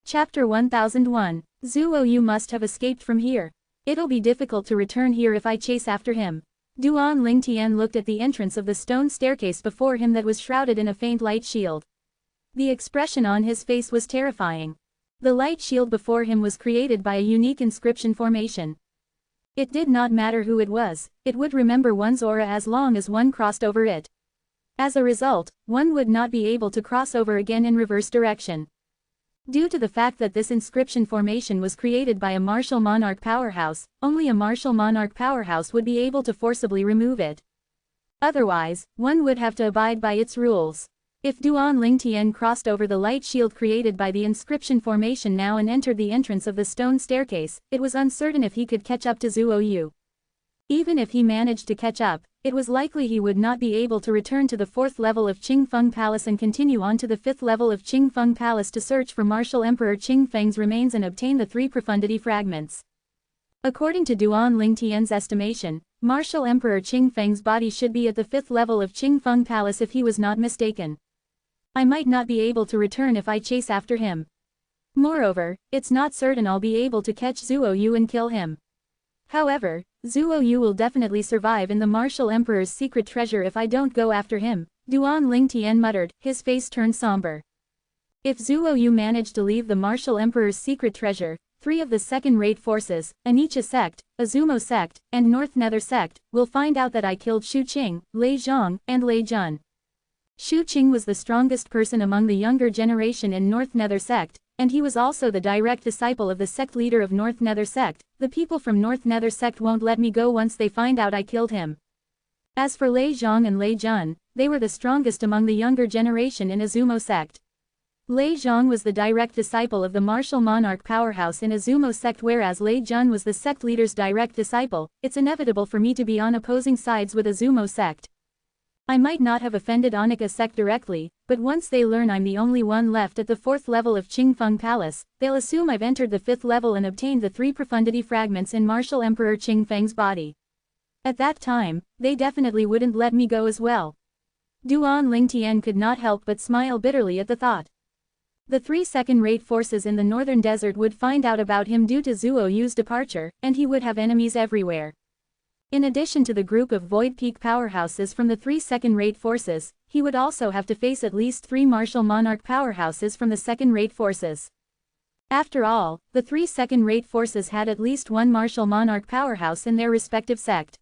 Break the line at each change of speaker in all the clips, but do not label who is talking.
Chapter 1001. Zuo Yu must have escaped from here. It'll be difficult to return here if I chase after him. Duan Lingtian looked at the entrance of the stone staircase before him that was shrouded in a faint light shield. The expression on his face was terrifying. The light shield before him was created by a unique inscription formation. It did not matter who it was, it would remember one's aura as long as one crossed over it. As a result, one would not be able to cross over again in reverse direction. Due to the fact that this inscription formation was created by a martial monarch powerhouse, only a martial monarch powerhouse would be able to forcibly remove it. Otherwise, one would have to abide by its rules. If Duan Lingtian crossed over the light shield created by the inscription formation now and entered the entrance of the stone staircase, it was uncertain if he could catch up to Zuo Yu. Even if he managed to catch up, it was likely he would not be able to return to the 4th level of Qingfeng Palace and continue on to the 5th level of Qingfeng Palace to search for Martial Emperor Qingfeng's remains and obtain the 3 profundity fragments. According to Duan Lingtian's estimation, Martial Emperor Qingfeng's body should be at the 5th level of Qingfeng Palace if he was not mistaken. I might not be able to return if I chase after him. Moreover, it's not certain I'll be able to catch Zuo Yu and kill him. However, Zuo Yu will definitely survive in the Martial Emperor's secret treasure if I don't go after him, Duan Lingtian muttered, his face turned somber. If Zuo Yu managed to leave the Martial Emperor's secret treasure, 3 of the second-rate forces, Anicha sect, Azumo sect, and North Nether sect, will find out that I killed Shu Qing, Lei Zhang, and Lei Jun. Shu Qing was the strongest person among the younger generation in North Nether sect, and he was also the direct disciple of the sect leader of North Nether sect. The people from North Nether sect won't let me go once they find out I killed him. As for Lei Zhang and Lei Jun, they were the strongest among the younger generation in Azumo sect. Lei Zhang was the direct disciple of the martial monarch powerhouse in Azumo sect, whereas Lei Jun was the sect leader's direct disciple. It's inevitable for me to be on opposing sides with Azumo sect. I might not have offended Anika sect directly, but once they learn I'm the only one left at the 4th level of Qingfeng Palace, they'll assume I've entered the 5th level and obtained the 3 profundity fragments in Martial Emperor Qingfeng's body. At that time, they definitely wouldn't let me go as well. Duan Lingtian could not help but smile bitterly at the thought. The 3 second-rate forces in the northern desert would find out about him due to Zuo Yu's departure, and he would have enemies everywhere. In addition to the group of Void Peak powerhouses from the 3 second-rate forces, he would also have to face at least 3 martial monarch powerhouses from the second-rate forces. After all, the 3 second-rate forces had at least 1 martial monarch powerhouse in their respective sect.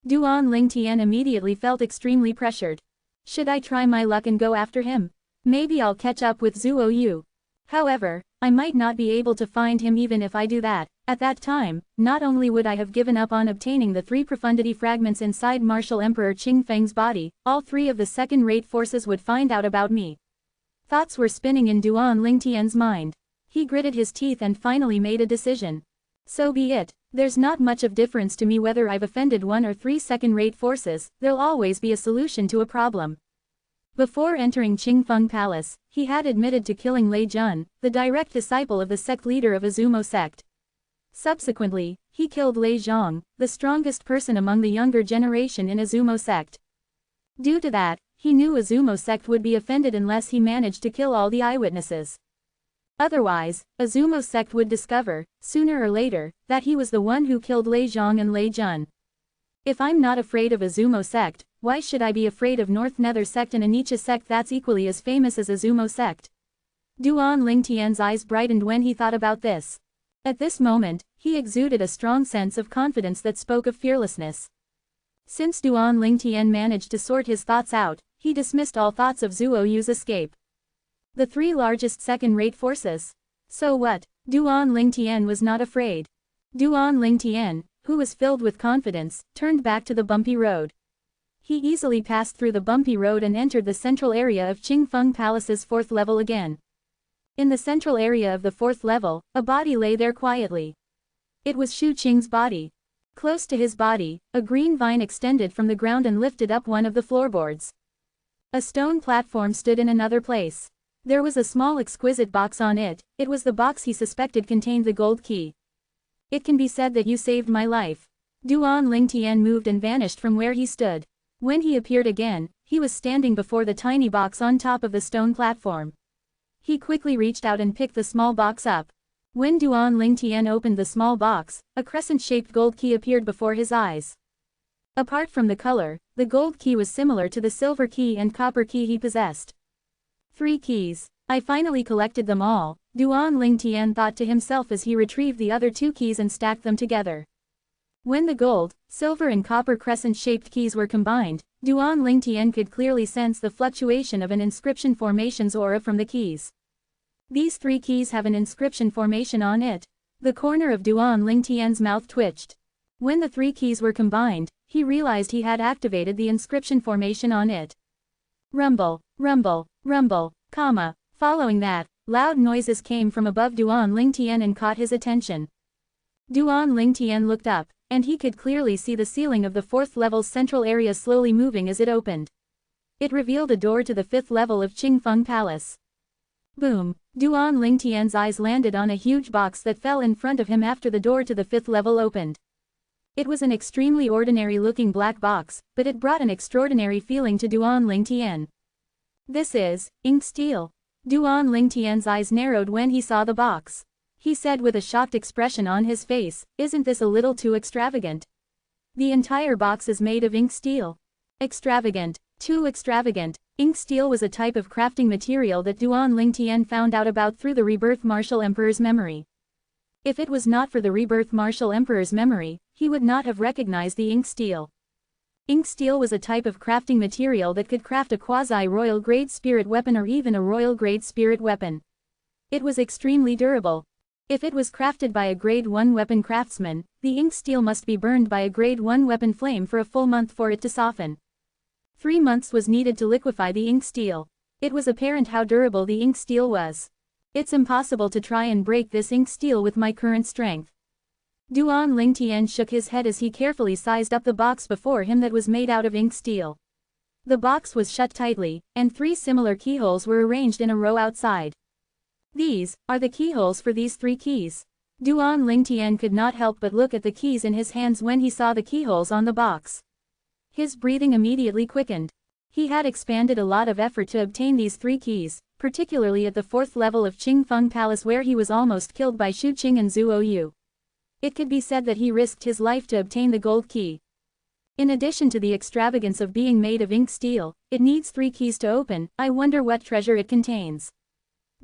Duan Lingtian immediately felt extremely pressured. Should I try my luck and go after him? Maybe I'll catch up with Zuo Yu. However, I might not be able to find him even if I do that. At that time, not only would I have given up on obtaining the 3 profundity fragments inside Martial Emperor Qingfeng's body, all 3 of the second-rate forces would find out about me. Thoughts were spinning in Duan Lingtian's mind. He gritted his teeth and finally made a decision. So be it. There's not much of difference to me whether I've offended 1 or 3 second-rate forces, there'll always be a solution to a problem. Before entering Qingfeng Palace, he had admitted to killing Lei Jun, the direct disciple of the sect leader of Azumo sect. Subsequently, he killed Lei Zhang, the strongest person among the younger generation in Azumo sect. Due to that, he knew Azumo sect would be offended unless he managed to kill all the eyewitnesses. Otherwise, Azumo sect would discover, sooner or later, that he was the one who killed Lei Zhang and Lei Jun. If I'm not afraid of Azumo sect, why should I be afraid of North Nether sect and Anicha sect that's equally as famous as Azumo sect? Duan Lingtian's eyes brightened when he thought about this. At this moment, he exuded a strong sense of confidence that spoke of fearlessness. Since Duan Lingtian managed to sort his thoughts out, he dismissed all thoughts of Zuo Yu's escape. The 3 largest second-rate forces. So what? Duan Lingtian was not afraid. Duan Lingtian, who was filled with confidence, turned back to the bumpy road. He easily passed through the bumpy road and entered the central area of Qingfeng Palace's 4th level again. In the central area of the 4th level, a body lay there quietly. It was Shu Qing's body. Close to his body, a green vine extended from the ground and lifted up one of the floorboards. A stone platform stood in another place. There was a small exquisite box on it. It was the box he suspected contained the gold key. It can be said that you saved my life. Duan Lingtian moved and vanished from where he stood. When he appeared again, he was standing before the tiny box on top of the stone platform. He quickly reached out and picked the small box up. When Duan Lingtian opened the small box, a crescent-shaped gold key appeared before his eyes. Apart from the color, the gold key was similar to the silver key and copper key he possessed. 3 keys. I finally collected them all, Duan Lingtian thought to himself as he retrieved the other 2 keys and stacked them together. When the gold, silver and copper crescent-shaped keys were combined, Duan Lingtian could clearly sense the fluctuation of an inscription formation's aura from the keys. These 3 keys have an inscription formation on it. The corner of Duan Lingtian's mouth twitched. When the 3 keys were combined, he realized he had activated the inscription formation on it. Rumble, rumble, rumble, comma. Following that, loud noises came from above Duan Lingtian and caught his attention. Duan Lingtian looked up, and he could clearly see the ceiling of the 4th level's central area slowly moving as it opened. It revealed a door to the 5th level of Qingfeng Palace. Boom! Duan Lingtian's eyes landed on a huge box that fell in front of him after the door to the 5th level opened. It was an extremely ordinary-looking black box, but it brought an extraordinary feeling to Duan Lingtian. This is ink steel. Duan Lingtian's eyes narrowed when he saw the box. He said with a shocked expression on his face, "Isn't this a little too extravagant? The entire box is made of ink steel." Extravagant. Too extravagant. Ink steel was a type of crafting material that Duan Lingtian found out about through the Rebirth Martial Emperor's memory. If it was not for the Rebirth Martial Emperor's memory, he would not have recognized the ink steel. Ink steel was a type of crafting material that could craft a quasi-royal grade spirit weapon or even a royal grade spirit weapon. It was extremely durable. If it was crafted by a grade 1 weapon craftsman, the ink steel must be burned by a grade 1 weapon flame for a full month for it to soften. 3 months was needed to liquefy the ink steel. It was apparent how durable the ink steel was. It's impossible to try and break this ink steel with my current strength. Duan Lingtian shook his head as he carefully sized up the box before him that was made out of ink steel. The box was shut tightly, and 3 similar keyholes were arranged in a row outside. These are the keyholes for these 3 keys. Duan Lingtian could not help but look at the keys in his hands when he saw the keyholes on the box. His breathing immediately quickened. He had expended a lot of effort to obtain these 3 keys, particularly at the 4th level of Qingfeng Palace where he was almost killed by Shu Qing and Zhuo Yu. It could be said that he risked his life to obtain the gold key. In addition to the extravagance of being made of ink steel, it needs 3 keys to open. I wonder what treasure it contains.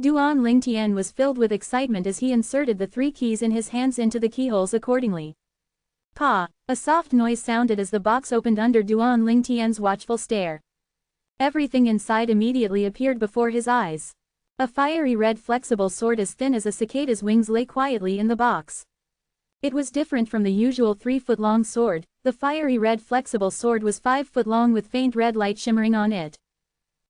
Duan Lingtian was filled with excitement as he inserted the 3 keys in his hands into the keyholes accordingly. Pa! A soft noise sounded as the box opened under Duan Lingtian's watchful stare. Everything inside immediately appeared before his eyes. A fiery red flexible sword as thin as a cicada's wings lay quietly in the box. It was different from the usual 3-foot-long sword. The fiery red flexible sword was 5 foot long with faint red light shimmering on it.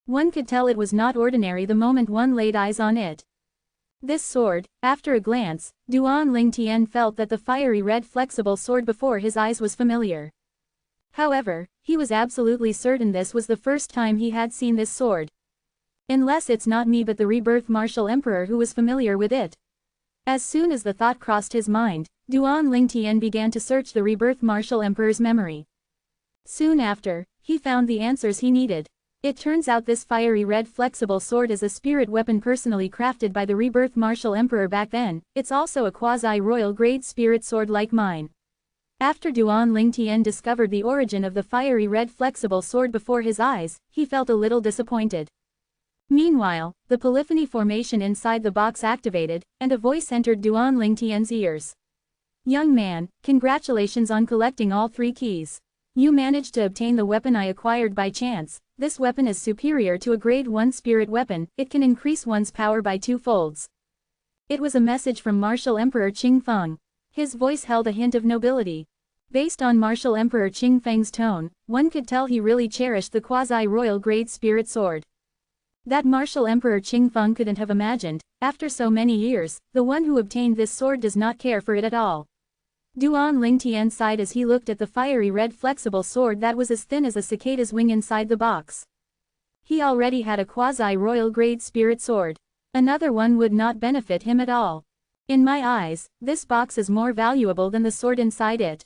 One could tell it was not ordinary the moment one laid eyes on it. This sword, after a glance, Duan Lingtian felt that the fiery red flexible sword before his eyes was familiar. However, he was absolutely certain this was the first time he had seen this sword. Unless it's not me but the Rebirth Martial Emperor who was familiar with it. As soon as the thought crossed his mind, Duan Lingtian began to search the Rebirth Martial Emperor's memory. Soon after, he found the answers he needed. It turns out this fiery red flexible sword is a spirit weapon personally crafted by the Rebirth Martial Emperor back then. It's also a quasi-royal grade spirit sword like mine. After Duan Lingtian discovered the origin of the fiery red flexible sword before his eyes, he felt a little disappointed. Meanwhile, the polyphony formation inside the box activated, and a voice entered Duan Lingtian's ears. "Young man, congratulations on collecting all 3 keys. You managed to obtain the weapon I acquired by chance. This weapon is superior to a grade 1 spirit weapon. It can increase one's power by 2 folds. It was a message from Martial Emperor Qingfeng. His voice held a hint of nobility. Based on Martial Emperor Qingfeng's tone, one could tell he really cherished the quasi-royal grade spirit sword. That Martial Emperor Qingfeng couldn't have imagined, after so many years, the one who obtained this sword does not care for it at all. Duan Lingtian sighed as he looked at the fiery red flexible sword that was as thin as a cicada's wing inside the box. He already had a quasi-royal grade spirit sword. Another one would not benefit him at all. In my eyes, this box is more valuable than the sword inside it.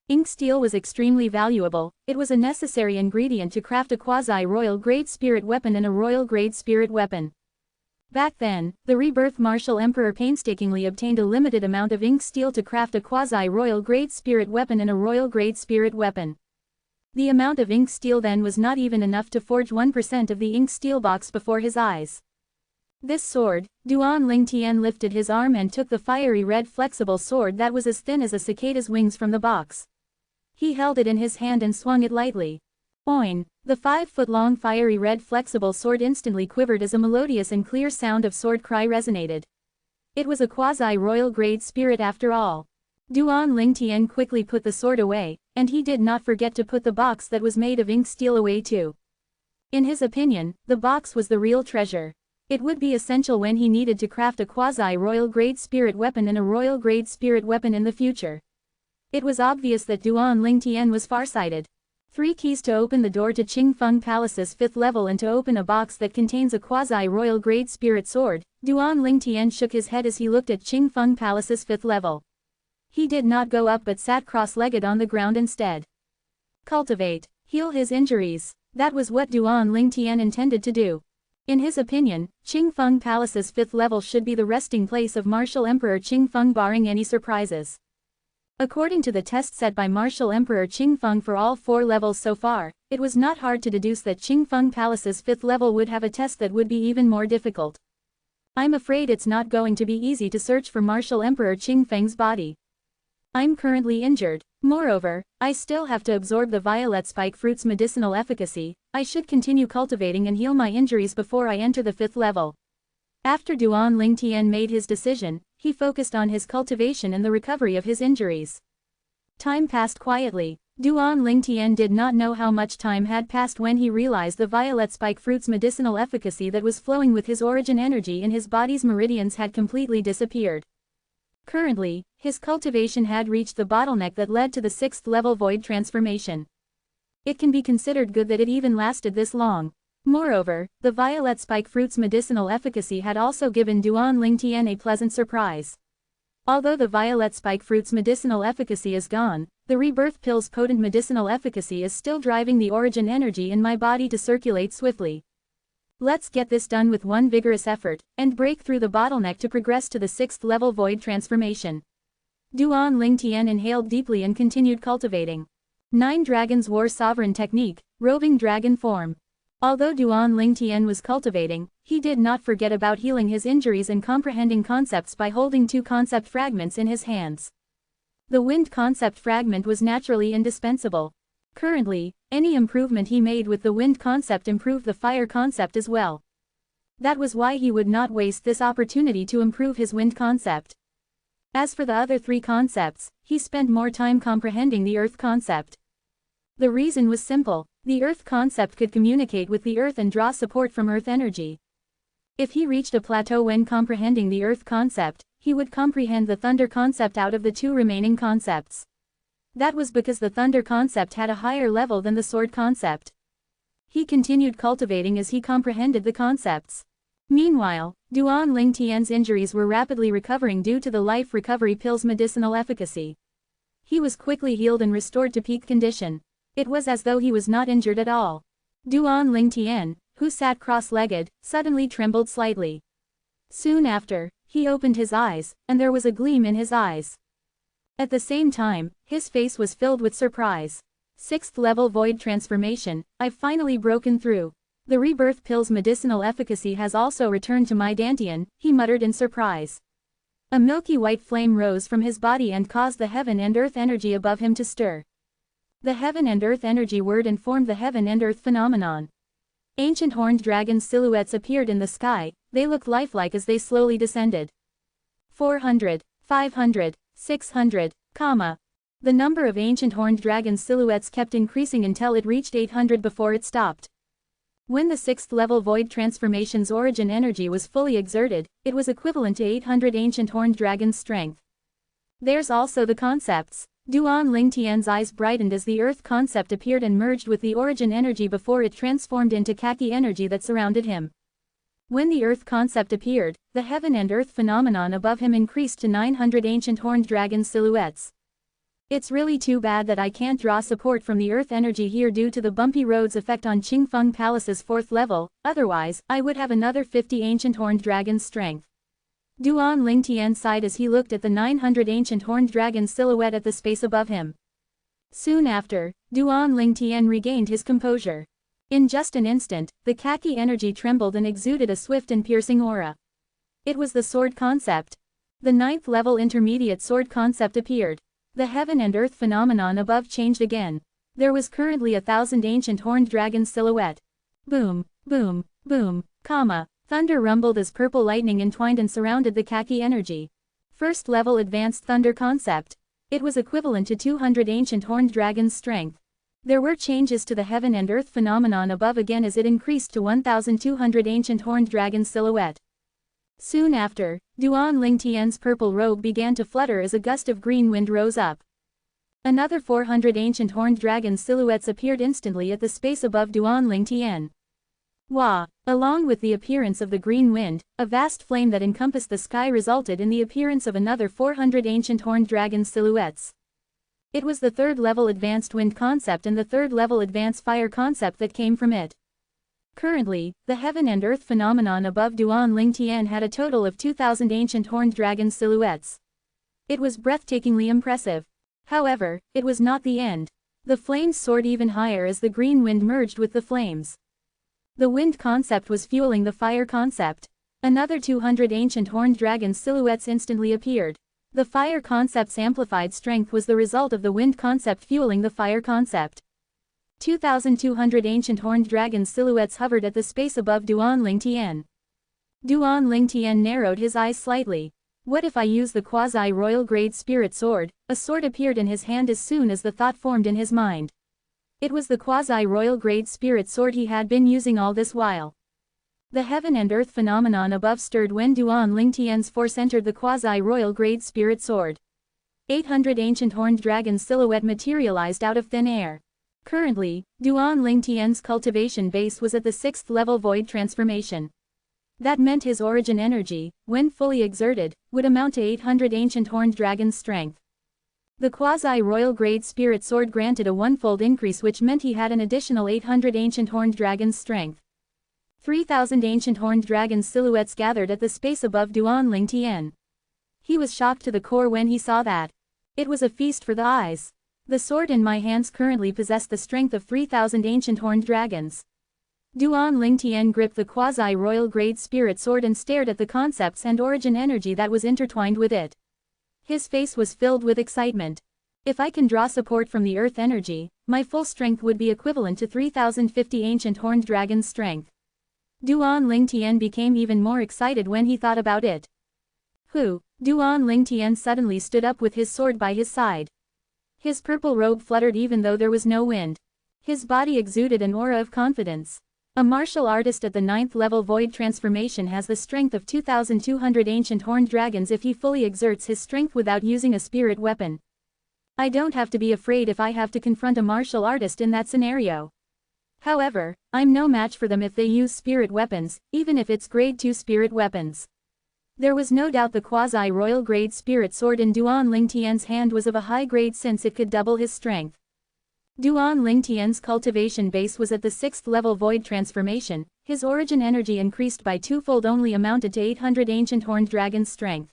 Ink steel was extremely valuable. It was a necessary ingredient to craft a quasi-royal grade spirit weapon and a royal grade spirit weapon. Back then, the rebirth Martial Emperor painstakingly obtained a limited amount of ink steel to craft a quasi-royal grade spirit weapon and a royal grade spirit weapon. The amount of ink steel then was not even enough to forge 1% of the ink steel box before his eyes. This sword, Duan Ling Tian lifted his arm and took the fiery red flexible sword that was as thin as a cicada's wings from the box. He held it in his hand and swung it lightly. Oin! The 5-foot-long fiery red flexible sword instantly quivered as a melodious and clear sound of sword cry resonated. It was a quasi-royal grade spirit after all. Duan Ling Tian quickly put the sword away, and he did not forget to put the box that was made of ink steel away too. In his opinion, the box was the real treasure. It would be essential when he needed to craft a quasi-royal grade spirit weapon and a royal grade spirit weapon in the future. It was obvious that Duan Ling Tian was farsighted. 3 keys to open the door to Qingfeng Palace's 5th level and to open a box that contains a quasi-royal grade spirit sword. Duan Ling Tian shook his head as he looked at Qingfeng Palace's 5th level. He did not go up but sat cross-legged on the ground instead. Cultivate. Heal his injuries. That was what Duan Ling Tian intended to do. In his opinion, Qingfeng Palace's 5th level should be the resting place of Martial Emperor Qingfeng barring any surprises. According to the test set by Martial Emperor Qingfeng for all 4 levels so far, it was not hard to deduce that Qingfeng Palace's 5th level would have a test that would be even more difficult. I'm afraid it's not going to be easy to search for Martial Emperor Qingfeng's body. I'm currently injured. Moreover, I still have to absorb the violet spike fruit's medicinal efficacy. I should continue cultivating and heal my injuries before I enter the 5th level. After Duan Ling Tian made his decision, he focused on his cultivation and the recovery of his injuries. Time passed quietly. Duan Ling Tian did not know how much time had passed when he realized the violet spike fruit's medicinal efficacy that was flowing with his origin energy in his body's meridians had completely disappeared. Currently, his cultivation had reached the bottleneck that led to the 6th level void transformation. It can be considered good that it even lasted this long. Moreover, the violet spike fruit's medicinal efficacy had also given Duan Ling Tian a pleasant surprise. Although the violet spike fruit's medicinal efficacy is gone, the rebirth pill's potent medicinal efficacy is still driving the origin energy in my body to circulate swiftly. Let's get this done with one vigorous effort, and break through the bottleneck to progress to the 6th level void transformation. Duan Ling Tian inhaled deeply and continued cultivating. 9 Dragons War Sovereign Technique, Roving Dragon Form. Although Duan Ling Tian was cultivating, he did not forget about healing his injuries and comprehending concepts by holding 2 concept fragments in his hands. The wind concept fragment was naturally indispensable. Currently, any improvement he made with the wind concept improved the fire concept as well. That was why he would not waste this opportunity to improve his wind concept. As for the other 3 concepts, he spent more time comprehending the earth concept. The reason was simple: the earth concept could communicate with the earth and draw support from earth energy. If he reached a plateau when comprehending the earth concept, he would comprehend the thunder concept out of the 2 remaining concepts. That was because the thunder concept had a higher level than the sword concept. He continued cultivating as he comprehended the concepts. Meanwhile, Duan Ling Tian's injuries were rapidly recovering due to the life recovery pill's medicinal efficacy. He was quickly healed and restored to peak condition. It was as though he was not injured at all. Duan Ling Tian, who sat cross-legged, suddenly trembled slightly. Soon after, he opened his eyes, and there was a gleam in his eyes. At the same time, his face was filled with surprise. 6th level void transformation, I've finally broken through. The rebirth pill's medicinal efficacy has also returned to my dantian, he muttered in surprise. A milky white flame rose from his body and caused the heaven and earth energy above him to stir. The heaven and earth energy whirred and formed the heaven and earth phenomenon. Ancient horned dragon silhouettes appeared in the sky, they looked lifelike as they slowly descended. 400, 500, 600, The number of ancient horned dragon silhouettes kept increasing until it reached 800 before it stopped. When the 6th level void transformation's origin energy was fully exerted, it was equivalent to 800 ancient horned dragons' strength. There's also the concepts. Duan Ling Tian's eyes brightened as the earth concept appeared and merged with the origin energy before it transformed into khaki energy that surrounded him. When the earth concept appeared, the heaven and earth phenomenon above him increased to 900 ancient horned dragon silhouettes. It's really too bad that I can't draw support from the earth energy here due to the bumpy road's effect on Qingfeng Palace's 4th level, otherwise, I would have another 50 ancient horned dragon's strength. Duan Lingtian sighed as he looked at the 900 ancient horned dragon silhouette at the space above him. Soon after, Duan Lingtian regained his composure. In just an instant, the khaki energy trembled and exuded a swift and piercing aura. It was the sword concept. The 9th level intermediate sword concept appeared. The heaven and earth phenomenon above changed again. There was currently 1,000 ancient horned dragon silhouette. Boom, boom, boom, thunder rumbled as purple lightning entwined and surrounded the khaki energy. 1st level advanced thunder concept. It was equivalent to 200 ancient horned dragon's strength. There were changes to the heaven and earth phenomenon above again as it increased to 1,200 ancient horned dragon silhouette. Soon after, Duan Lingtian's purple robe began to flutter as a gust of green wind rose up. Another 400 ancient horned dragon silhouettes appeared instantly at the space above Duan Lingtian. Wah! Along with the appearance of the green wind, a vast flame that encompassed the sky resulted in the appearance of another 400 ancient horned dragon silhouettes. It was the 3rd level advanced wind concept and the 3rd level advanced fire concept that came from it. Currently, the heaven and earth phenomenon above Duan Lingtian had a total of 2,000 ancient horned dragon silhouettes. It was breathtakingly impressive. However, it was not the end. The flames soared even higher as the green wind merged with the flames. The wind concept was fueling the fire concept. Another 200 ancient horned dragon silhouettes instantly appeared. The fire concept's amplified strength was the result of the wind concept fueling the fire concept. 2,200 ancient horned dragon silhouettes hovered at the space above Duan Lingtian. Duan Lingtian narrowed his eyes slightly. What if I use the quasi-royal grade spirit sword? A sword appeared in his hand as soon as the thought formed in his mind. It was the quasi-royal grade spirit sword he had been using all this while. The heaven and earth phenomenon above stirred when Duan Lingtian's force entered the quasi-royal grade spirit sword. 800 ancient horned dragon silhouette materialized out of thin air. Currently, Duan Lingtian's cultivation base was at the 6th level void transformation. That meant his origin energy, when fully exerted, would amount to 800 ancient horned dragon's strength. The quasi-royal grade spirit sword granted a 1-fold increase, which meant he had an additional 800 ancient horned dragon's strength. 3,000 ancient horned dragon silhouettes gathered at the space above Duan Lingtian. He was shocked to the core when he saw that. It was a feast for the eyes. The sword in my hands currently possessed the strength of 3,000 ancient horned dragons. Duan Lingtian gripped the quasi-royal grade spirit sword and stared at the concepts and origin energy that was intertwined with it. His face was filled with excitement. If I can draw support from the earth energy, my full strength would be equivalent to 3,050 ancient horned dragon's strength. Duan Lingtian became even more excited when he thought about it. Duan Lingtian suddenly stood up with his sword by his side. His purple robe fluttered even though there was no wind. His body exuded an aura of confidence. A martial artist at the 9th level void transformation has the strength of 2,200 ancient horned dragons if he fully exerts his strength without using a spirit weapon. I don't have to be afraid if I have to confront a martial artist in that scenario. However, I'm no match for them if they use spirit weapons, even if it's grade 2 spirit weapons. There was no doubt the quasi-royal grade spirit sword in Duan Lingtian's hand was of a high grade since it could double his strength. Duan Lingtian's cultivation base was at the 6th level void transformation. His origin energy increased by 2-fold only amounted to 800 ancient horned dragon's strength.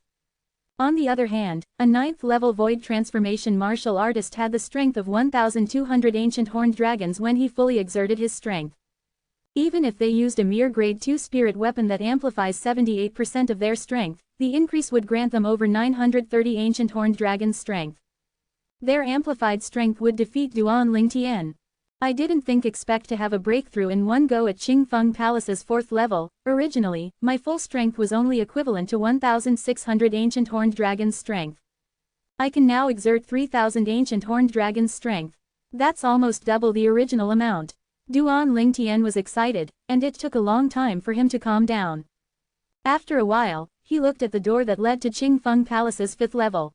On the other hand, a 9th level void transformation martial artist had the strength of 1,200 ancient horned dragons when he fully exerted his strength. Even if they used a mere grade 2 spirit weapon that amplifies 78% of their strength, the increase would grant them over 930 ancient horned dragon's strength. Their amplified strength would defeat Duan Lingtian. I didn't expect to have a breakthrough in one go at Qingfeng Palace's 4th level. Originally, my full strength was only equivalent to 1,600 ancient horned dragon's strength. I can now exert 3,000 ancient horned dragon's strength. That's almost double the original amount. Duan Lingtian was excited, and it took a long time for him to calm down. After a while, he looked at the door that led to Qingfeng Palace's 5th level.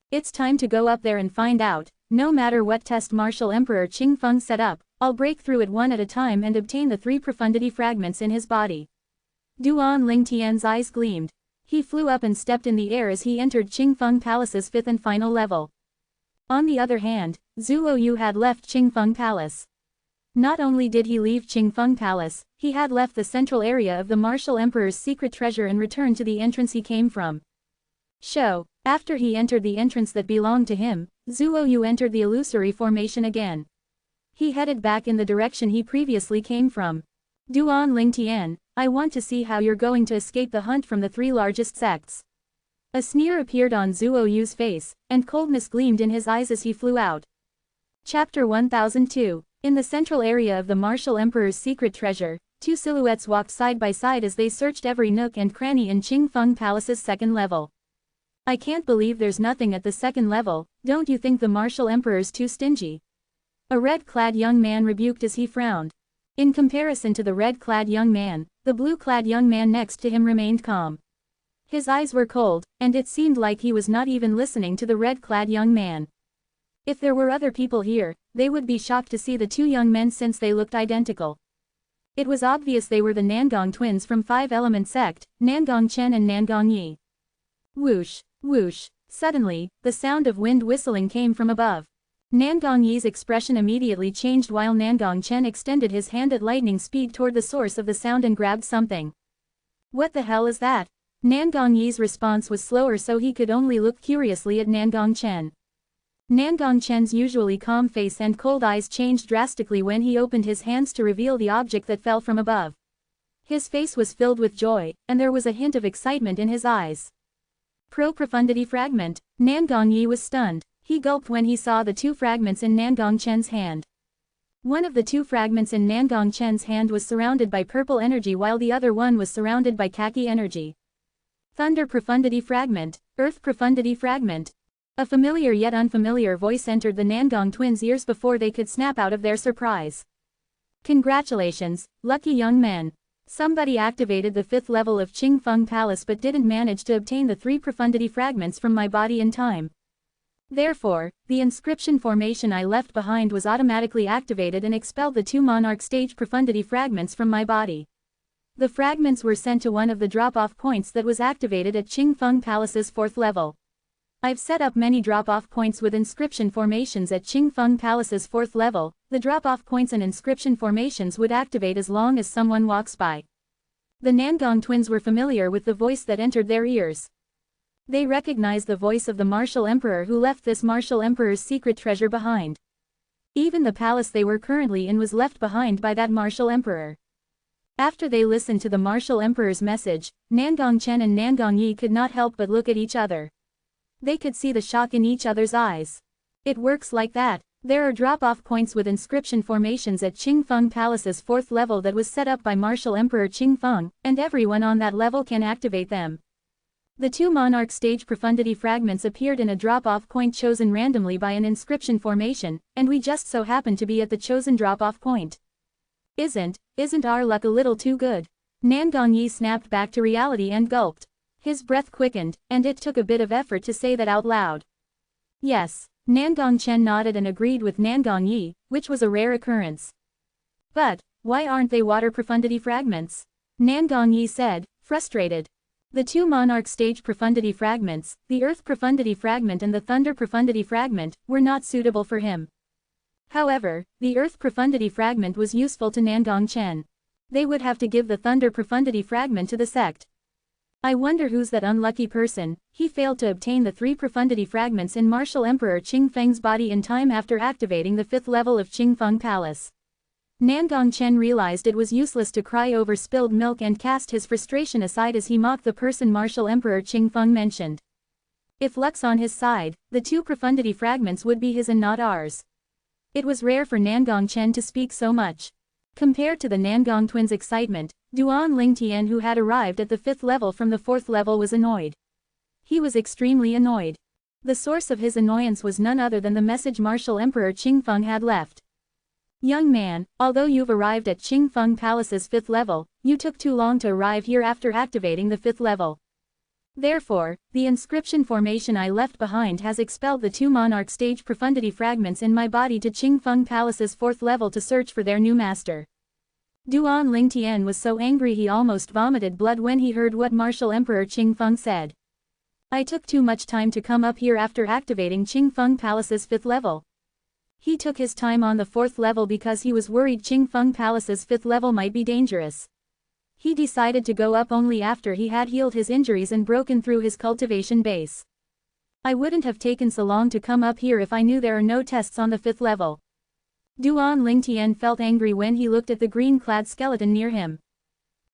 It's time to go up there and find out. No matter what test Martial Emperor Qingfeng set up, I'll break through it one at a time and obtain the 3 profundity fragments in his body. Duan Lingtian's eyes gleamed. He flew up and stepped in the air as he entered Qingfeng Palace's 5th and final level. On the other hand, Zhuo Yu had left Qingfeng Palace. Not only did he leave Qingfeng Palace, he had left the central area of the Martial Emperor's secret treasure and returned to the entrance he came from. After he entered the entrance that belonged to him, Zhuo Yu entered the illusory formation again. He headed back in the direction he previously came from. Duan Lingtian, I want to see how you're going to escape the hunt from the three largest sects. A sneer appeared on Zhuo Yu's face, and coldness gleamed in his eyes as he flew out. Chapter 1002. In the central area of the Martial Emperor's secret treasure, two silhouettes walked side by side as they searched every nook and cranny in Qingfeng Palace's second level. I can't believe there's nothing at the second level, don't you think the Martial Emperor's too stingy? A red-clad young man rebuked as he frowned. In comparison to the red-clad young man, the blue-clad young man next to him remained calm. His eyes were cold, and it seemed like he was not even listening to the red-clad young man. If there were other people here, they would be shocked to see the two young men since they looked identical. It was obvious they were the Nangong twins from Five Element Sect, Nangong Chen and Nangong Yi. Whoosh, whoosh. Suddenly, the sound of wind whistling came from above. Nangong Yi's expression immediately changed while Nangong Chen extended his hand at lightning speed toward the source of the sound and grabbed something. What the hell is that? Nangong Yi's response was slower, so he could only look curiously at Nangong Chen. Nangong Chen's usually calm face and cold eyes changed drastically when he opened his hands to reveal the object that fell from above. His face was filled with joy, and there was a hint of excitement in his eyes. Profundity fragment. Nangong Yi was stunned. He gulped when he saw the two fragments in Nangong Chen's hand. One of the two fragments in Nangong Chen's hand was surrounded by purple energy while the other one was surrounded by khaki energy. Thunder Profundity fragment. Earth Profundity fragment. A familiar yet unfamiliar voice entered the Nangong twins' ears before they could snap out of their surprise. Congratulations, lucky young men. Somebody activated the 5th level of Qingfeng Palace but didn't manage to obtain the 3 profundity fragments from my body in time. Therefore, the inscription formation I left behind was automatically activated and expelled the 2 monarch stage profundity fragments from my body. The fragments were sent to one of the drop-off points that was activated at Qingfeng Palace's 4th level. I've set up many drop-off points with inscription formations at Qingfeng Palace's 4th level. The drop-off points and inscription formations would activate as long as someone walks by. The Nangong twins were familiar with the voice that entered their ears. They recognized the voice of the Martial Emperor who left this Martial Emperor's secret treasure behind. Even the palace they were currently in was left behind by that Martial Emperor. After they listened to the Martial Emperor's message, Nangong Chen and Nangong Yi could not help but look at each other. They could see the shock in each other's eyes. It works like that. There are drop-off points with inscription formations at Qingfeng Palace's 4th level that was set up by Martial Emperor Qingfeng, and everyone on that level can activate them. The 2 monarch stage profundity fragments appeared in a drop-off point chosen randomly by an inscription formation, and we just so happened to be at the chosen drop-off point. Isn't our luck a little too good? Nangong Yi snapped back to reality and gulped. His breath quickened, and it took a bit of effort to say that out loud. Yes, Nangong Chen nodded and agreed with Nangong Yi, which was a rare occurrence. But, why aren't they water profundity fragments? Nangong Yi said, frustrated. The 2 monarch stage profundity fragments, the earth profundity fragment and the thunder profundity fragment, were not suitable for him. However, the earth profundity fragment was useful to Nangong Chen. They would have to give the thunder profundity fragment to the sect. I wonder who's that unlucky person. He failed to obtain the 3 profundity fragments in Martial Emperor Qingfeng's body in time after activating the 5th level of Qingfeng Palace. Nangong Chen realized it was useless to cry over spilled milk and cast his frustration aside as he mocked the person Martial Emperor Qingfeng mentioned. If luck's on his side, the 2 profundity fragments would be his and not ours. It was rare for Nangong Chen to speak so much. Compared to the Nangong twins' excitement, Duan Lingtian, who had arrived at the 5th level from the 4th level, was annoyed. He was extremely annoyed. The source of his annoyance was none other than the message Martial Emperor Qingfeng had left. Young man, although you've arrived at Qingfeng Palace's 5th level, you took too long to arrive here after activating the 5th level. Therefore, the inscription formation I left behind has expelled the 2 monarch stage profundity fragments in my body to Qingfeng Palace's 4th level to search for their new master. Duan Lingtian was so angry he almost vomited blood when he heard what Martial Emperor Qingfeng said. I took too much time to come up here after activating Qingfeng Palace's 5th level. He took his time on the 4th level because he was worried Qingfeng Palace's 5th level might be dangerous. He decided to go up only after he had healed his injuries and broken through his cultivation base. I wouldn't have taken so long to come up here if I knew there are no tests on the 5th level. Duan Lingtian felt angry when he looked at the green-clad skeleton near him.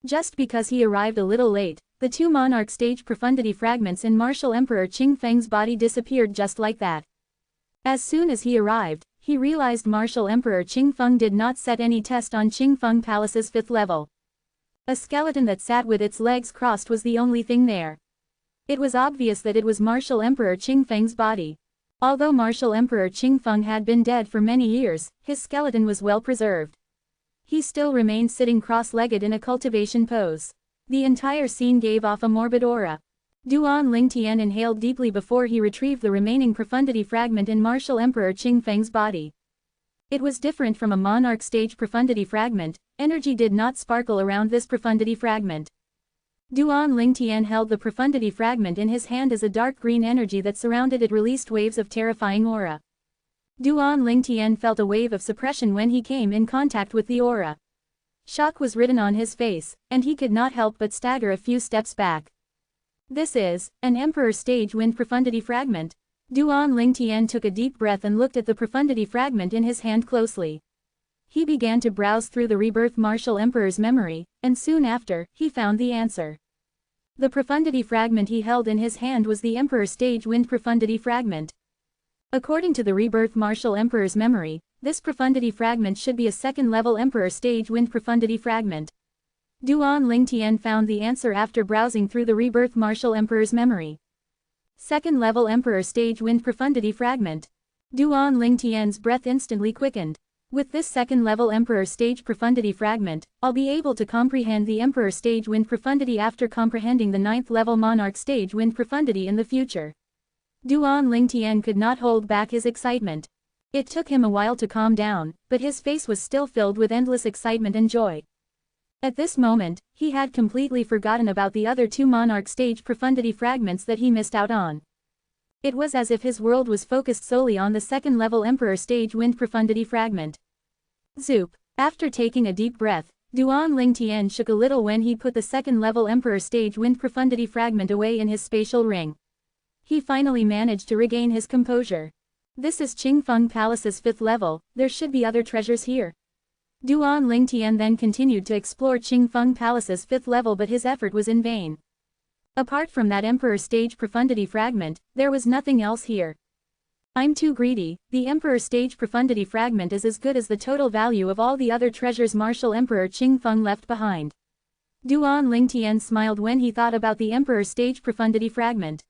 Just because he arrived a little late, the 2 monarch stage profundity fragments in Martial Emperor Qingfeng's body disappeared just like that. As soon as he arrived, he realized Martial Emperor Qingfeng did not set any test on Qingfeng Palace's 5th level. A skeleton that sat with its legs crossed was the only thing there. It was obvious that it was Martial Emperor Qingfeng's body. Although Martial Emperor Qingfeng had been dead for many years, his skeleton was well preserved. He still remained sitting cross-legged in a cultivation pose. The entire scene gave off a morbid aura. Duan Lingtian inhaled deeply before he retrieved the remaining profundity fragment in Martial Emperor Qingfeng's body. It was different from a monarch stage profundity fragment. Energy did not sparkle around this profundity fragment. Duan Lingtian held the profundity fragment in his hand as a dark green energy that surrounded it released waves of terrifying aura. Duan Lingtian felt a wave of suppression when he came in contact with the aura. Shock was written on his face, and he could not help but stagger a few steps back. This is an Emperor Stage Wind Profundity Fragment. Duan Lingtian took a deep breath and looked at the profundity fragment in his hand closely. He began to browse through the rebirth Martial Emperor's memory, and soon after, he found the answer. The profundity fragment he held in his hand was the Emperor Stage Wind Profundity Fragment. According to the rebirth Martial Emperor's memory, this profundity fragment should be a 2nd-level Emperor Stage Wind Profundity Fragment. Duan Lingtian found the answer after browsing through the rebirth Martial Emperor's memory. 2nd-level Emperor Stage Wind Profundity Fragment. Duan Lingtian's breath instantly quickened. With this 2nd-level Emperor Stage Profundity Fragment, I'll be able to comprehend the Emperor Stage Wind Profundity after comprehending the 9th-level Monarch Stage Wind Profundity in the future. Duan Lingtian could not hold back his excitement. It took him a while to calm down, but his face was still filled with endless excitement and joy. At this moment, he had completely forgotten about the other 2 Monarch Stage Profundity Fragments that he missed out on. It was as if his world was focused solely on the 2nd-level Emperor Stage Wind Profundity Fragment. Zoop! After taking a deep breath, Duan Lingtian shook a little when he put the 2nd-level Emperor Stage Wind Profundity Fragment away in his spatial ring. He finally managed to regain his composure. This is Qingfeng Palace's 5th level, there should be other treasures here. Duan Lingtian then continued to explore Qingfeng Palace's 5th level, but his effort was in vain. Apart from that Emperor Stage Profundity Fragment, there was nothing else here. I'm too greedy. The Emperor Stage Profundity Fragment is as good as the total value of all the other treasures Martial Emperor Qingfeng left behind. Duan Lingtian smiled when he thought about the Emperor Stage Profundity Fragment.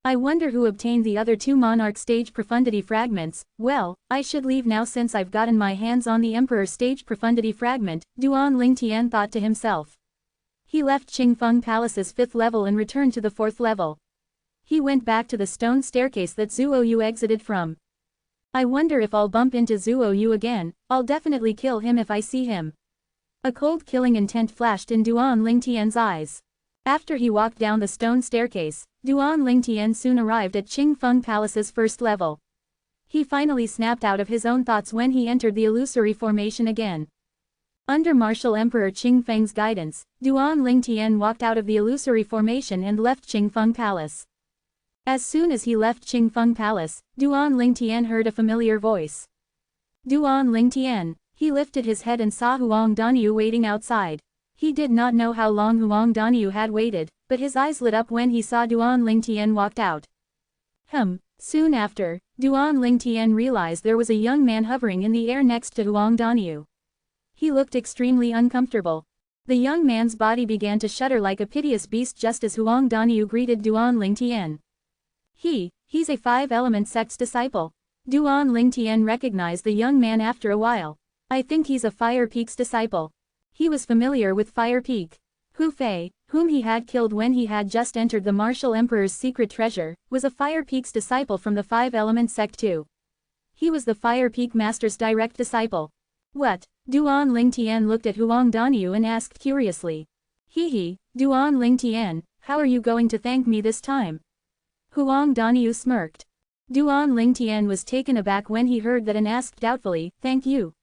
I wonder who obtained the other 2 Monarch Stage Profundity Fragments. Well, I should leave now since I've gotten my hands on the Emperor Stage Profundity Fragment, Duan Lingtian thought to himself. He left Qingfeng Palace's 5th level and returned to the 4th level. He went back to the stone staircase that Zuo Yu exited from. I wonder if I'll bump into Zuo Yu again. I'll definitely kill him if I see him. A cold killing intent flashed in Duan Lingtian's eyes. After he walked down the stone staircase, Duan Lingtian soon arrived at Qingfeng Palace's 1st level. He finally snapped out of his own thoughts when he entered the illusory formation again. Under Martial Emperor Qingfeng's guidance, Duan Lingtian walked out of the illusory formation and left Qingfeng Palace. As soon as he left Qingfeng Palace, Duan Lingtian heard a familiar voice. Duan Lingtian. He lifted his head and saw Huang Daniyu waiting outside. He did not know how long Huang Daniyu had waited, but his eyes lit up when he saw Duan Lingtian walked out. Soon after, Duan Lingtian realized there was a young man hovering in the air next to Huang Daniyu. He looked extremely uncomfortable. The young man's body began to shudder like a piteous beast just as Huang Daniyu greeted Duan Lingtian. He's a 5-element sect's disciple. Duan Lingtian recognized the young man after a while. I think he's a Fire Peak's disciple. He was familiar with Fire Peak. Hu Fei, whom he had killed when he had just entered the Martial Emperor's secret treasure, was a Fire Peak's disciple from the 5-element sect too. He was the Fire Peak Master's direct disciple. What? Duan Lingtian looked at Huang Daniyu and asked curiously. Duan Lingtian, how are you going to thank me this time? Huang Daniu smirked. Duan Lingtian was taken aback when he heard that and asked doubtfully, "Thank you.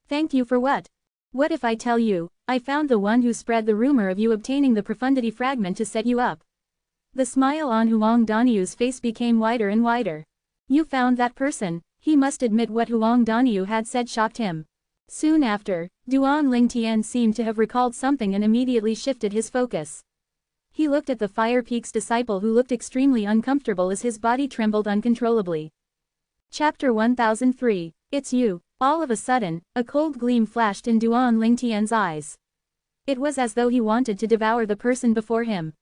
Thank you for what? What if I tell you, I found the one who spread the rumor of you obtaining the profundity fragment to set you up?" The smile on Huang Daniu's face became wider and wider. You found that person? He must admit what Huang Daniu had said shocked him. Soon after, Duan Lingtian seemed to have recalled something and immediately shifted his focus. He looked at the Fire Peak's disciple who looked extremely uncomfortable as his body trembled uncontrollably. Chapter 1003. It's you. All of a sudden, a cold gleam flashed in Duan Lingtian's eyes. It was as though he wanted to devour the person before him.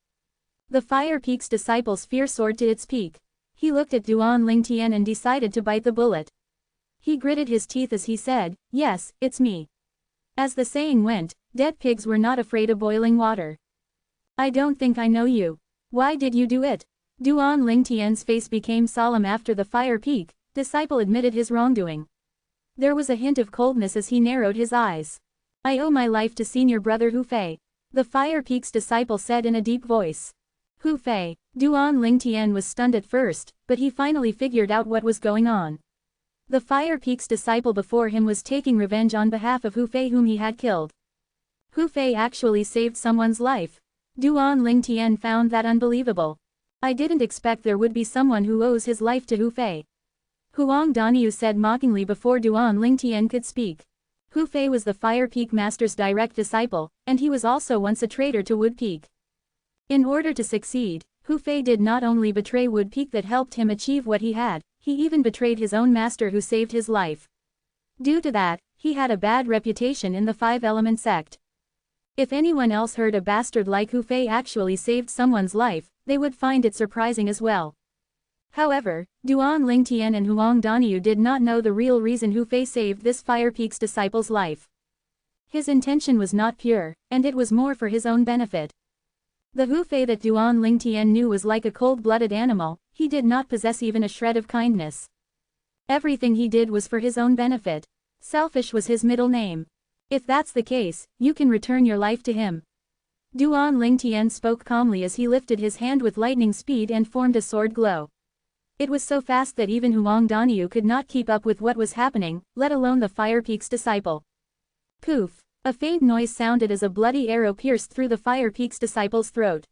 The Fire Peak's disciple's fear soared to its peak. He looked at Duan Lingtian and decided to bite the bullet. He gritted his teeth as he said, "Yes, it's me." As the saying went, dead pigs were not afraid of boiling water. "I don't think I know you. Why did you do it?" Duan Lingtian's face became solemn after the Fire Peak disciple admitted his wrongdoing. There was a hint of coldness as he narrowed his eyes. "I owe my life to senior brother Hu Fei," the Fire Peak's disciple said in a deep voice. Hu Fei. Duan Lingtian was stunned at first, but he finally figured out what was going on. The Fire Peak's disciple before him was taking revenge on behalf of Hu Fei whom he had killed. Hu Fei actually saved someone's life. Duan Lingtian found that unbelievable. "I didn't expect there would be someone who owes his life to Hu Fei," Huang Daniu said mockingly before Duan Lingtian could speak. Hu Fei was the Fire Peak Master's direct disciple, and he was also once a traitor to Wood Peak. In order to succeed, Hu Fei did not only betray Wood Peak that helped him achieve what he had, he even betrayed his own master who saved his life. Due to that, he had a bad reputation in the Five Element sect. If anyone else heard a bastard like Hu Fei actually saved someone's life, they would find it surprising as well. However, Duan Lingtian and Huang Daniu did not know the real reason Hu Fei saved this Fire Peak's disciple's life. His intention was not pure, and it was more for his own benefit. The Hu Fei that Duan Lingtian knew was like a cold-blooded animal. He did not possess even a shred of kindness. Everything he did was for his own benefit. Selfish was his middle name. If that's the case, you can return your life to him. Duan Lingtian spoke calmly as he lifted his hand with lightning speed and formed a sword glow. It was so fast that even Huang Daniu could not keep up with what was happening, let alone the Fire Peak's disciple. Poof! A faint noise sounded as a bloody arrow pierced through the Fire Peak's disciple's throat.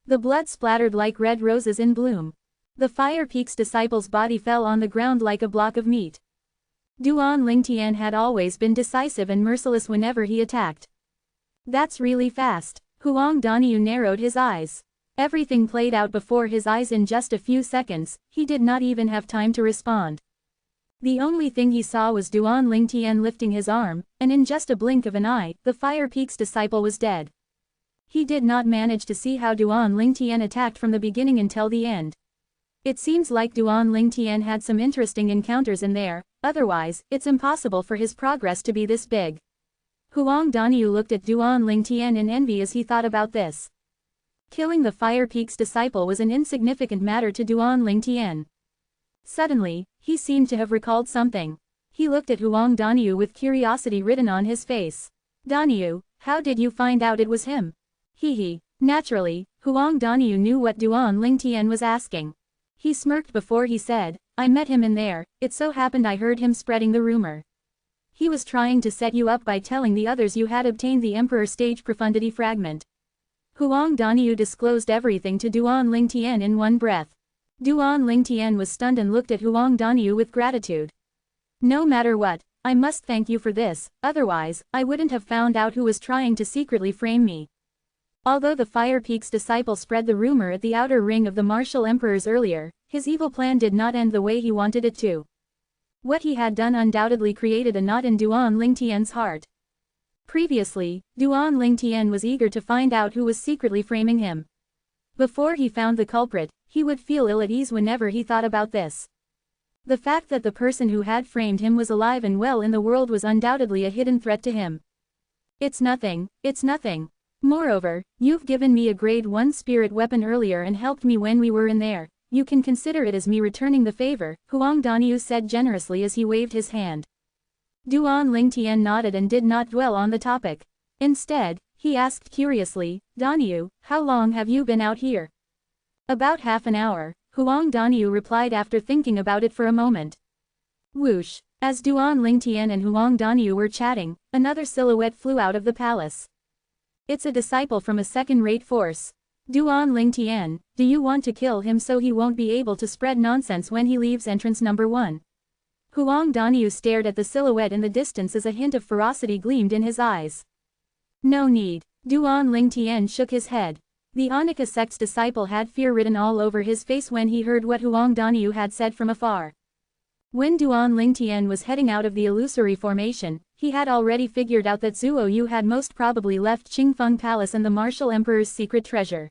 The blood splattered like red roses in bloom. The Fire Peak's disciple's body fell on the ground like a block of meat. Duan Lingtian had always been decisive and merciless whenever he attacked. That's really fast. Huang Daniu narrowed his eyes. Everything played out before his eyes in just a few seconds. He did not even have time to respond. The only thing he saw was Duan Lingtian lifting his arm, and in just a blink of an eye, the Fire Peak's disciple was dead. He did not manage to see how Duan Lingtian attacked from the beginning until the end. It seems like Duan Lingtian had some interesting encounters in there, otherwise, it's impossible for his progress to be this big. Huang Daniu looked at Duan Lingtian in envy as he thought about this. Killing the Fire Peak's disciple was an insignificant matter to Duan Lingtian. Suddenly, he seemed to have recalled something. He looked at Huang Daniu with curiosity written on his face. "Daniu, how did you find out it was him?" He. Naturally, Huang Daniu knew what Duan Lingtian was asking. He smirked before he said, "I met him in there, it so happened I heard him spreading the rumor. He was trying to set you up by telling the others you had obtained the Emperor Stage Profundity Fragment." Huang Daniu disclosed everything to Duan Lingtian in one breath. Duan Lingtian was stunned and looked at Huang Daniu with gratitude. "No matter what, I must thank you for this, otherwise, I wouldn't have found out who was trying to secretly frame me." Although the Fire Peak's disciple spread the rumor at the outer ring of the martial emperors earlier, his evil plan did not end the way he wanted it to. What he had done undoubtedly created a knot in Duan Lingtian's heart. Previously, Duan Lingtian was eager to find out who was secretly framing him. Before he found the culprit, he would feel ill at ease whenever he thought about this. The fact that the person who had framed him was alive and well in the world was undoubtedly a hidden threat to him. It's nothing. Moreover, you've given me a grade 1 spirit weapon earlier and helped me when we were in there. You can consider it as me returning the favor, Huang Daniu said generously as he waved his hand. Duan Lingtian nodded and did not dwell on the topic. Instead, he asked curiously, "Daniu, how long have you been out here?" "About half an hour," Huang Daniu replied after thinking about it for a moment. Whoosh. As Duan Lingtian and Huang Daniu were chatting, another silhouette flew out of the palace. It's a disciple from a second-rate force. Duan Lingtian, do you want to kill him so he won't be able to spread nonsense when he leaves entrance number 1? Huang Daniu stared at the silhouette in the distance as a hint of ferocity gleamed in his eyes. No need. Duan Lingtian shook his head. The Anika sect's disciple had fear written all over his face when he heard what Huang Daniu had said from afar. When Duan Lingtian was heading out of the illusory formation, he had already figured out that Zuo Yu had most probably left Qingfeng Palace and the martial emperor's secret treasure.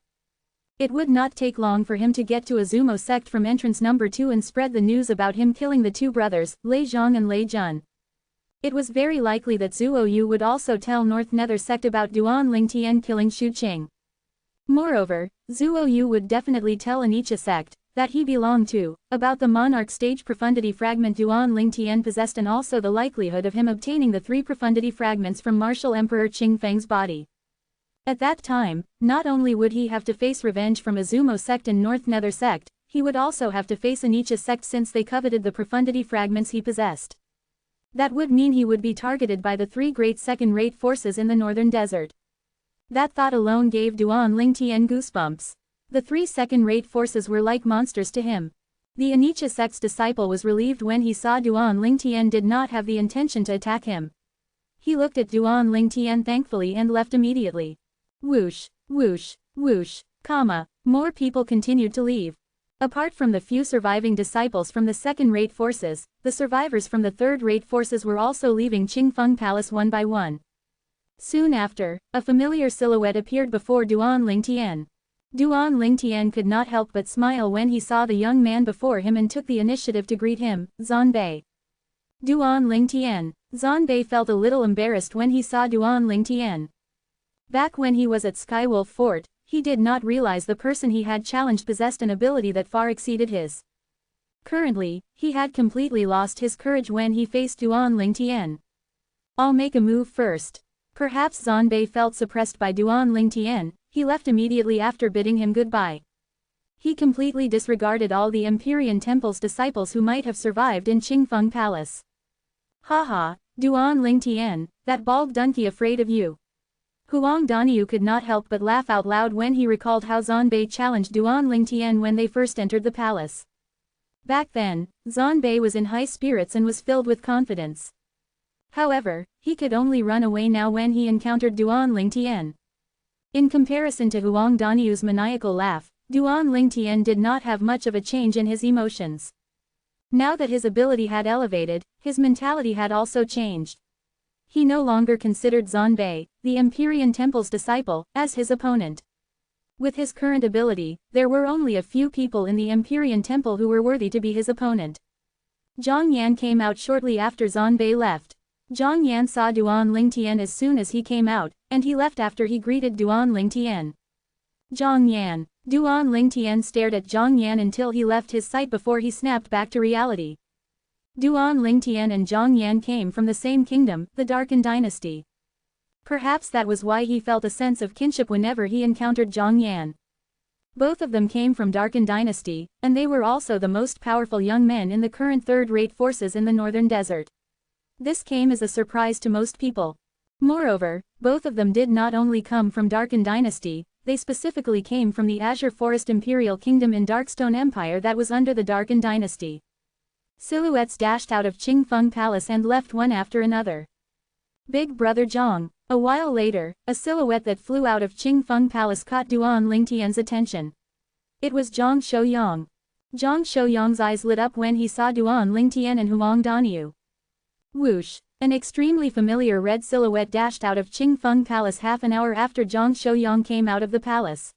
It would not take long for him to get to Azumo sect from entrance number 2 and spread the news about him killing the two brothers, Lei Zhang and Lei Jun. It was very likely that Zuo Yu would also tell North Nether sect about Duan Lingtian killing Xu Qing. Moreover, Zuo Yu would definitely tell Anicha sect, that he belonged to, about the monarch stage profundity fragment Duan Lingtian possessed and also the likelihood of him obtaining the 3 profundity fragments from martial emperor Qingfeng's body. At that time, not only would he have to face revenge from Azumo sect and North Nether sect, he would also have to face Anicha sect since they coveted the profundity fragments he possessed. That would mean he would be targeted by the 3 great second-rate forces in the northern desert. That thought alone gave Duan Lingtian goosebumps. The 3 second-rate forces were like monsters to him. The Anicha sect's disciple was relieved when he saw Duan Lingtian did not have the intention to attack him. He looked at Duan Lingtian thankfully and left immediately. Whoosh, whoosh, whoosh, more people continued to leave. Apart from the few surviving disciples from the second-rate forces, the survivors from the third-rate forces were also leaving Qingfeng Palace one by one. Soon after, a familiar silhouette appeared before Duan Lingtian. Duan Lingtian could not help but smile when he saw the young man before him and took the initiative to greet him, Zanbei. Duan Lingtian. Zanbei felt a little embarrassed when he saw Duan Lingtian. Back when he was at Skywolf Fort, he did not realize the person he had challenged possessed an ability that far exceeded his. Currently, he had completely lost his courage when he faced Duan Lingtian. I'll make a move first. Perhaps Zanbei felt suppressed by Duan Lingtian, he left immediately after bidding him goodbye. He completely disregarded all the Empyrean Temple's disciples who might have survived in Qingfeng Palace. Haha, Duan Lingtian, that bald donkey afraid of you. Huang Daniu could not help but laugh out loud when he recalled how Zanbei challenged Duan Lingtian when they first entered the palace. Back then, Zanbei was in high spirits and was filled with confidence. However, he could only run away now when he encountered Duan Lingtian. In comparison to Huang Daniu's maniacal laugh, Duan Lingtian did not have much of a change in his emotions. Now that his ability had elevated, his mentality had also changed. He no longer considered Zanbei, the Empyrean Temple's disciple, as his opponent. With his current ability, there were only a few people in the Empyrean Temple who were worthy to be his opponent. Zhang Yan came out shortly after Zanbei left. Zhang Yan saw Duan Lingtian as soon as he came out, and he left after he greeted Duan Lingtian. Zhang Yan. Duan Lingtian stared at Zhang Yan until he left his sight before he snapped back to reality. Duan Lingtian and Zhang Yan came from the same kingdom, the Darken Dynasty. Perhaps that was why he felt a sense of kinship whenever he encountered Zhang Yan. Both of them came from Darken Dynasty, and they were also the most powerful young men in the current third-rate forces in the northern desert. This came as a surprise to most people. Moreover, both of them did not only come from Darken Dynasty, they specifically came from the Azure Forest Imperial Kingdom in Darkstone Empire that was under the Darken Dynasty. Silhouettes dashed out of Qingfeng Palace and left one after another. Big Brother Zhang. A while later, a silhouette that flew out of Qingfeng Palace caught Duan Lingtian's attention. It was Zhang Shouyang. Zhang Shouyang's eyes lit up when he saw Duan Lingtian and Huang Daniu. Whoosh! An extremely familiar red silhouette dashed out of Qingfeng Palace half an hour after Zhang Shouyang came out of the palace.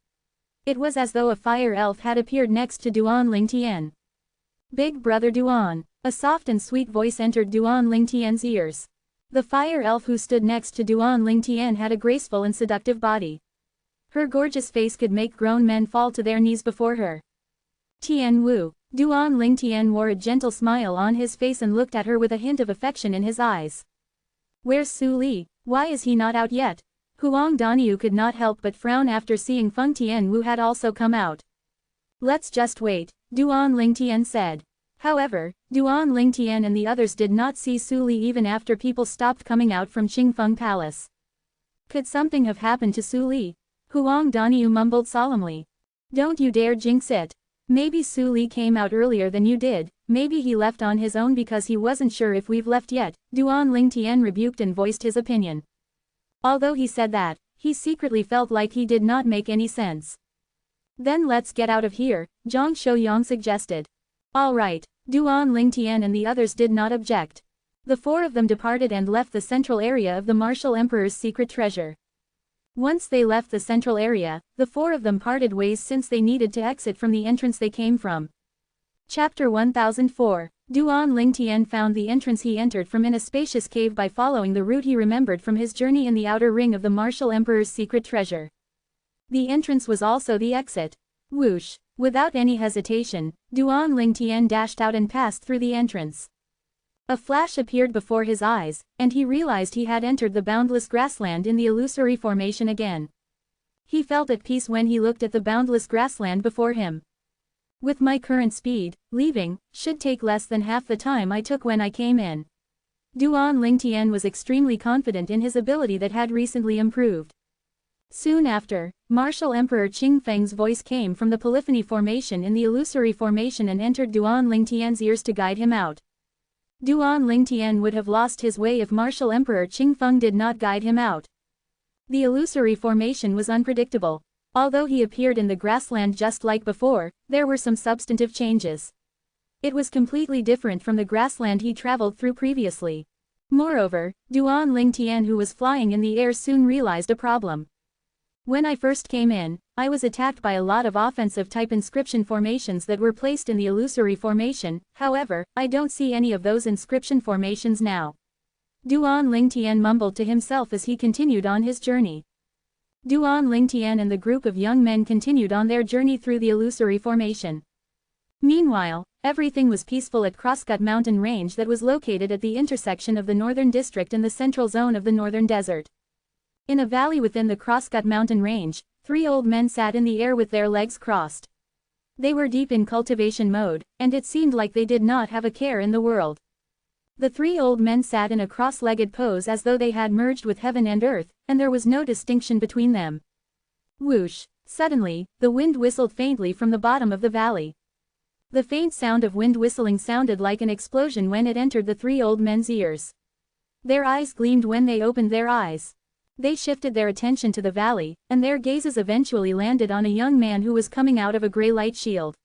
It was as though a fire elf had appeared next to Duan Lingtian. Big Brother Duan. A soft and sweet voice entered Duan Lingtian's ears. The fire elf who stood next to Duan Lingtian had a graceful and seductive body. Her gorgeous face could make grown men fall to their knees before her. Tian Wu. Duan Lingtian wore a gentle smile on his face and looked at her with a hint of affection in his eyes. Where's Su Li? Why is he not out yet? Huang Daniu could not help but frown after seeing Feng Tian Wu had also come out. Let's just wait, Duan Lingtian said. However, Duan Lingtian and the others did not see Su Li even after people stopped coming out from Qingfeng Palace. Could something have happened to Su Li? Huang Daniu mumbled solemnly. Don't you dare jinx it. Maybe Su Li came out earlier than you did, maybe he left on his own because he wasn't sure if we've left yet, Duan Lingtian rebuked and voiced his opinion. Although he said that, he secretly felt like he did not make any sense. Then let's get out of here, Zhang Shouyang suggested. All right, Duan Lingtian and the others did not object. The four of them departed and left the central area of the martial emperor's secret treasure. Once they left the central area, the four of them parted ways since they needed to exit from the entrance they came from. Chapter 1004. Duan Lingtian found the entrance he entered from in a spacious cave by following the route he remembered from his journey in the outer ring of the martial emperor's secret treasure. The entrance was also the exit. Whoosh! Without any hesitation, Duan Lingtian dashed out and passed through the entrance. A flash appeared before his eyes, and he realized he had entered the boundless grassland in the illusory formation again. He felt at peace when he looked at the boundless grassland before him. With my current speed, leaving should take less than half the time I took when I came in. Duan Lingtian was extremely confident in his ability that had recently improved. Soon after, Martial Emperor Qingfeng's voice came from the polyphony formation in the illusory formation and entered Duan Lingtian's ears to guide him out. Duan Lingtian would have lost his way if Martial Emperor Qingfeng did not guide him out. The illusory formation was unpredictable. Although he appeared in the grassland just like before, there were some substantive changes. It was completely different from the grassland he traveled through previously. Moreover, Duan Lingtian, who was flying in the air, soon realized a problem. When I first came in, I was attacked by a lot of offensive-type inscription formations that were placed in the illusory formation, however, I don't see any of those inscription formations now. Duan Lingtian mumbled to himself as he continued on his journey. Duan Lingtian and the group of young men continued on their journey through the illusory formation. Meanwhile, everything was peaceful at Crosscut Mountain Range that was located at the intersection of the Northern District and the Central Zone of the Northern Desert. In a valley within the Crosscut Mountain Range, three old men sat in the air with their legs crossed. They were deep in cultivation mode, and it seemed like they did not have a care in the world. The three old men sat in a cross-legged pose as though they had merged with heaven and earth, and there was no distinction between them. Whoosh! Suddenly, the wind whistled faintly from the bottom of the valley. The faint sound of wind whistling sounded like an explosion when it entered the three old men's ears. Their eyes gleamed when they opened their eyes. They shifted their attention to the valley, and their gazes eventually landed on a young man who was coming out of a gray light shield.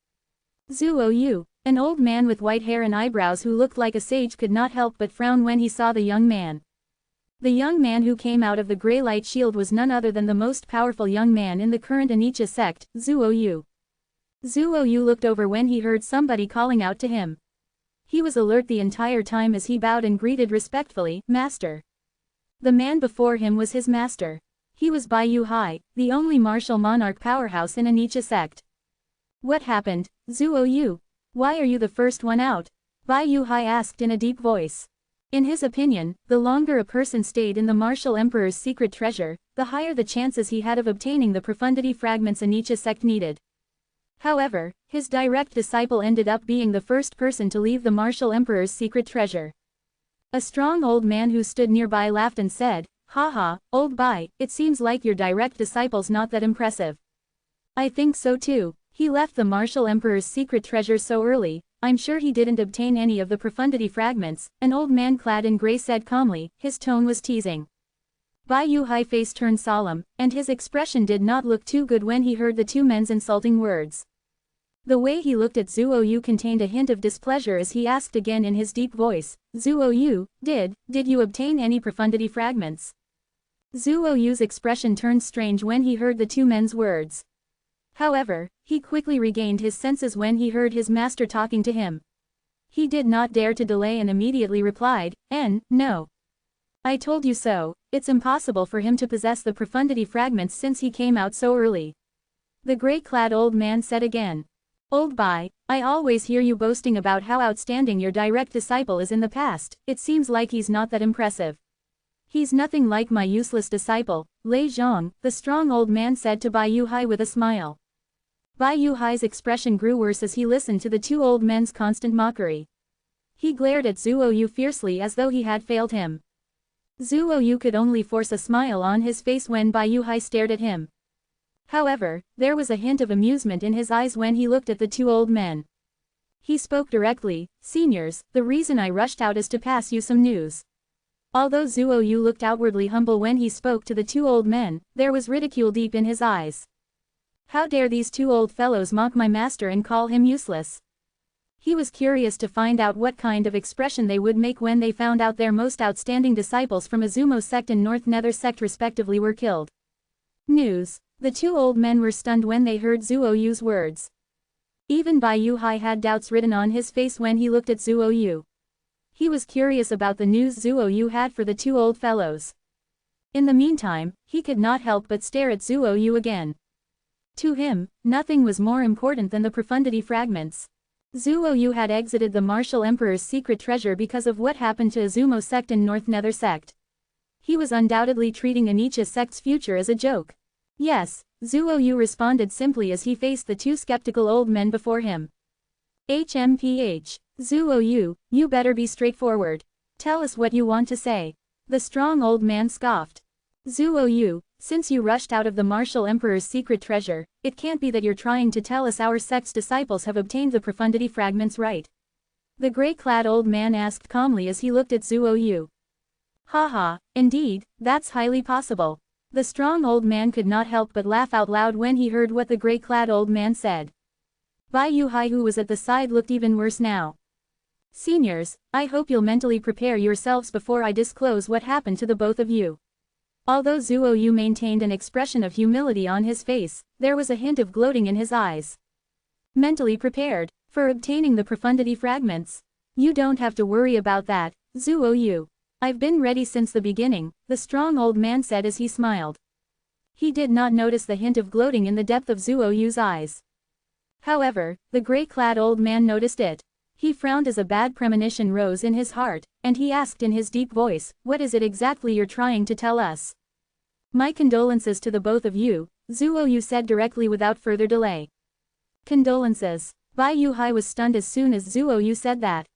Zuo Yu, an old man with white hair and eyebrows who looked like a sage, could not help but frown when he saw the young man. The young man who came out of the gray light shield was none other than the most powerful young man in the current Anicha sect, Zuo Yu. Zuo Yu looked over when he heard somebody calling out to him. He was alert the entire time as he bowed and greeted respectfully, "Master." The man before him was his master. He was Bai Yu Hai, the only martial monarch powerhouse in Anicha sect. "What happened, Zuo Yu? Why are you the first one out?" Bai Yu Hai asked in a deep voice. In his opinion, the longer a person stayed in the martial emperor's secret treasure, the higher the chances he had of obtaining the profundity fragments Anicha sect needed. However, his direct disciple ended up being the first person to leave the martial emperor's secret treasure. A strong old man who stood nearby laughed and said, "Haha, old Bai, it seems like your direct disciple's not that impressive." "I think so too. He left the martial emperor's secret treasure so early, I'm sure he didn't obtain any of the profundity fragments," an old man clad in gray said calmly. His tone was teasing. Bai Yu Hai's face turned solemn, and his expression did not look too good when he heard the two men's insulting words. The way he looked at Zuo Yu contained a hint of displeasure as he asked again in his deep voice, "Zuo Yu, did you obtain any profundity fragments?" Zuo Yu's expression turned strange when he heard the two men's words. However, he quickly regained his senses when he heard his master talking to him. He did not dare to delay and immediately replied, "No. I told you so, it's impossible for him to possess the profundity fragments since he came out so early." The gray-clad old man said again. "Old Bai, I always hear you boasting about how outstanding your direct disciple is in the past, it seems like he's not that impressive." "He's nothing like my useless disciple, Lei Zhong," the strong old man said to Bai Yu Hai with a smile. Bai Yuhai's expression grew worse as he listened to the two old men's constant mockery. He glared at Zuo Yu fiercely as though he had failed him. Zuo Yu could only force a smile on his face when Bai Yuhai stared at him. However, there was a hint of amusement in his eyes when he looked at the two old men. He spoke directly, "Seniors, the reason I rushed out is to pass you some news." Although Zuo Yu looked outwardly humble when he spoke to the two old men, there was ridicule deep in his eyes. How dare these two old fellows mock my master and call him useless? He was curious to find out what kind of expression they would make when they found out their most outstanding disciples from Azumo sect and North Nether sect respectively were killed. News. The two old men were stunned when they heard Zuo Yu's words. Even Bai Yuhai had doubts written on his face when he looked at Zuo Yu. He was curious about the news Zuo Yu had for the two old fellows. In the meantime, he could not help but stare at Zuo Yu again. To him, nothing was more important than the profundity fragments. Zuo Yu had exited the Martial Emperor's secret treasure because of what happened to Azumo sect and North Nether sect. He was undoubtedly treating Anicha sect's future as a joke. Yes, Zuo Yu responded simply as he faced the two skeptical old men before him. HMPH. Zuo Yu, you better be straightforward. Tell us what you want to say. The strong old man scoffed. Zuo Yu, since you rushed out of the Martial Emperor's secret treasure, it can't be that you're trying to tell us our sect's disciples have obtained the profundity fragments, right? The gray-clad old man asked calmly as he looked at Zuo Yu. Haha, indeed, that's highly possible. The strong old man could not help but laugh out loud when he heard what the gray-clad old man said. Bai Yuhai, who was at the side, looked even worse now. Seniors, I hope you'll mentally prepare yourselves before I disclose what happened to the both of you. Although Zuo Yu maintained an expression of humility on his face, there was a hint of gloating in his eyes. Mentally prepared for obtaining the profundity fragments? You don't have to worry about that, Zuo Yu. I've been ready since the beginning, the strong old man said as he smiled. He did not notice the hint of gloating in the depth of Zuo Yu's eyes. However, the gray-clad old man noticed it. He frowned as a bad premonition rose in his heart, and he asked in his deep voice, "What is it exactly you're trying to tell us?" "My condolences to the both of you," Zuo Yu said directly without further delay. Condolences. Bai Yuhai was stunned as soon as Zuo Yu said that.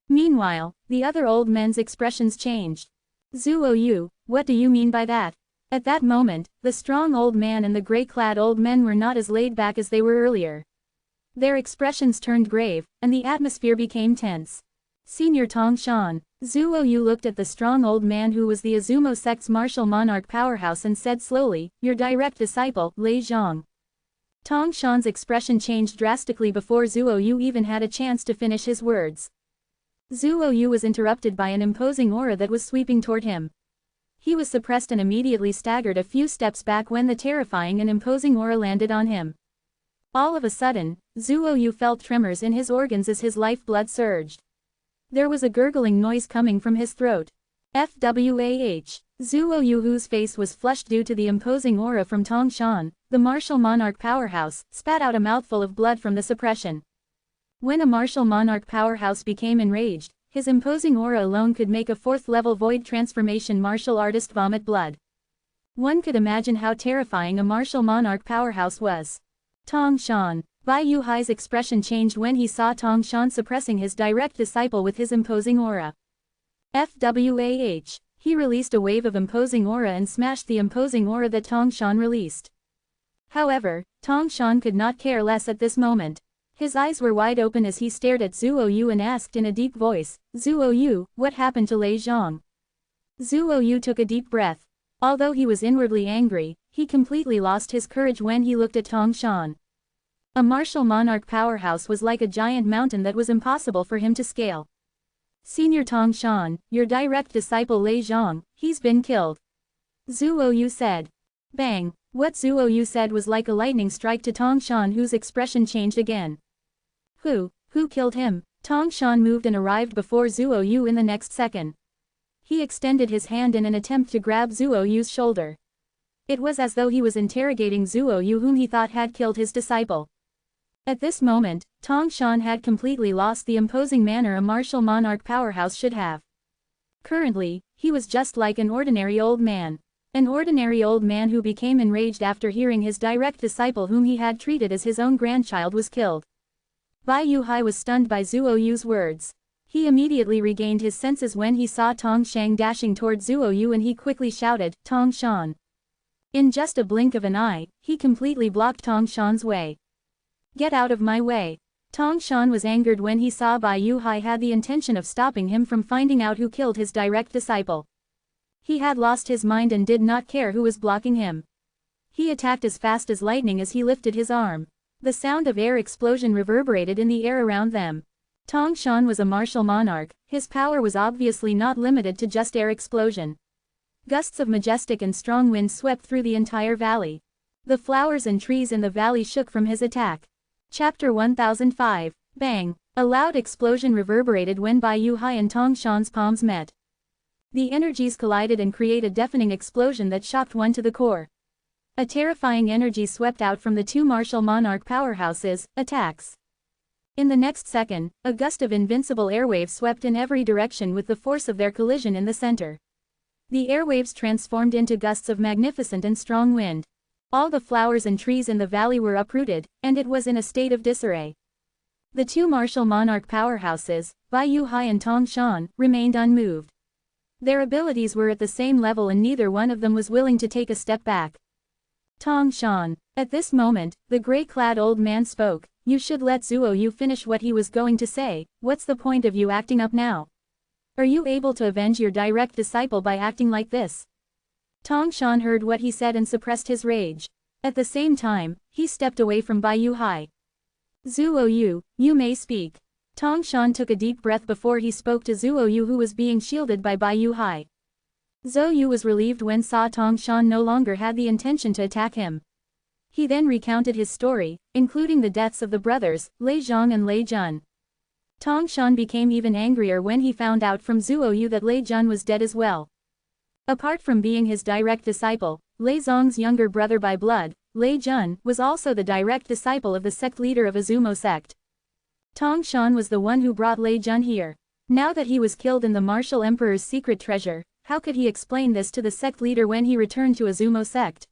Meanwhile, the other old men's expressions changed. Zuo Yu, what do you mean by that? At that moment, the strong old man and the gray-clad old men were not as laid back as they were earlier. Their expressions turned grave, and the atmosphere became tense. Senior Tong Shan. Zuo Yu looked at the strong old man who was the Azumo sect's martial monarch powerhouse and said slowly, "Your direct disciple, Lei Zhang." Tong Shan's expression changed drastically before Zuo Yu even had a chance to finish his words. Zuo Yu was interrupted by an imposing aura that was sweeping toward him. He was suppressed and immediately staggered a few steps back when the terrifying and imposing aura landed on him. All of a sudden, Zuo Yu felt tremors in his organs as his lifeblood surged. There was a gurgling noise coming from his throat. FWAH. Zuo Yu, whose face was flushed due to the imposing aura from Tong Shan, the martial monarch powerhouse, spat out a mouthful of blood from the suppression. When a martial monarch powerhouse became enraged, his imposing aura alone could make a 4th-level void transformation martial artist vomit blood. One could imagine how terrifying a martial monarch powerhouse was. Tong Shan. Bai Yuhai's expression changed when he saw Tong Shan suppressing his direct disciple with his imposing aura. FWAH. He released a wave of imposing aura and smashed the imposing aura that Tong Shan released. However, Tong Shan could not care less at this moment. His eyes were wide open as he stared at Zuo Yu and asked in a deep voice, "Zuo Yu, what happened to Lei Zhang?" Zuo Yu took a deep breath. Although he was inwardly angry, he completely lost his courage when he looked at Tong Shan. A martial monarch powerhouse was like a giant mountain that was impossible for him to scale. "Senior Tong Shan, your direct disciple Lei Zhang, he's been killed," Zuo Yu said. Bang! What Zuo Yu said was like a lightning strike to Tong Shan, whose expression changed again. Who killed him? Tong Shan moved and arrived before Zuo Yu in the next second. He extended his hand in an attempt to grab Zuo Yu's shoulder. It was as though he was interrogating Zuo Yu, whom he thought had killed his disciple. At this moment, Tong Shan had completely lost the imposing manner a martial monarch powerhouse should have. Currently, he was just like an ordinary old man. An ordinary old man who became enraged after hearing his direct disciple whom he had treated as his own grandchild was killed. Bai Yuhai was stunned by Zhuo Yu's words. He immediately regained his senses when he saw Tong Shang dashing toward Zhuo Yu and he quickly shouted, "Tong Shan." In just a blink of an eye, he completely blocked Tong Shan's way. "Get out of my way." Tong Shan was angered when he saw Bai Yuhai had the intention of stopping him from finding out who killed his direct disciple. He had lost his mind and did not care who was blocking him. He attacked as fast as lightning as he lifted his arm. The sound of air explosion reverberated in the air around them. Tong Shan was a martial monarch, his power was obviously not limited to just air explosion. Gusts of majestic and strong wind swept through the entire valley. The flowers and trees in the valley shook from his attack. Chapter 1005, Bang! A loud explosion reverberated when Bai Yuhai and Tong Shan's palms met. The energies collided and created a deafening explosion that shocked one to the core. A terrifying energy swept out from the two martial monarch powerhouses, attacks. In the next second, a gust of invincible airwaves swept in every direction with the force of their collision in the center. The airwaves transformed into gusts of magnificent and strong wind. All the flowers and trees in the valley were uprooted, and it was in a state of disarray. The two martial monarch powerhouses, Bai Yuhai and Tong Shan, remained unmoved. Their abilities were at the same level and neither one of them was willing to take a step back. Tong Shan. At this moment, the gray-clad old man spoke. "You should let Zhuo Yu finish what he was going to say. What's the point of you acting up now? Are you able to avenge your direct disciple by acting like this?" Tong Shan heard what he said and suppressed his rage. At the same time, he stepped away from Bai Yuhai. "Zhuo Yu, you may speak." Tong Shan took a deep breath before he spoke to Zhuo Yu who was being shielded by Bai Yuhai. Zhou Yu was relieved when saw Tong Shan no longer had the intention to attack him. He then recounted his story, including the deaths of the brothers, Lei Zhang and Lei Jun. Tong Shan became even angrier when he found out from Zhuo Yu that Lei Jun was dead as well. Apart from being his direct disciple, Lei Zhang's younger brother by blood, Lei Jun, was also the direct disciple of the sect leader of Azumo sect. Tong Shan was the one who brought Lei Jun here. Now that he was killed in the martial emperor's secret treasure, how could he explain this to the sect leader when he returned to Azumo sect?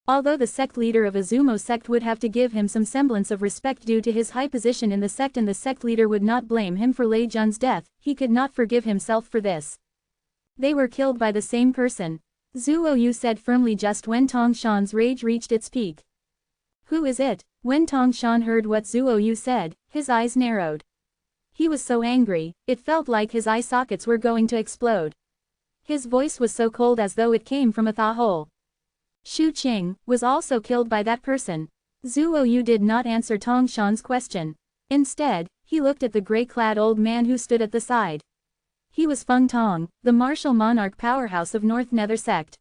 Although the sect leader of Azumo sect would have to give him some semblance of respect due to his high position in the sect and the sect leader would not blame him for Lei Jun's death, he could not forgive himself for this. They were killed by the same person. Zhuo Yu said firmly just when Tong Shan's rage reached its peak. "Who is it?" When Tong Shan heard what Zhuo Yu said, his eyes narrowed. He was so angry, it felt like his eye sockets were going to explode. His voice was so cold as though it came from a thaw hole. Xu Qing was also killed by that person. Zhuo Yu did not answer Tong Shan's question. Instead, he looked at the gray-clad old man who stood at the side. He was Feng Tong, the martial monarch powerhouse of North Nether sect.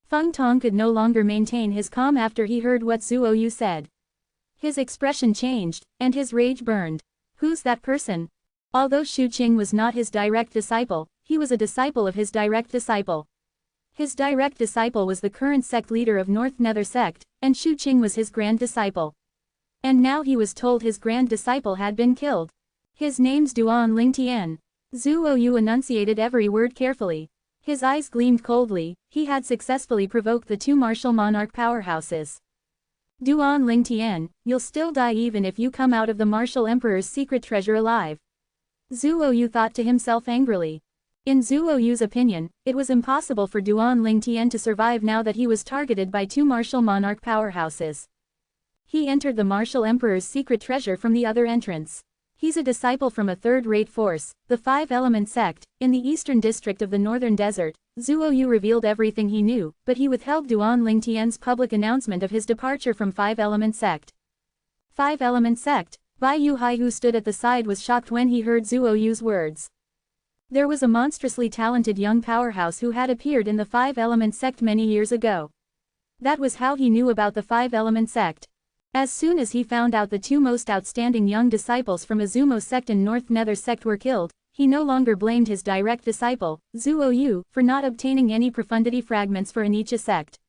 Feng Tong could no longer maintain his calm after he heard what Zhuo Yu said. His expression changed, and his rage burned. Who's that person? Although Xu Qing was not his direct disciple, he was a disciple of his direct disciple. His direct disciple was the current sect leader of North Nether sect, and Xu Qing was his grand disciple. And now he was told his grand disciple had been killed. His name's Duan Lingtian. Zhuo Yu enunciated every word carefully. His eyes gleamed coldly, he had successfully provoked the two martial monarch powerhouses. Duan Lingtian, you'll still die even if you come out of the martial emperor's secret treasure alive. Zhuo Yu thought to himself angrily. In Zhuo Yu's opinion, it was impossible for Duan Lingtian to survive now that he was targeted by two martial monarch powerhouses. He entered the martial emperor's secret treasure from the other entrance. He's a disciple from a third-rate force, the Five-Element sect, in the eastern district of the northern desert. Zhuo Yu revealed everything he knew, but he withheld Duan Lingtian's public announcement of his departure from Five-Element sect. Five-Element sect? Bai Yuhai who stood at the side was shocked when he heard Zhuo Yu's words. There was a monstrously talented young powerhouse who had appeared in the Five-Element sect many years ago. That was how he knew about the Five-Element sect. As soon as he found out the two most outstanding young disciples from Azumo sect and North Nether sect were killed, he no longer blamed his direct disciple, Zhuo Yu, for not obtaining any profundity fragments for Anicha sect.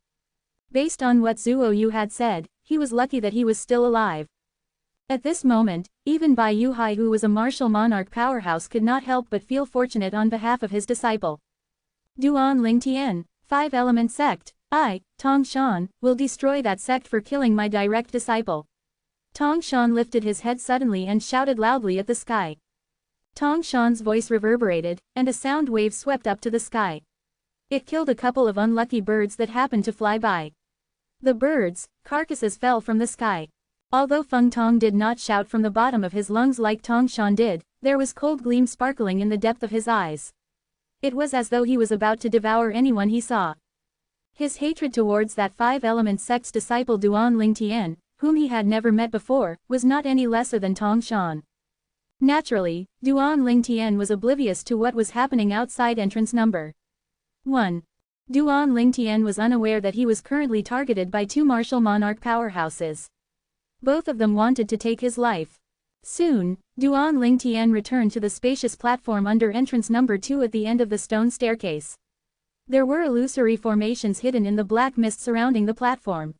Based on what Zhuo Yu had said, he was lucky that he was still alive. At this moment, even Bai Yuhai who was a martial monarch powerhouse could not help but feel fortunate on behalf of his disciple. Duan Lingtian, 5-element sect. I, Tong Shan, will destroy that sect for killing my direct disciple. Tong Shan lifted his head suddenly and shouted loudly at the sky. Tong Shan's voice reverberated, and a sound wave swept up to the sky. It killed a couple of unlucky birds that happened to fly by. The birds' carcasses fell from the sky. Although Feng Tong did not shout from the bottom of his lungs like Tong Shan did, there was cold gleam sparkling in the depth of his eyes. It was as though he was about to devour anyone he saw. His hatred towards that 5-element sect's disciple Duan Lingtian, whom he had never met before, was not any lesser than Tong Shan. Naturally, Duan Lingtian was oblivious to what was happening outside entrance number 1. Duan Lingtian was unaware that he was currently targeted by two martial monarch powerhouses. Both of them wanted to take his life. Soon, Duan Lingtian returned to the spacious platform under entrance number 2 at the end of the stone staircase. There were illusory formations hidden in the black mist surrounding the platform.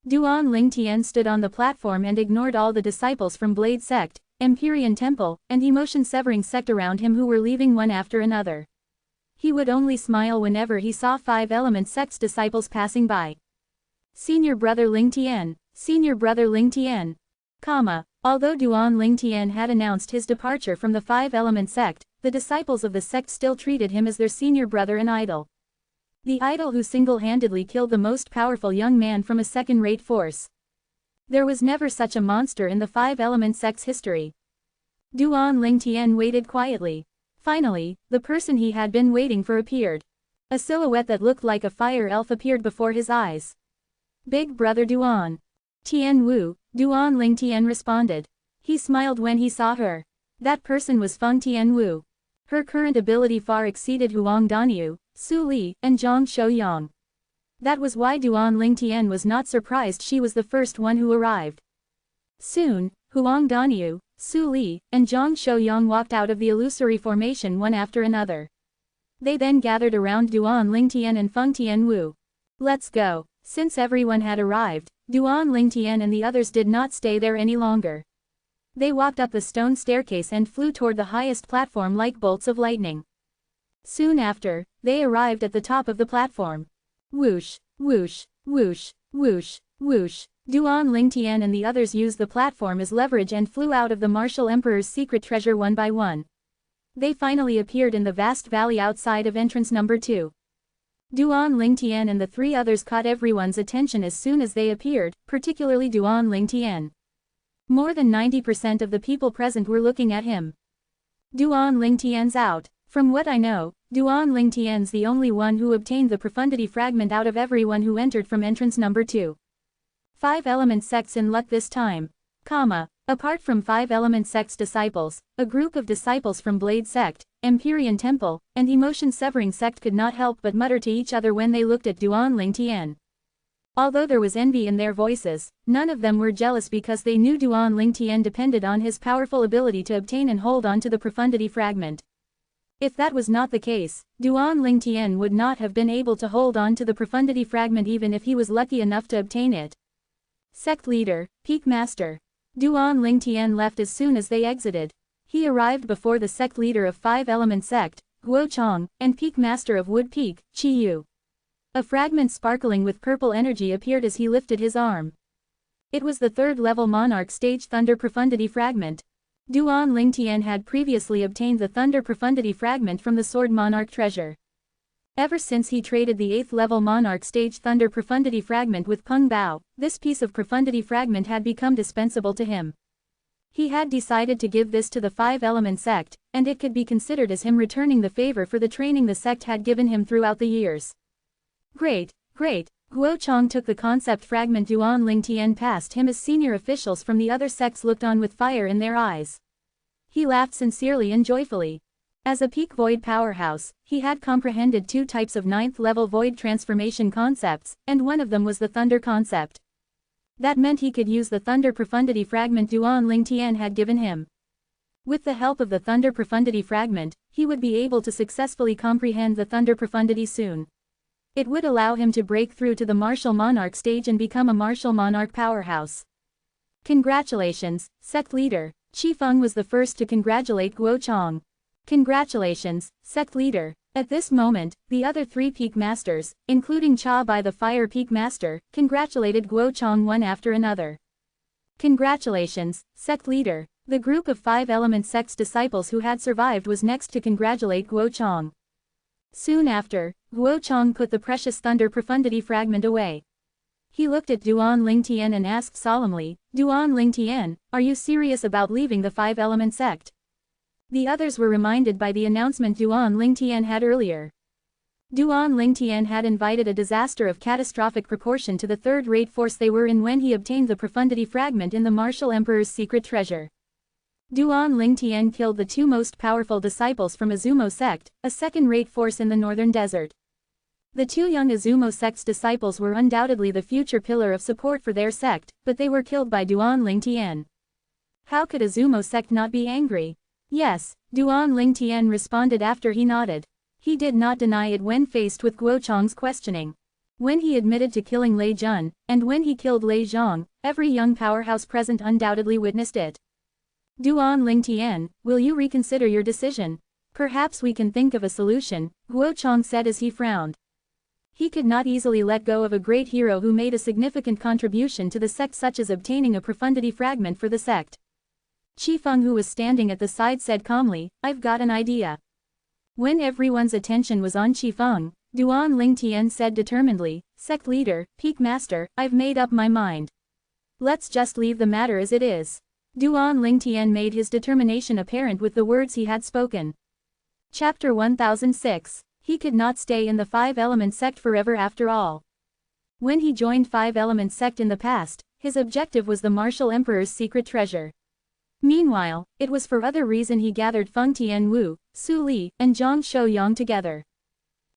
Duan Lingtian stood on the platform and ignored all the disciples from Blade Sect, Empyrean Temple, and Emotion-Severing Sect around him who were leaving one after another. He would only smile whenever he saw 5-element sect's disciples passing by. Senior Brother Lingtian, Senior Brother Lingtian. Although Duan Lingtian had announced his departure from the 5-element sect, the disciples of the sect still treated him as their senior brother and idol. The idol who single-handedly killed the most powerful young man from a second-rate force. There was never such a monster in the 5-element sect's history. Duan Lingtian waited quietly. Finally, the person he had been waiting for appeared. A silhouette that looked like a fire elf appeared before his eyes. Big Brother Duan. Tian Wu, Duan Lingtian responded. He smiled when he saw her. That person was Feng Tian Wu. Her current ability far exceeded Huang Danyu, Su Li, and Zhang Shouyang. That was why Duan Lingtian was not surprised she was the first one who arrived. Soon, Huang Danyu, Su Li, and Zhang Shouyang walked out of the illusory formation one after another. They then gathered around Duan Lingtian and Feng Tian Wu. Let's go. Since everyone had arrived, Duan Lingtian and the others did not stay there any longer. They walked up the stone staircase and flew toward the highest platform like bolts of lightning. Soon after, they arrived at the top of the platform. Whoosh, whoosh, whoosh, whoosh, whoosh. Duan Lingtian and the others used the platform as leverage and flew out of the Martial Emperor's secret treasure one by one. They finally appeared in the vast valley outside of entrance number 2. Duan Lingtian and the 3 others caught everyone's attention as soon as they appeared, particularly Duan Lingtian. More than 90% of the people present were looking at him. Duan Lingtian's out. From what I know, Duan Lingtian's the only one who obtained the profundity fragment out of everyone who entered from entrance number 2. 5-element sects in luck this time. Apart from 5-element sect's disciples, a group of disciples from Blade Sect, Empyrean Temple, and Emotion-Severing Sect could not help but mutter to each other when they looked at Duan Lingtian. Although there was envy in their voices, none of them were jealous because they knew Duan Lingtian depended on his powerful ability to obtain and hold on to the profundity fragment. If that was not the case, Duan Lingtian would not have been able to hold on to the profundity fragment even if he was lucky enough to obtain it. Sect Leader, Peak Master. Duan Lingtian left as soon as they exited. He arrived before the sect leader of 5-element sect, Guo Chong, and Peak Master of Wood Peak, Chi Yu. A fragment sparkling with purple energy appeared as he lifted his arm. It was the 3rd-level Monarch Stage Thunder Profundity Fragment. Duan Lingtian had previously obtained the Thunder Profundity Fragment from the Sword Monarch treasure. Ever since he traded the 8th-level Monarch Stage Thunder Profundity Fragment with Peng Bao, this piece of Profundity Fragment had become dispensable to him. He had decided to give this to the 5-element sect, and it could be considered as him returning the favor for the training the sect had given him throughout the years. Great, great. Guo Chong took the concept fragment Duan Lingtian passed him as senior officials from the other sects looked on with fire in their eyes. He laughed sincerely and joyfully. As a peak void powerhouse, he had comprehended 2 types of 9th-level void transformation concepts, and one of them was the thunder concept. That meant he could use the thunder profundity fragment Duan Lingtian had given him. With the help of the thunder profundity fragment, he would be able to successfully comprehend the thunder profundity soon. It would allow him to break through to the martial monarch stage and become a martial monarch powerhouse. Congratulations, sect leader. Qi Feng was the first to congratulate Guo Chong. Congratulations, sect leader. At this moment, the other 3 Peak Masters, including Cha Bai the Fire Peak Master, congratulated Guo Chang one after another. Congratulations, sect leader. The group of 5 Element Sect's disciples who had survived was next to congratulate Guo Chang. Soon after, Guo Chang put the precious Thunder Profundity fragment away. He looked at Duan Lingtian and asked solemnly, Duan Lingtian, are you serious about leaving the 5 Element Sect? The others were reminded by the announcement Duan Lingtian had earlier. Duan Lingtian had invited a disaster of catastrophic proportion to the third-rate force they were in when he obtained the Profundity fragment in the Martial Emperor's secret treasure. Duan Lingtian killed the 2 most powerful disciples from Azumo sect, a second-rate force in the northern desert. The 2 young Azumo sect's disciples were undoubtedly the future pillar of support for their sect, but they were killed by Duan Lingtian. How could Azumo sect not be angry? Yes, Duan Lingtian responded after he nodded. He did not deny it when faced with Guo Chang's questioning. When he admitted to killing Lei Jun, and when he killed Lei Zhang, every young powerhouse present undoubtedly witnessed it. Duan Lingtian, will you reconsider your decision? Perhaps we can think of a solution, Guo Chang said as he frowned. He could not easily let go of a great hero who made a significant contribution to the sect, such as obtaining a profundity fragment for the sect. Qi Feng, who was standing at the side, said calmly, I've got an idea. When everyone's attention was on Qi Feng, Duan Lingtian said determinedly, Sect leader, Peak Master, I've made up my mind. Let's just leave the matter as it is. Duan Lingtian made his determination apparent with the words he had spoken. Chapter 1006. He could not stay in the 5 Element Sect forever after all. When he joined 5 Element Sect in the past, his objective was the Martial Emperor's secret treasure. Meanwhile, it was for other reason he gathered Feng Tianwu, Su Li, and Zhang Shouyang together.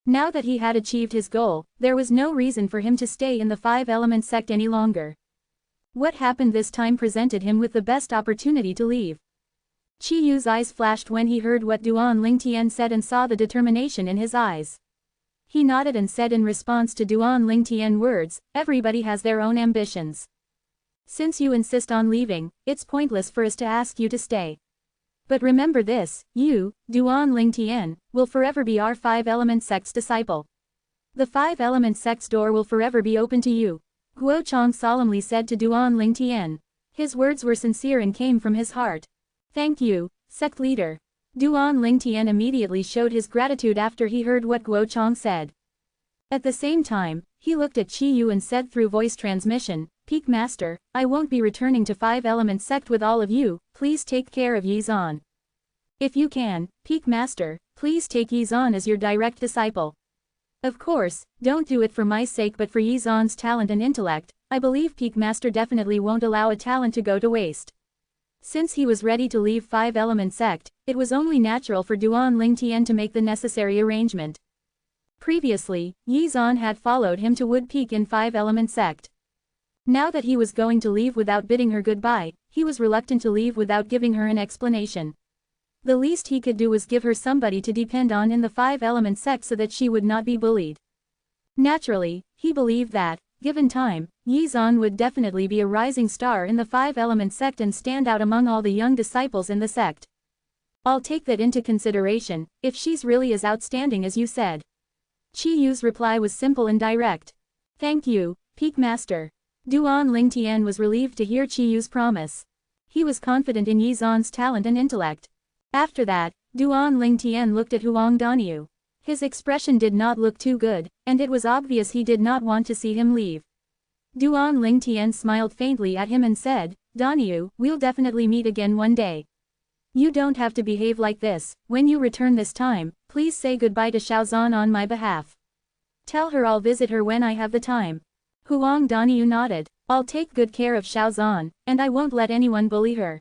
Now that he had achieved his goal, there was no reason for him to stay in the 5 Element Sect any longer. What happened this time presented him with the best opportunity to leave. Qi Yu's eyes flashed when he heard what Duan Lingtian said and saw the determination in his eyes. He nodded and said in response to Duan Lingtian's words, everybody has their own ambitions. Since you insist on leaving, it's pointless for us to ask you to stay. But remember this, you, Duan Lingtian, will forever be our 5 Element Sect's disciple. The 5 Element Sect's door will forever be open to you, Guo Chang solemnly said to Duan Lingtian. His words were sincere and came from his heart. Thank you, sect leader. Duan Lingtian immediately showed his gratitude after he heard what Guo Chang said. At the same time, he looked at Qi Yu and said through voice transmission, Peak Master, I won't be returning to 5 Element Sect with all of you, please take care of Yi Zan. If you can, Peak Master, please take Yi Zan as your direct disciple. Of course, don't do it for my sake but for Yi Zan's talent and intellect. I believe Peak Master definitely won't allow a talent to go to waste. Since he was ready to leave 5 Element Sect, it was only natural for Duan Lingtian to make the necessary arrangement. Previously, Yi Zan had followed him to Wood Peak in 5 Element Sect. Now that he was going to leave without bidding her goodbye, he was reluctant to leave without giving her an explanation. The least he could do was give her somebody to depend on in the 5 Element Sect so that she would not be bullied. Naturally, he believed that, given time, Yi Zan would definitely be a rising star in the 5 Element Sect and stand out among all the young disciples in the sect. I'll take that into consideration, if she's really as outstanding as you said. Qi Yu's reply was simple and direct. Thank you, Peak Master. Duan Lingtian was relieved to hear Qi Yu's promise. He was confident in Yi Zan's talent and intellect. After that, Duan Lingtian looked at Huang Daniyu. His expression did not look too good, and it was obvious he did not want to see him leave. Duan Lingtian smiled faintly at him and said, Daniyu, we'll definitely meet again one day. You don't have to behave like this. When you return this time, please say goodbye to Xiaozan on my behalf. Tell her I'll visit her when I have the time. Huang Daniyu nodded. I'll take good care of Xiaozan, and I won't let anyone bully her.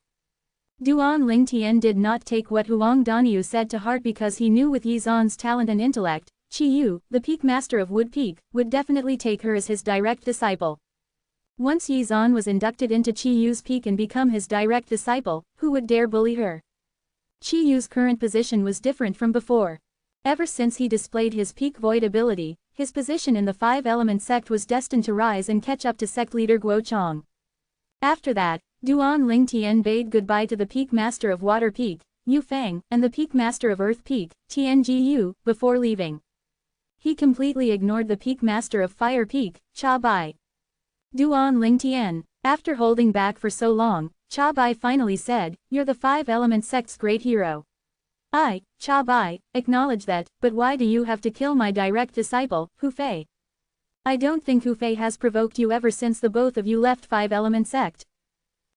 Duan Lingtian did not take what Huang Daniyu said to heart because he knew with Yi Zan's talent and intellect, Qi Yu, the Peak Master of Wood Peak, would definitely take her as his direct disciple. Once Yi Zan was inducted into Qi Yu's peak and become his direct disciple, who would dare bully her? Qi Yu's current position was different from before. Ever since he displayed his peak void ability, his position in the 5 Element Sect was destined to rise and catch up to sect leader Guo Chang. After that, Duan Lingtian bade goodbye to the Peak Master of Water Peak, Yu Fang, and the Peak Master of Earth Peak, Tiangu, before leaving. He completely ignored the Peak Master of Fire Peak, Cha Bai. Duan Ling Tian. After holding back for so long, Cha Bai finally said, "You're the Five Element Sect's great hero. I, Cha Bai, acknowledge that, but why do you have to kill my direct disciple, Hu Fei? I don't think Hu Fei has provoked you ever since the both of you left Five Element Sect."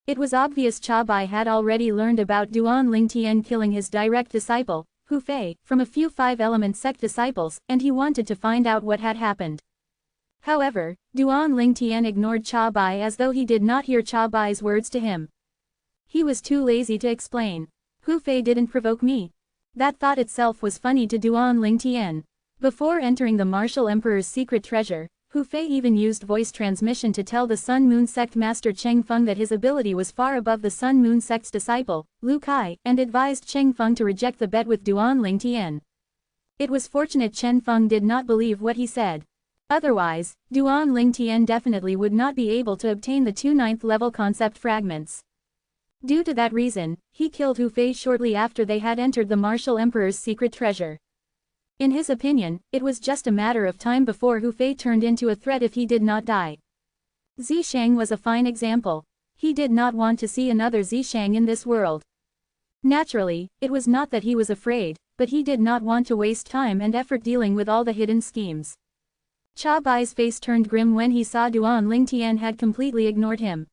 It was obvious Cha Bai had already learned about Duan Ling Tian killing his direct disciple, Hu Fei, from a few Five Element Sect disciples, and he wanted to find out what had happened. However, Duan Ling Tian ignored Cha Bai as though he did not hear Cha Bai's words to him. He was too lazy to explain. Hu Fei didn't provoke me. That thought itself was funny to Duan Ling Tian. Before entering the Martial Emperor's secret treasure, Hu Fei even used voice transmission to tell the Sun Moon Sect Master Cheng Feng that his ability was far above the Sun Moon Sect's disciple, Lu Kai, and advised Cheng Feng to reject the bet with Duan Ling Tian. It was fortunate Cheng Feng did not believe what he said. Otherwise, Duan Ling Tian definitely would not be able to obtain the 2 9th-level concept fragments. Due to that reason, he killed Hu Fei shortly after they had entered the Martial Emperor's secret treasure. In his opinion, it was just a matter of time before Hu Fei turned into a threat if he did not die. Zishang was a fine example. He did not want to see another Zishang in this world. Naturally, it was not that he was afraid, but he did not want to waste time and effort dealing with all the hidden schemes. Cha Bai's face turned grim when he saw Duan Ling Tian had completely ignored him.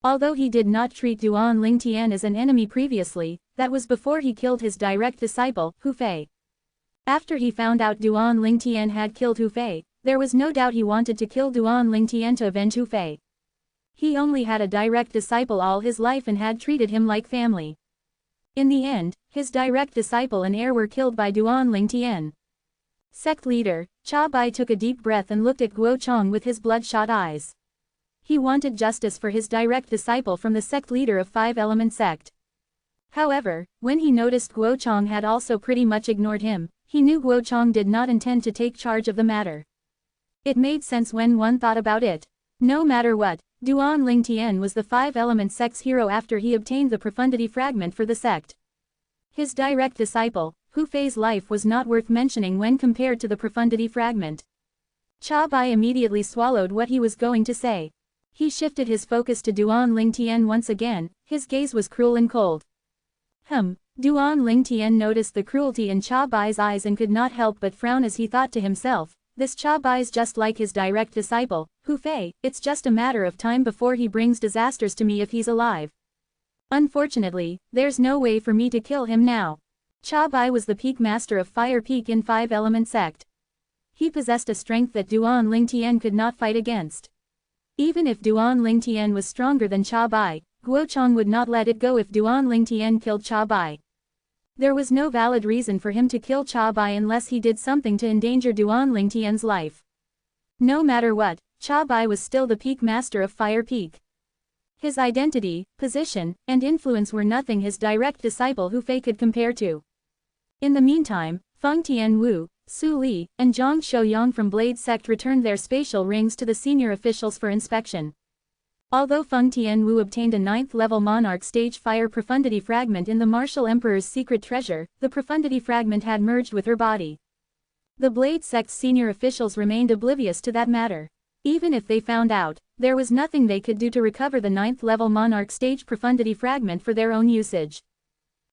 Although he did not treat Duan Ling Tian as an enemy previously, that was before he killed his direct disciple, Hu Fei. After he found out Duan Ling Tian had killed Hu Fei, there was no doubt he wanted to kill Duan Ling Tian to avenge Hu Fei. He only had a direct disciple all his life and had treated him like family. In the end, his direct disciple and heir were killed by Duan Ling Tian. Sect leader, Cha Bai took a deep breath and looked at Guo Chong with his bloodshot eyes. He wanted justice for his direct disciple from the sect leader of Five Element Sect. However, when he noticed Guo Chong had also pretty much ignored him, he knew Guo Chong did not intend to take charge of the matter. It made sense when one thought about it. No matter what, Duan Ling Tian was the Five Element Sect's hero after he obtained the profundity fragment for the sect. His direct disciple, Hu Fei's life was not worth mentioning when compared to the profundity fragment. Cha Bai immediately swallowed what he was going to say. He shifted his focus to Duan Ling Tian once again, his gaze was cruel and cold. Duan Ling Tian noticed the cruelty in Cha Bai's eyes and could not help but frown as he thought to himself, this Cha Bai's just like his direct disciple, Hu Fei, it's just a matter of time before he brings disasters to me if he's alive. Unfortunately, there's no way for me to kill him now. Cha Bai was the Peak Master of Fire Peak in Five Element Sect. He possessed a strength that Duan Ling Tian could not fight against. Even if Duan Ling Tian was stronger than Cha Bai, Guo Chong would not let it go if Duan Ling Tian killed Cha Bai. There was no valid reason for him to kill Cha Bai unless he did something to endanger Duan Ling Tian's life. No matter what, Cha Bai was still the Peak Master of Fire Peak. His identity, position, and influence were nothing his direct disciple Hu Fei could compare to. In the meantime, Feng Tianwu, Su Li, and Zhang Shouyang from Blade Sect returned their spatial rings to the senior officials for inspection. Although Feng Tianwu obtained a 9th-level Monarch Stage Fire Profundity Fragment in the Martial Emperor's secret treasure, the Profundity Fragment had merged with her body. The Blade Sect's senior officials remained oblivious to that matter. Even if they found out, there was nothing they could do to recover the 9th-level Monarch Stage Profundity Fragment for their own usage.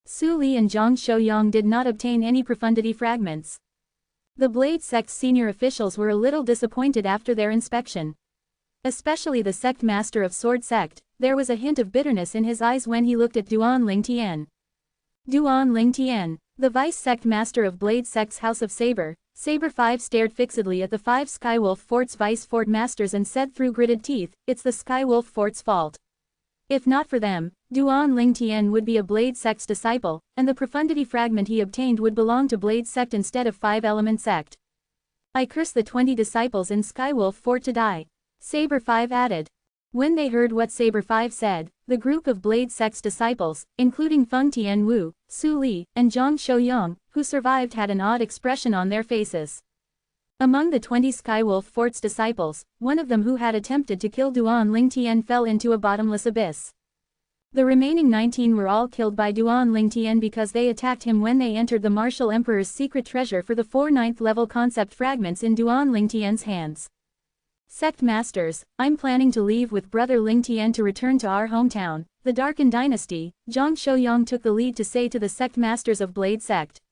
Su Li and Zhang Shouyang did not obtain any profundity fragments. The Blade Sect's senior officials were a little disappointed after their inspection. Especially the sect master of Sword Sect, there was a hint of bitterness in his eyes when he looked at Duan Ling Tian. Duan Ling Tian, the vice sect master of Blade Sect's House of Saber, Saber 5 stared fixedly at the 5 Skywolf Fort's vice fort masters and said through gritted teeth, it's the Skywolf Fort's fault. If not for them, Duan Ling Tian would be a Blade Sect's disciple, and the profundity fragment he obtained would belong to Blade Sect instead of Five Element Sect. I curse the 20 disciples in Skywolf Fort to die. Saber 5 added. When they heard what Saber 5 said, the group of Blade Sect's disciples, including Feng Tianwu, Su Li, and Zhang Shouyang, who survived had an odd expression on their faces. Among the 20 Skywolf Fort's disciples, one of them who had attempted to kill Duan Ling Tian fell into a bottomless abyss. The remaining 19 were all killed by Duan Lingtian because they attacked him when they entered the martial emperor's secret treasure for the 4 9th level concept fragments in Duan Lingtian's hands. Sect Masters, I'm planning to leave with Brother Lingtian to return to our hometown, the Darkin Dynasty, Zhang Shouyang took the lead to say to the Sect Masters of Blade Sect.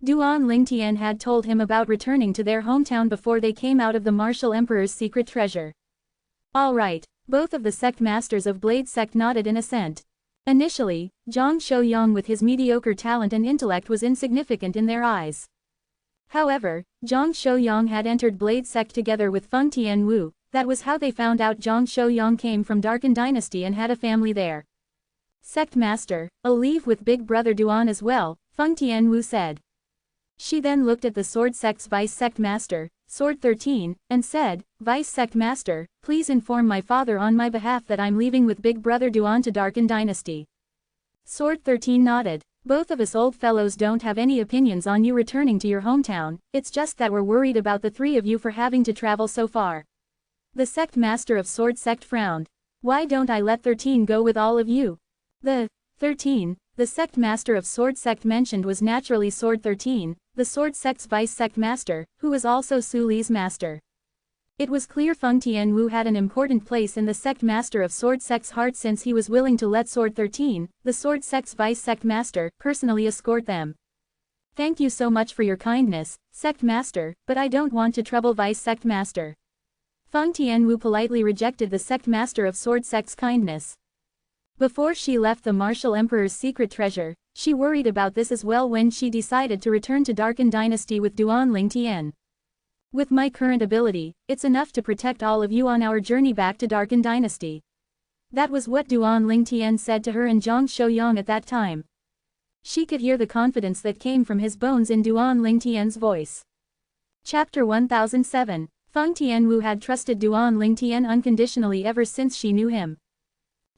Duan Lingtian had told him about returning to their hometown before they came out of the martial emperor's secret treasure. All right. Both of the sect masters of Blade Sect nodded in assent. Initially, Zhang Shouyang with his mediocre talent and intellect was insignificant in their eyes. However, Zhang Shouyang had entered Blade Sect together with Feng Tianwu. That was how they found out Zhang Shouyang came from Darkin Dynasty and had a family there. Sect Master, I'll leave with Big Brother Duan as well, Feng Tianwu said. She then looked at the Sword Sect's Vice Sect Master, Sword 13, and said, Vice Sect Master, please inform my father on my behalf that I'm leaving with Big Brother Duan to Darkin Dynasty. Sword 13 nodded. Both of us old fellows don't have any opinions on you returning to your hometown, it's just that we're worried about the 3 of you for having to travel so far. The Sect Master of Sword Sect frowned. Why don't I let 13 go with all of you? The 13, the Sect Master of Sword Sect mentioned was naturally Sword 13, the Sword Sect's Vice Sect Master, who was also Su Li's master. It was clear Feng Tianwu had an important place in the Sect Master of Sword Sect's heart since he was willing to let Sword 13, the Sword Sect's Vice Sect Master, personally escort them. Thank you so much for your kindness, Sect Master, but I don't want to trouble Vice Sect Master. Feng Tianwu politely rejected the Sect Master of Sword Sect's kindness. Before she left the Martial Emperor's secret treasure, she worried about this as well when she decided to return to Darkin Dynasty with Duan Lingtian. With my current ability, it's enough to protect all of you on our journey back to Darkin Dynasty. That was what Duan Lingtian said to her and Zhang Shouyang at that time. She could hear the confidence that came from his bones in Duan Lingtian's voice. Chapter 1007, Feng Tianwu had trusted Duan Lingtian unconditionally ever since she knew him.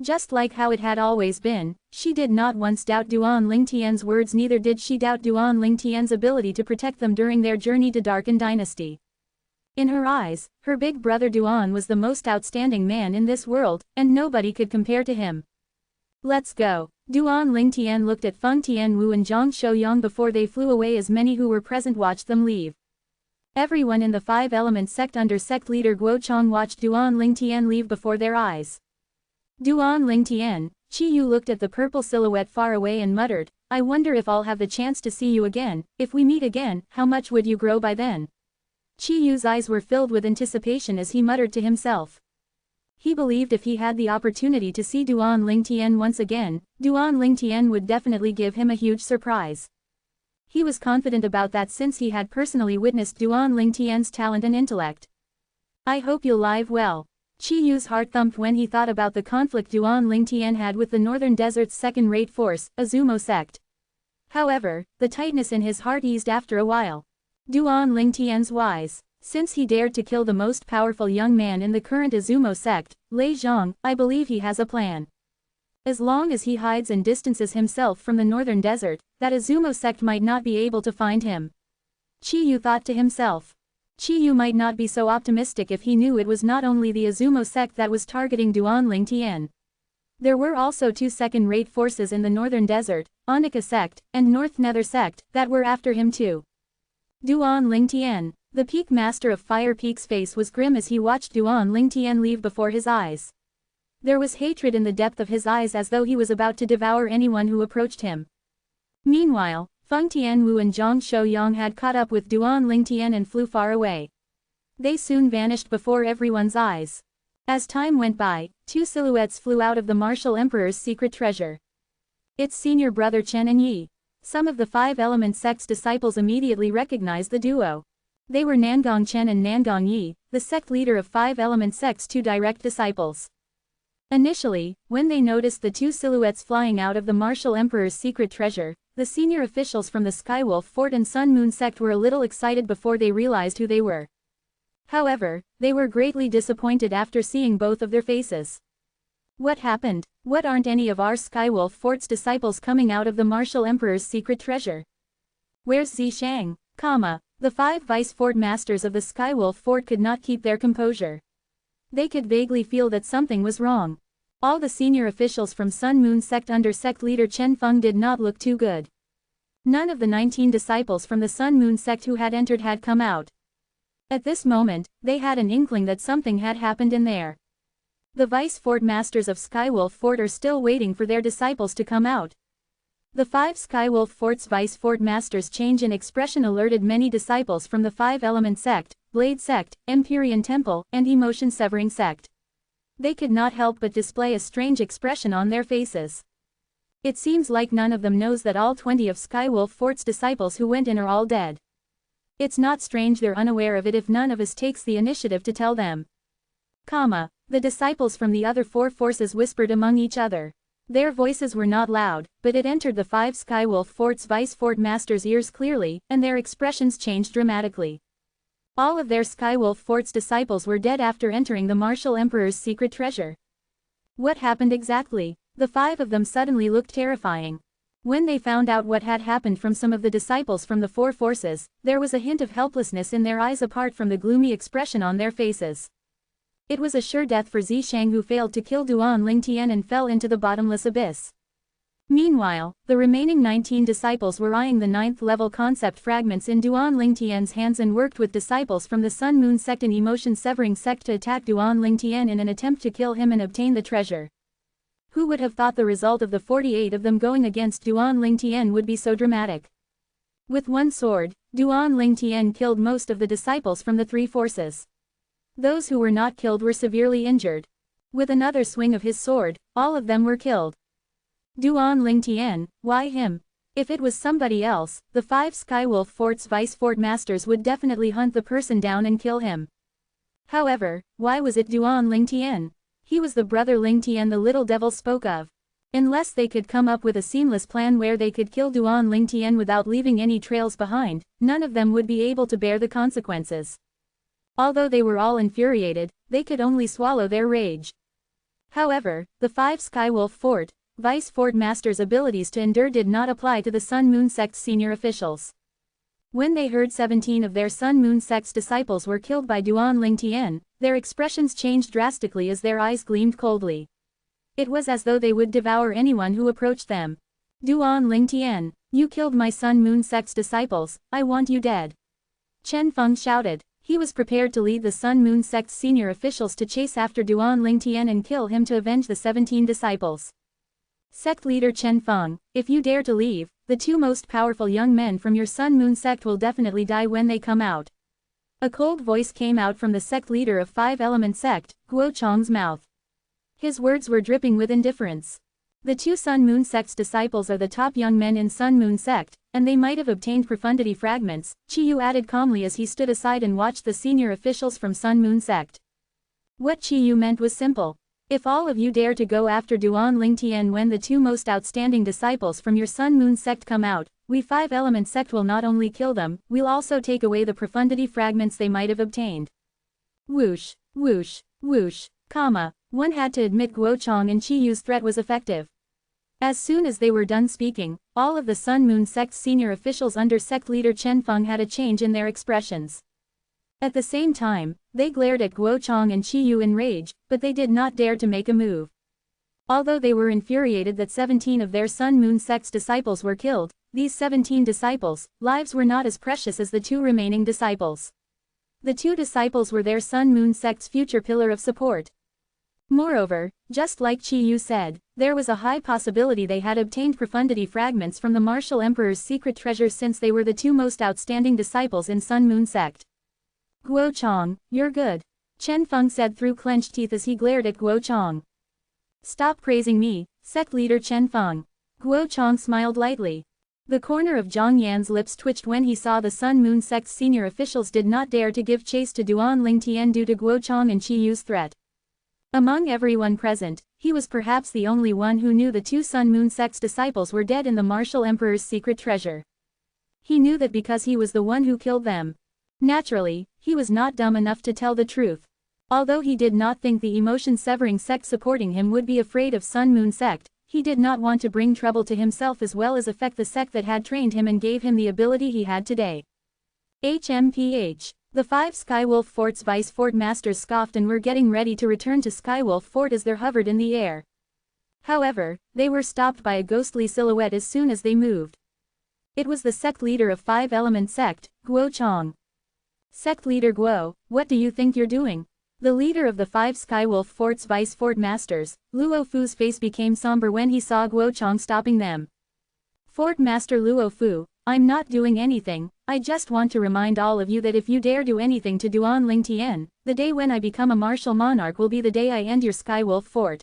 Just like how it had always been, she did not once doubt Duan Lingtian's words, neither did she doubt Duan Lingtian's ability to protect them during their journey to Darkin Dynasty. In her eyes, her big brother Duan was the most outstanding man in this world, and nobody could compare to him. Let's go. Duan Lingtian looked at Feng Tianwu and Zhang Shouyang before they flew away as many who were present watched them leave. Everyone in the 5-element sect under sect leader Guochang watched Duan Lingtian leave before their eyes. Duan Lingtian, Qiyu looked at the purple silhouette far away and muttered, I wonder if I'll have the chance to see you again. If we meet again, how much would you grow by then? Qiyu's eyes were filled with anticipation as he muttered to himself. He believed if he had the opportunity to see Duan Lingtian once again, Duan Lingtian would definitely give him a huge surprise. He was confident about that since he had personally witnessed Duan Lingtian's talent and intellect. I hope you'll live well. Qiyu's heart thumped when he thought about the conflict Duan Lingtian had with the Northern Desert's second-rate force, Azumo sect. However, the tightness in his heart eased after a while. Duan Lingtian's wise. Since he dared to kill the most powerful young man in the current Azumo sect, Lei Zhang, I believe he has a plan. As long as he hides and distances himself from the Northern Desert, that Azumo sect might not be able to find him. Qiyu thought to himself. Qiyu might not be so optimistic if he knew it was not only the Azumo sect that was targeting Duan Lingtian. There were also 2 second-rate forces in the Northern Desert, Anika sect, and North Nether sect, that were after him too. Duan Lingtian, the Peak Master of Fire Peak's face was grim as he watched Duan Lingtian leave before his eyes. There was hatred in the depth of his eyes as though he was about to devour anyone who approached him. Meanwhile, Feng Tianwu and Zhang Shouyang had caught up with Duan Lingtian and flew far away. They soon vanished before everyone's eyes. As time went by, 2 silhouettes flew out of the Martial Emperor's secret treasure. It's senior brother Chen and Yi. Some of the 5-element sect's disciples immediately recognized the duo. They were Nangong Chen and Nangong Yi, the sect leader of 5-element sect's 2 direct disciples. Initially, when they noticed the 2 silhouettes flying out of the Martial Emperor's secret treasure, the senior officials from the Skywolf Fort and Sun Moon sect were a little excited before they realized who they were. However, they were greatly disappointed after seeing both of their faces. What happened? What aren't any of our Skywolf Fort's disciples coming out of the Martial Emperor's secret treasure? Where's Zishang? The 5 vice fort masters of the Skywolf Fort could not keep their composure. They could vaguely feel that something was wrong. All the senior officials from Sun Moon sect under sect leader Chen Feng did not look too good. None of the 19 disciples from the Sun Moon sect who had entered had come out. At this moment, they had an inkling that something had happened in there. The Vice Fort Masters of Skywolf Fort are still waiting for their disciples to come out. The 5 Skywolf Fort's Vice Fort Masters' change in expression alerted many disciples from the 5-Element Sect, Blade Sect, Empyrean Temple, and Emotion Severing Sect. They could not help but display a strange expression on their faces. It seems like none of them knows that all 20 of Skywolf Fort's disciples who went in are all dead. It's not strange they're unaware of it if none of us takes the initiative to tell them. The disciples from the other 4 forces whispered among each other. Their voices were not loud, but it entered the 5 Skywolf Fort's Vice Fort Masters' ears clearly, and their expressions changed dramatically. All of their Skywolf Fort's disciples were dead after entering the Martial Emperor's secret treasure. What happened exactly? The 5 of them suddenly looked terrifying. When they found out what had happened from some of the disciples from the 4 forces, there was a hint of helplessness in their eyes apart from the gloomy expression on their faces. It was a sure death for Zishang, who failed to kill Duan Lingtian and fell into the bottomless abyss. Meanwhile, the remaining 19 disciples were eyeing the 9th-level concept fragments in Duan Lingtian's hands and worked with disciples from the Sun Moon sect and Emotion Severing sect to attack Duan Lingtian in an attempt to kill him and obtain the treasure. Who would have thought the result of the 48 of them going against Duan Lingtian would be so dramatic? With one sword, Duan Lingtian killed most of the disciples from the 3 forces. Those who were not killed were severely injured. With another swing of his sword, all of them were killed. Duan Lingtian, why him? If it was somebody else, the 5 Skywolf Fort's Vice Fort Masters would definitely hunt the person down and kill him. However, why was it Duan Lingtian? He was the brother Lingtian the little devil spoke of. Unless they could come up with a seamless plan where they could kill Duan Lingtian without leaving any trails behind, none of them would be able to bear the consequences. Although they were all infuriated, they could only swallow their rage. However, the 5 Skywolf Fort, Vice Fort Masters' abilities to endure did not apply to the Sun Moon Sect's senior officials. When they heard 17 of their Sun Moon Sect's disciples were killed by Duan Lingtian, their expressions changed drastically as their eyes gleamed coldly. It was as though they would devour anyone who approached them. Duan Lingtian, you killed my Sun Moon Sect's disciples, I want you dead. Chen Feng shouted. He was prepared to lead the Sun Moon Sect's senior officials to chase after Duan Lingtian and kill him to avenge the 17 disciples. Sect leader Chen Feng, if you dare to leave, the 2 most powerful young men from your Sun Moon sect will definitely die when they come out. A cold voice came out from the sect leader of 5-Element Sect, Guo Chong's mouth. His words were dripping with indifference. The 2 Sun Moon Sect's disciples are the top young men in Sun Moon Sect, and they might have obtained profundity fragments, Qiyu added calmly as he stood aside and watched the senior officials from Sun Moon Sect. What Qiyu meant was simple. If all of you dare to go after Duan Lingtian when the 2 most outstanding disciples from your Sun Moon Sect come out, we 5-Element Sect will not only kill them, we'll also take away the profundity fragments they might have obtained. Whoosh, whoosh, whoosh, one had to admit Guo Chong and Qiyu's threat was effective. As soon as they were done speaking, all of the Sun Moon Sect's senior officials under sect leader Chen Feng had a change in their expressions. At the same time, they glared at Guo Chong and Qiyu in rage, but they did not dare to make a move. Although they were infuriated that 17 of their Sun Moon Sect's disciples were killed, these 17 disciples' lives were not as precious as the 2 remaining disciples. The 2 disciples were their Sun Moon Sect's future pillar of support. Moreover, just like Qiyu said, there was a high possibility they had obtained profundity fragments from the Martial Emperor's secret treasures since they were the 2 most outstanding disciples in Sun Moon Sect. Guo Chong, you're good. Chen Feng said through clenched teeth as he glared at Guo Chong. Stop praising me, sect leader Chen Feng. Guo Chong smiled lightly. The corner of Zhang Yan's lips twitched when he saw the Sun Moon Sect's senior officials did not dare to give chase to Duan Lingtian due to Guo Chong and Qiyu's threat. Among everyone present, he was perhaps the only one who knew the 2 Sun Moon Sect's disciples were dead in the Martial Emperor's secret treasure. He knew that because he was the one who killed them. Naturally, he was not dumb enough to tell the truth. Although he did not think the Emotion Severing Sect supporting him would be afraid of Sun Moon Sect, he did not want to bring trouble to himself as well as affect the sect that had trained him and gave him the ability he had today. HMPH. The 5 Skywolf Fort's Vice Fort Masters scoffed and were getting ready to return to Skywolf Fort as they hovered in the air. However, they were stopped by a ghostly silhouette as soon as they moved. It was the sect leader of Five Element Sect, Guo Chang. Sect leader Guo, what do you think you're doing? The leader of the Five Skywolf Fort's Vice Fort Masters, Luo Fu's face became somber when he saw Guo Chang stopping them. Fort Master Luo Fu, I'm not doing anything, I just want to remind all of you that if you dare do anything to Duan Ling Tian, the day when I become a martial monarch will be the day I end your Skywolf Fort.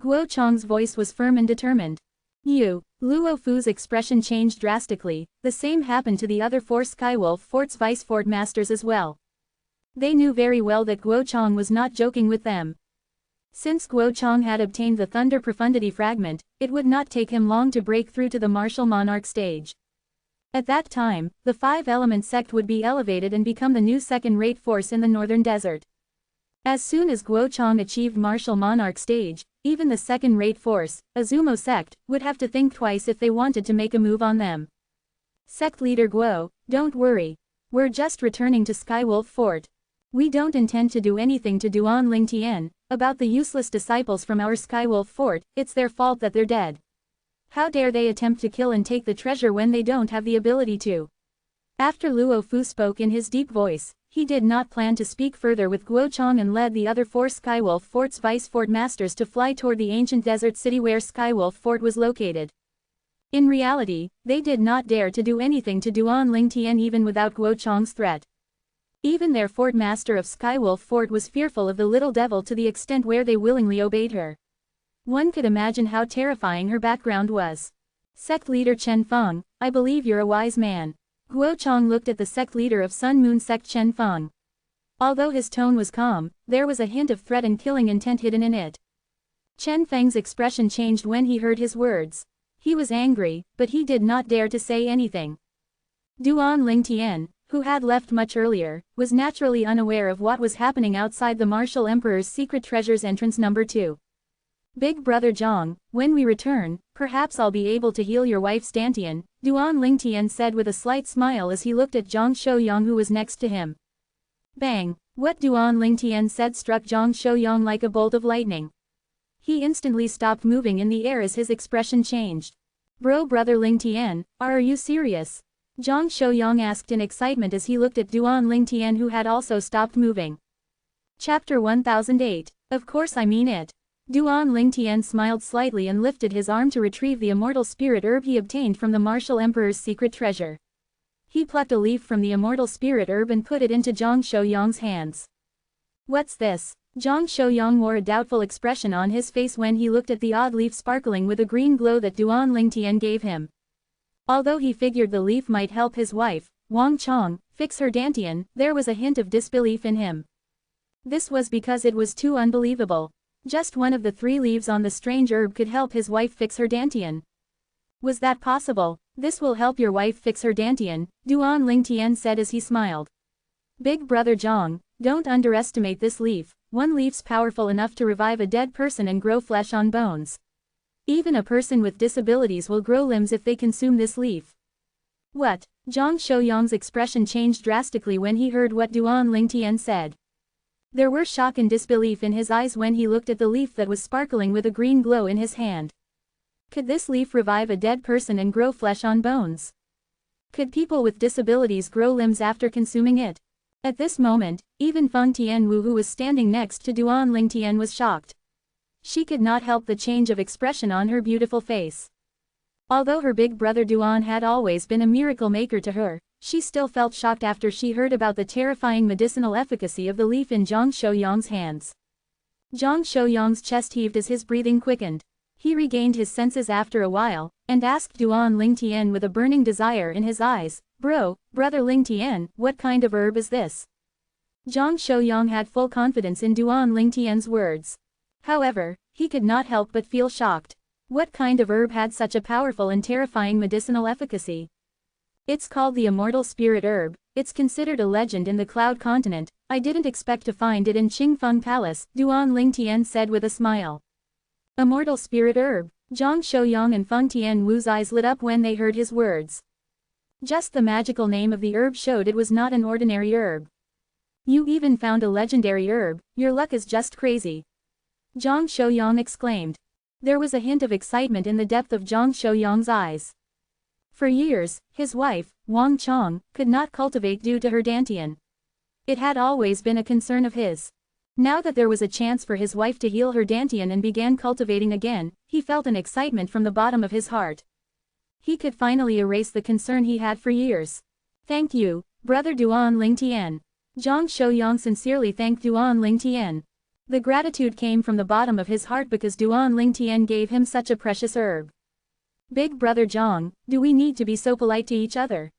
Guo Chang's voice was firm and determined. Luo Fu's expression changed drastically. The same happened to the other four Skywolf Fort's Vice Fort Masters as well. They knew very well that Guo Chang was not joking with them. Since Guo Chang had obtained the Thunder Profundity Fragment, it would not take him long to break through to the martial monarch stage. At that time, the Five Element Sect would be elevated and become the new second-rate force in the northern desert. As soon as Guo Chang achieved martial monarch stage, even the second-rate force, Azumo Sect, would have to think twice if they wanted to make a move on them. Sect leader Guo, don't worry. We're just returning to Skywolf Fort. We don't intend to do anything to Duan Ling Tian. About the useless disciples from our Skywolf Fort, it's their fault that they're dead. How dare they attempt to kill and take the treasure when they don't have the ability to? After Luo Fu spoke in his deep voice, he did not plan to speak further with Guo Chang and led the other four Skywolf Fort's Vice Fort Masters to fly toward the ancient desert city where Skywolf Fort was located. In reality, they did not dare to do anything to Duan Ling Tian even without Guo Chang's threat. Even their Fort Master of Skywolf Fort was fearful of the little devil to the extent where they willingly obeyed her. One could imagine how terrifying her background was. Sect leader Chen Feng, I believe you're a wise man. Guo Chang looked at the sect leader of Sun Moon Sect Chen Feng. Although his tone was calm, there was a hint of threat and killing intent hidden in it. Chen Feng's expression changed when he heard his words. He was angry, but he did not dare to say anything. Duan Ling Tian, who had left much earlier, was naturally unaware of what was happening outside the Martial Emperor's secret treasures entrance number 2. Big brother Zhang, when we return, perhaps I'll be able to heal your wife's Dantian, Duan Ling Tian said with a slight smile as he looked at Zhang Shouyang who was next to him. Bang! What Duan Ling Tian said struck Zhang Shouyang like a bolt of lightning. He instantly stopped moving in the air as his expression changed. Bro brother Ling Tian, are you serious? Zhang Shouyang asked in excitement as he looked at Duan Ling Tian who had also stopped moving. Chapter 1008, Of course I mean it. Duan Ling Tian smiled slightly and lifted his arm to retrieve the immortal spirit herb he obtained from the Martial Emperor's secret treasure. He plucked a leaf from the immortal spirit herb and put it into Zhang Shouyang's hands. What's this? Zhang Shouyang wore a doubtful expression on his face when he looked at the odd leaf sparkling with a green glow that Duan Ling Tian gave him. Although he figured the leaf might help his wife, Wang Chong, fix her Dantian, there was a hint of disbelief in him. This was because it was too unbelievable. Just one of the 3 leaves on the strange herb could help his wife fix her Dantian. Was that possible? This will help your wife fix her Dantian, Duan Ling Tian said as he smiled. Big brother Zhang, don't underestimate this leaf. One leaf's powerful enough to revive a dead person and grow flesh on bones. Even a person with disabilities will grow limbs if they consume this leaf. What? Zhang Shouyang's expression changed drastically when he heard what Duan Ling Tian said. There were shock and disbelief in his eyes when he looked at the leaf that was sparkling with a green glow in his hand. Could this leaf revive a dead person and grow flesh on bones? Could people with disabilities grow limbs after consuming it? At this moment, even Feng Tianwu who was standing next to Duan Ling Tian was shocked. She could not help the change of expression on her beautiful face. Although her big brother Duan had always been a miracle maker to her, she still felt shocked after she heard about the terrifying medicinal efficacy of the leaf in Zhang Shouyang's hands. Zhang Shouyang's chest heaved as his breathing quickened. He regained his senses after a while, and asked Duan Ling Tian with a burning desire in his eyes, Brother Ling Tian, what kind of herb is this? Zhang Shouyang had full confidence in Duan Ling Tian's words. However, he could not help but feel shocked. What kind of herb had such a powerful and terrifying medicinal efficacy? It's called the Immortal Spirit Herb. It's considered a legend in the Cloud Continent. I didn't expect to find it in Qingfeng Palace, Duan Ling Tian said with a smile. Immortal Spirit Herb. Zhang Shouyang and Feng Tianwu's eyes lit up when they heard his words. Just the magical name of the herb showed it was not an ordinary herb. You even found a legendary herb, your luck is just crazy. Zhang Shouyang exclaimed. There was a hint of excitement in the depth of Zhang Shouyang's eyes. For years, his wife, Wang Chong, could not cultivate due to her dantian. It had always been a concern of his. Now that there was a chance for his wife to heal her dantian and began cultivating again, he felt an excitement from the bottom of his heart. He could finally erase the concern he had for years. Thank you, Brother Duan Lingtian. Zhang Shouyang sincerely thanked Duan Lingtian. The gratitude came from the bottom of his heart because Duan Lingtian gave him such a precious herb. Big Brother Zhang, do we need to be so polite to each other?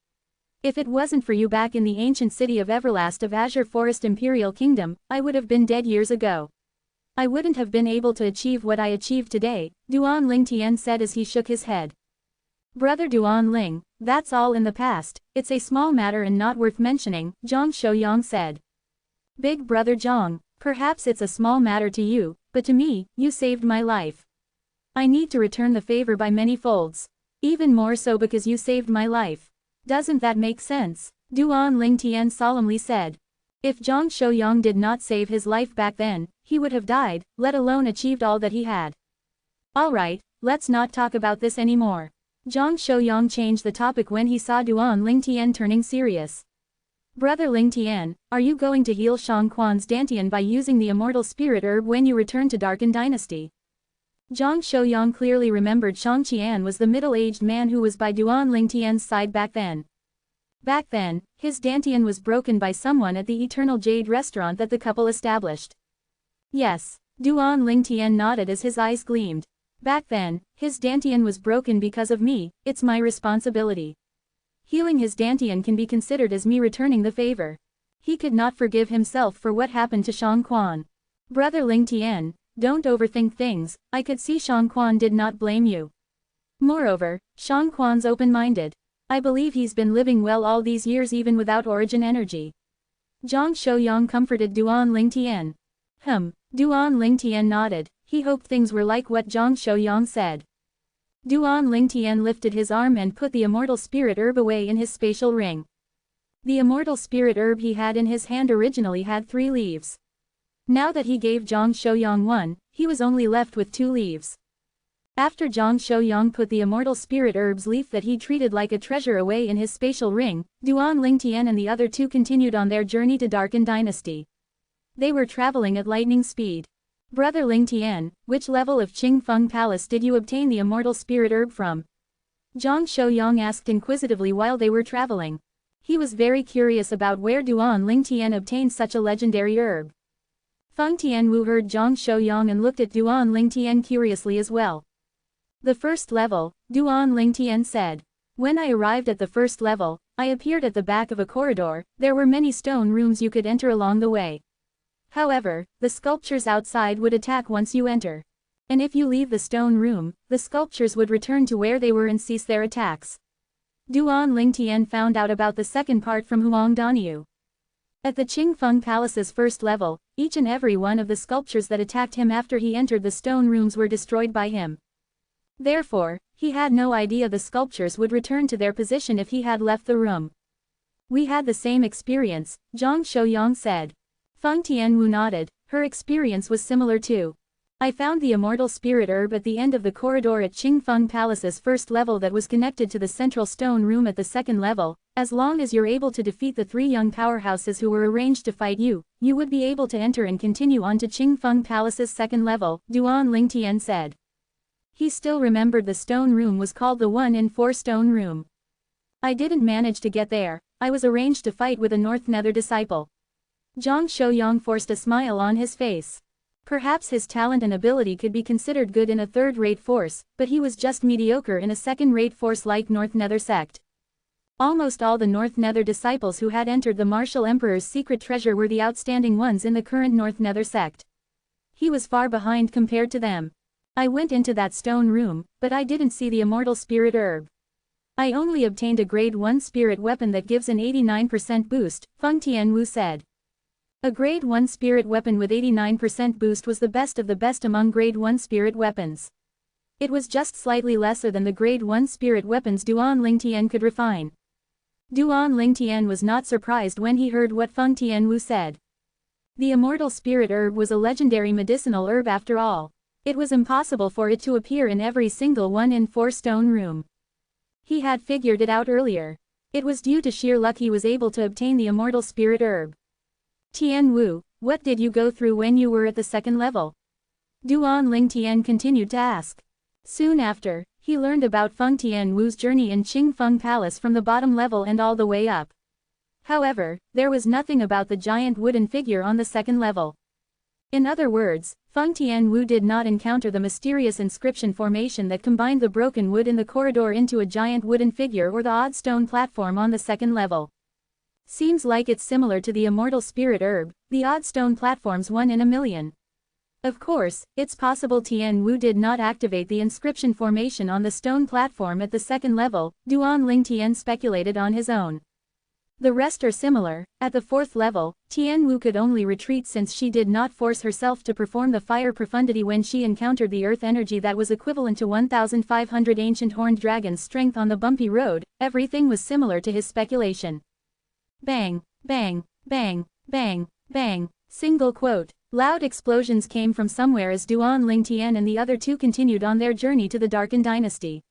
If it wasn't for you back in the ancient city of Everlast of Azure Forest Imperial Kingdom, I would have been dead years ago. I wouldn't have been able to achieve what I achieved today, Duan Lingtian said as he shook his head. Brother Duan Ling, that's all in the past, it's a small matter and not worth mentioning, Zhang Shouyang said. Big Brother Zhang, perhaps it's a small matter to you, but to me, you saved my life. I need to return the favor by many folds. Even more so because you saved my life. Doesn't that make sense? Duan Lingtian solemnly said. If Zhang Shouyang did not save his life back then, he would have died, let alone achieved all that he had. Alright, let's not talk about this anymore. Zhang Shouyang changed the topic when he saw Duan Lingtian turning serious. Brother Lingtian, are you going to heal Shang Quan's dantian by using the immortal spirit herb when you return to Darken Dynasty? Zhang Shouyang clearly remembered Shang Qian was the middle-aged man who was by Duan Lingtian's side back then. Back then, his dantian was broken by someone at the Eternal Jade restaurant that the couple established. Yes, Duan Lingtian nodded as his eyes gleamed. Back then, his dantian was broken because of me, it's my responsibility. Healing his dantian can be considered as me returning the favor. He could not forgive himself for what happened to Shang Quan. Brother Lingtian, don't overthink things, I could see Shang Quan did not blame you. Moreover, Shang Quan's open-minded. I believe he's been living well all these years even without origin energy. Zhang Shouyang comforted Duan Lingtian. Duan Lingtian nodded. He hoped things were like what Zhang Shouyang said. Duan Lingtian lifted his arm and put the immortal spirit herb away in his spatial ring. The immortal spirit herb he had in his hand originally had 3 leaves. Now that he gave Zhang Shouyang 1, he was only left with 2 leaves. After Zhang Shouyang put the immortal spirit herb's leaf that he treated like a treasure away in his spatial ring, Duan Lingtian and the other 2 continued on their journey to Darken Dynasty. They were traveling at lightning speed. Brother Lingtian, which level of Qingfeng Palace did you obtain the immortal spirit herb from? Zhang Shouyang asked inquisitively while they were traveling. He was very curious about where Duan Lingtian obtained such a legendary herb. Feng Tianwu heard Zhang Shouyang and looked at Duan Lingtian curiously as well. The first level, Duan Lingtian said. When I arrived at the first level, I appeared at the back of a corridor. There were many stone rooms you could enter along the way. However, the sculptures outside would attack once you enter. And if you leave the stone room, the sculptures would return to where they were and cease their attacks. Duan Lingtian found out about the second part from Huang Daniu. At the Qingfeng Palace's first level, each and every one of the sculptures that attacked him after he entered the stone rooms were destroyed by him. Therefore, he had no idea the sculptures would return to their position if he had left the room. We had the same experience, Zhang Shouyang said. Feng Tianwu nodded. Her experience was similar too. I found the immortal spirit herb at the end of the corridor at Qingfeng Palace's first level that was connected to the central stone room at the second level. As long as you're able to defeat the 3 young powerhouses who were arranged to fight you, you would be able to enter and continue on to Qingfeng Palace's second level, Duan Lingtian said. He still remembered the stone room was called the 1 in 4 stone room. I didn't manage to get there. I was arranged to fight with a North Nether disciple. Zhang Shouyang forced a smile on his face. Perhaps his talent and ability could be considered good in a third-rate force, but he was just mediocre in a second-rate force like North Nether sect. Almost all the North Nether disciples who had entered the Martial Emperor's secret treasure were the outstanding ones in the current North Nether sect. He was far behind compared to them. I went into that stone room, but I didn't see the immortal spirit herb. I only obtained a grade 1 spirit weapon that gives an 89% boost, Feng Tianwu said. A grade 1 spirit weapon with 89% boost was the best of the best among grade 1 spirit weapons. It was just slightly lesser than the grade 1 spirit weapons Duan Lingtian could refine. Duan Lingtian was not surprised when he heard what Feng Tianwu said. The immortal spirit herb was a legendary medicinal herb after all. It was impossible for it to appear in every single 1 in 4 stone room. He had figured it out earlier. It was due to sheer luck he was able to obtain the immortal spirit herb. Tian Wu, what did you go through when you were at the second level? Duan Ling Tian continued to ask. Soon after, he learned about Feng Tian Wu's journey in Qingfeng Palace from the bottom level and all the way up. However, there was nothing about the giant wooden figure on the second level. In other words, Feng Tian Wu did not encounter the mysterious inscription formation that combined the broken wood in the corridor into a giant wooden figure or the odd stone platform on the second level. Seems like it's similar to the immortal spirit herb, the odd stone platforms 1 in a million. Of course, it's possible Tian Wu did not activate the inscription formation on the stone platform at the second level, Duan Ling Tian speculated on his own. The rest are similar. At the fourth level, Tian Wu could only retreat since she did not force herself to perform the fire profundity when she encountered the earth energy that was equivalent to 1,500 ancient horned dragons' strength on the bumpy road. Everything was similar to his speculation. Bang, bang, bang, bang, bang, single quote. Loud explosions came from somewhere as Duan Ling Tian and the other two continued on their journey to the Darkened Dynasty.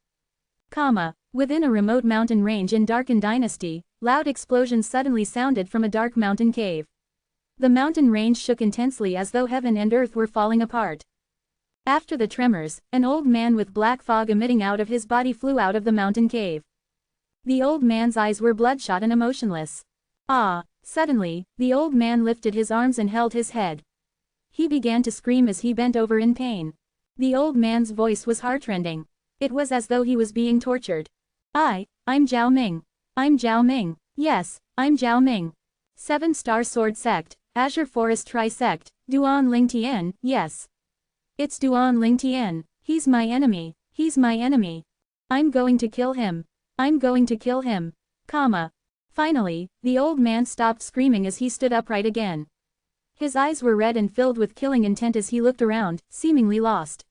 Within a remote mountain range in Darkened Dynasty, loud explosions suddenly sounded from a dark mountain cave. The mountain range shook intensely as though heaven and earth were falling apart. After the tremors, an old man with black fog emitting out of his body flew out of the mountain cave. The old man's eyes were bloodshot and emotionless. Suddenly, the old man lifted his arms and held his head. He began to scream as he bent over in pain. The old man's voice was heartrending. It was as though he was being tortured. I'm Zhao Ming. I'm Zhao Ming. Yes, I'm Zhao Ming. 7-star sword sect, Azure Forest Tri-sect, Duan Ling Tian, yes. It's Duan Ling Tian. He's my enemy. He's my enemy. I'm going to kill him. I'm going to kill him. Finally, the old man stopped screaming as he stood upright again. His eyes were red and filled with killing intent as he looked around, seemingly lost.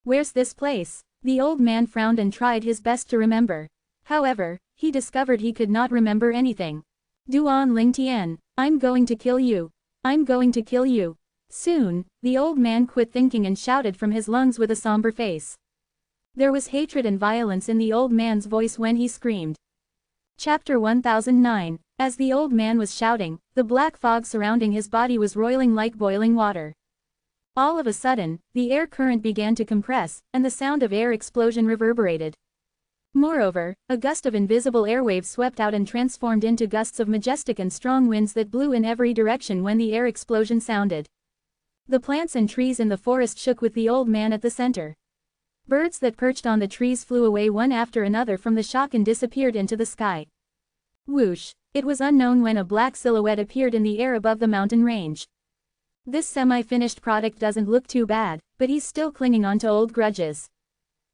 Where's this place? The old man frowned and tried his best to remember. However, he discovered he could not remember anything. Duan Ling Tian, I'm going to kill you. I'm going to kill you. Soon, the old man quit thinking and shouted from his lungs with a somber face. There was hatred and violence in the old man's voice when he screamed. Chapter 1009. As the old man was shouting, the black fog surrounding his body was roiling like boiling water. All of a sudden, the air current began to compress, and the sound of air explosion reverberated. Moreover, a gust of invisible airwaves swept out and transformed into gusts of majestic and strong winds that blew in every direction when the air explosion sounded. The plants and trees in the forest shook with the old man at the center. Birds that perched on the trees flew away one after another from the shock and disappeared into the sky. Whoosh! It was unknown when a black silhouette appeared in the air above the mountain range. This semi-finished product doesn't look too bad, but he's still clinging on to old grudges.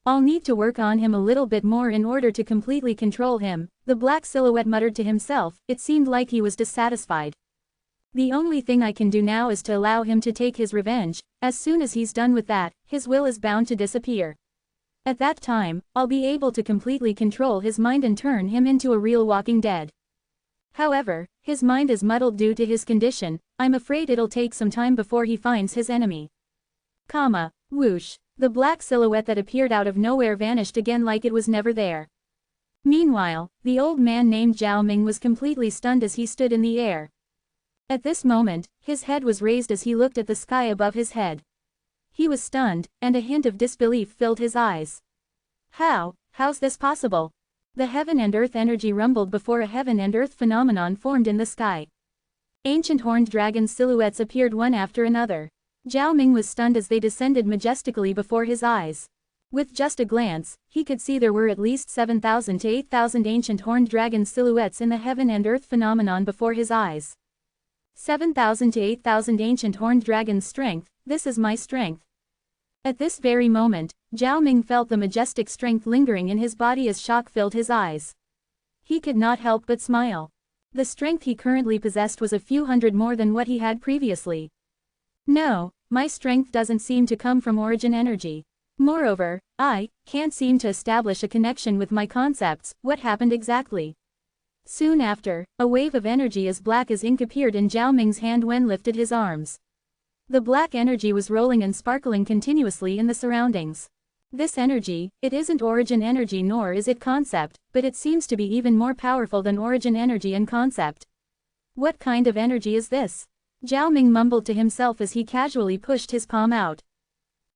I'll need to work on him a little bit more in order to completely control him, the black silhouette muttered to himself. It seemed like he was dissatisfied. The only thing I can do now is to allow him to take his revenge. As soon as he's done with that, his will is bound to disappear. At that time, I'll be able to completely control his mind and turn him into a real walking dead. However, his mind is muddled due to his condition. I'm afraid it'll take some time before he finds his enemy. Whoosh. The black silhouette that appeared out of nowhere vanished again like it was never there. Meanwhile, the old man named Zhao Ming was completely stunned as he stood in the air. At this moment, his head was raised as he looked at the sky above his head. He was stunned, and a hint of disbelief filled his eyes. How's this possible? The heaven and earth energy rumbled before a heaven and earth phenomenon formed in the sky. Ancient horned dragon silhouettes appeared one after another. Zhao Ming was stunned as they descended majestically before his eyes. With just a glance, he could see there were at least 7,000 to 8,000 ancient horned dragon silhouettes in the heaven and earth phenomenon before his eyes. 7,000 to 8,000 ancient horned dragons' strength, this is my strength. At this very moment, Zhao Ming felt the majestic strength lingering in his body as shock filled his eyes. He could not help but smile. The strength he currently possessed was a few hundred more than what he had previously. No, my strength doesn't seem to come from origin energy. Moreover, I can't seem to establish a connection with my concepts. What happened exactly? Soon after, a wave of energy as black as ink appeared in Zhao Ming's hand when lifted his arms. The black energy was rolling and sparkling continuously in the surroundings. This energy, it isn't origin energy nor is it concept, but it seems to be even more powerful than origin energy and concept. What kind of energy is this? Zhao Ming mumbled to himself as he casually pushed his palm out.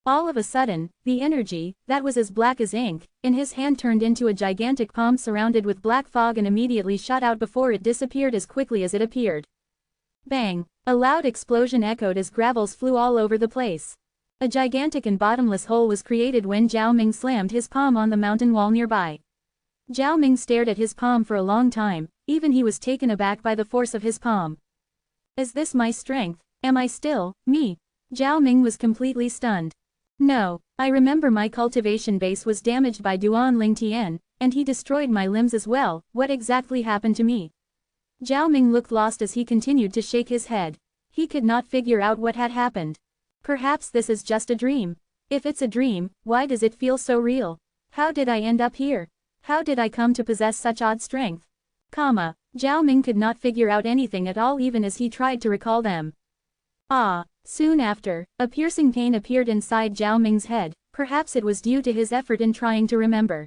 All of a sudden, the energy, that was as black as ink, in his hand turned into a gigantic palm surrounded with black fog and immediately shot out before it disappeared as quickly as it appeared. Bang! A loud explosion echoed as gravels flew all over the place. A gigantic and bottomless hole was created when Zhao Ming slammed his palm on the mountain wall nearby. Zhao Ming stared at his palm for a long time, even he was taken aback by the force of his palm. Is this my strength? Am I still me? Zhao Ming was completely stunned. No, I remember my cultivation base was damaged by Duan Ling Tian, and he destroyed my limbs as well. What exactly happened to me? Zhao Ming looked lost as he continued to shake his head. He could not figure out what had happened. Perhaps this is just a dream. If it's a dream, why does it feel so real? How did I end up here? How did I come to possess such odd strength? Zhao Ming could not figure out anything at all even as he tried to recall them. Soon after, a piercing pain appeared inside Zhao Ming's head, perhaps it was due to his effort in trying to remember.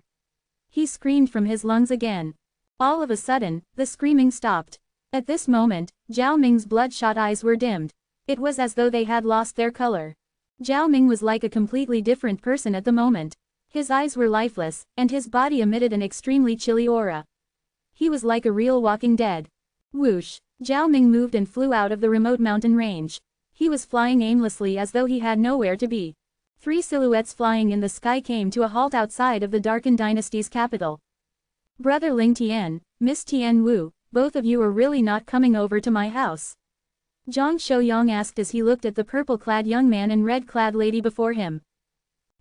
He screamed from his lungs again. All of a sudden, the screaming stopped. At this moment, Zhao Ming's bloodshot eyes were dimmed. It was as though they had lost their color. Zhao Ming was like a completely different person at the moment. His eyes were lifeless, and his body emitted an extremely chilly aura. He was like a real walking dead. Whoosh! Zhao Ming moved and flew out of the remote mountain range. He was flying aimlessly as though he had nowhere to be. 3 silhouettes flying in the sky came to a halt outside of the Darken Dynasty's capital. Brother Ling Tian, Miss Tian Wu, both of you are really not coming over to my house? Zhang Shouyang asked as he looked at the purple-clad young man and red-clad lady before him.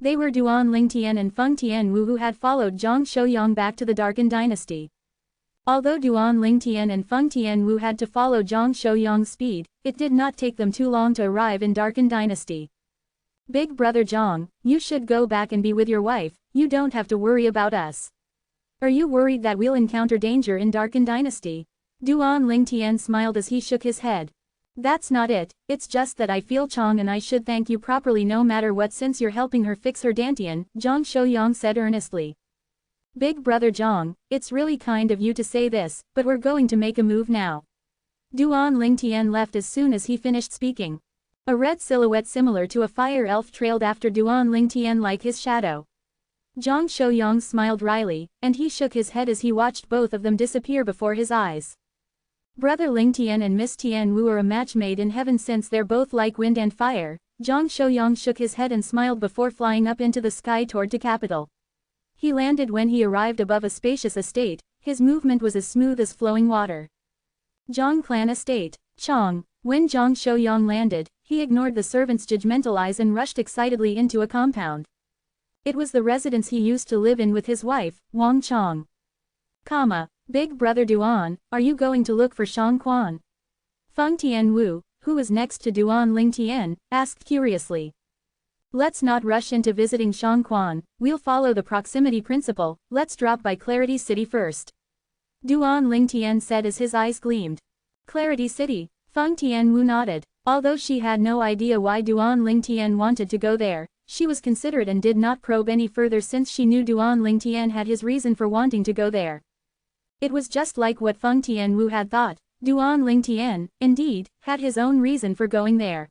They were Duan Ling Tian and Feng Tian Wu who had followed Zhang Shouyang back to the Darken Dynasty. Although Duan Ling Tian and Feng Tian Wu had to follow Zhang Shouyang's speed, it did not take them too long to arrive in Darken Dynasty. Big brother Zhang, you should go back and be with your wife, you don't have to worry about us. Are you worried that we'll encounter danger in Darken Dynasty? Duan Ling Tian smiled as he shook his head. That's not it, it's just that I feel Chang and I should thank you properly no matter what since you're helping her fix her dantian, Zhang Shouyang said earnestly. Big brother Zhang, it's really kind of you to say this, but we're going to make a move now. Duan Ling Tian left as soon as he finished speaking. A red silhouette similar to a fire elf trailed after Duan Ling Tian like his shadow. Zhang Shouyang smiled wryly, and he shook his head as he watched both of them disappear before his eyes. Brother Ling Tian and Miss Tian Wu are a match made in heaven since they're both like wind and fire. Zhang Shouyang shook his head and smiled before flying up into the sky toward the capital. He landed when he arrived above a spacious estate, his movement was as smooth as flowing water. Zhang Clan Estate, Chang. When Zhang Shouyang landed, he ignored the servants' judgmental eyes and rushed excitedly into a compound. It was the residence he used to live in with his wife, Wang Chang. Big brother Duan, are you going to look for Shang Quan? Feng Tian Wu, who was next to Duan Ling Tian, asked curiously. Let's not rush into visiting Shang Quan, we'll follow the proximity principle, let's drop by Clarity City first. Duan Ling Tian said as his eyes gleamed. Clarity City, Feng Tian Wu nodded. Although she had no idea why Duan Ling Tian wanted to go there, she was considerate and did not probe any further since she knew Duan Ling Tian had his reason for wanting to go there. It was just like what Feng Tian Wu had thought. Duan Ling Tian, indeed, had his own reason for going there.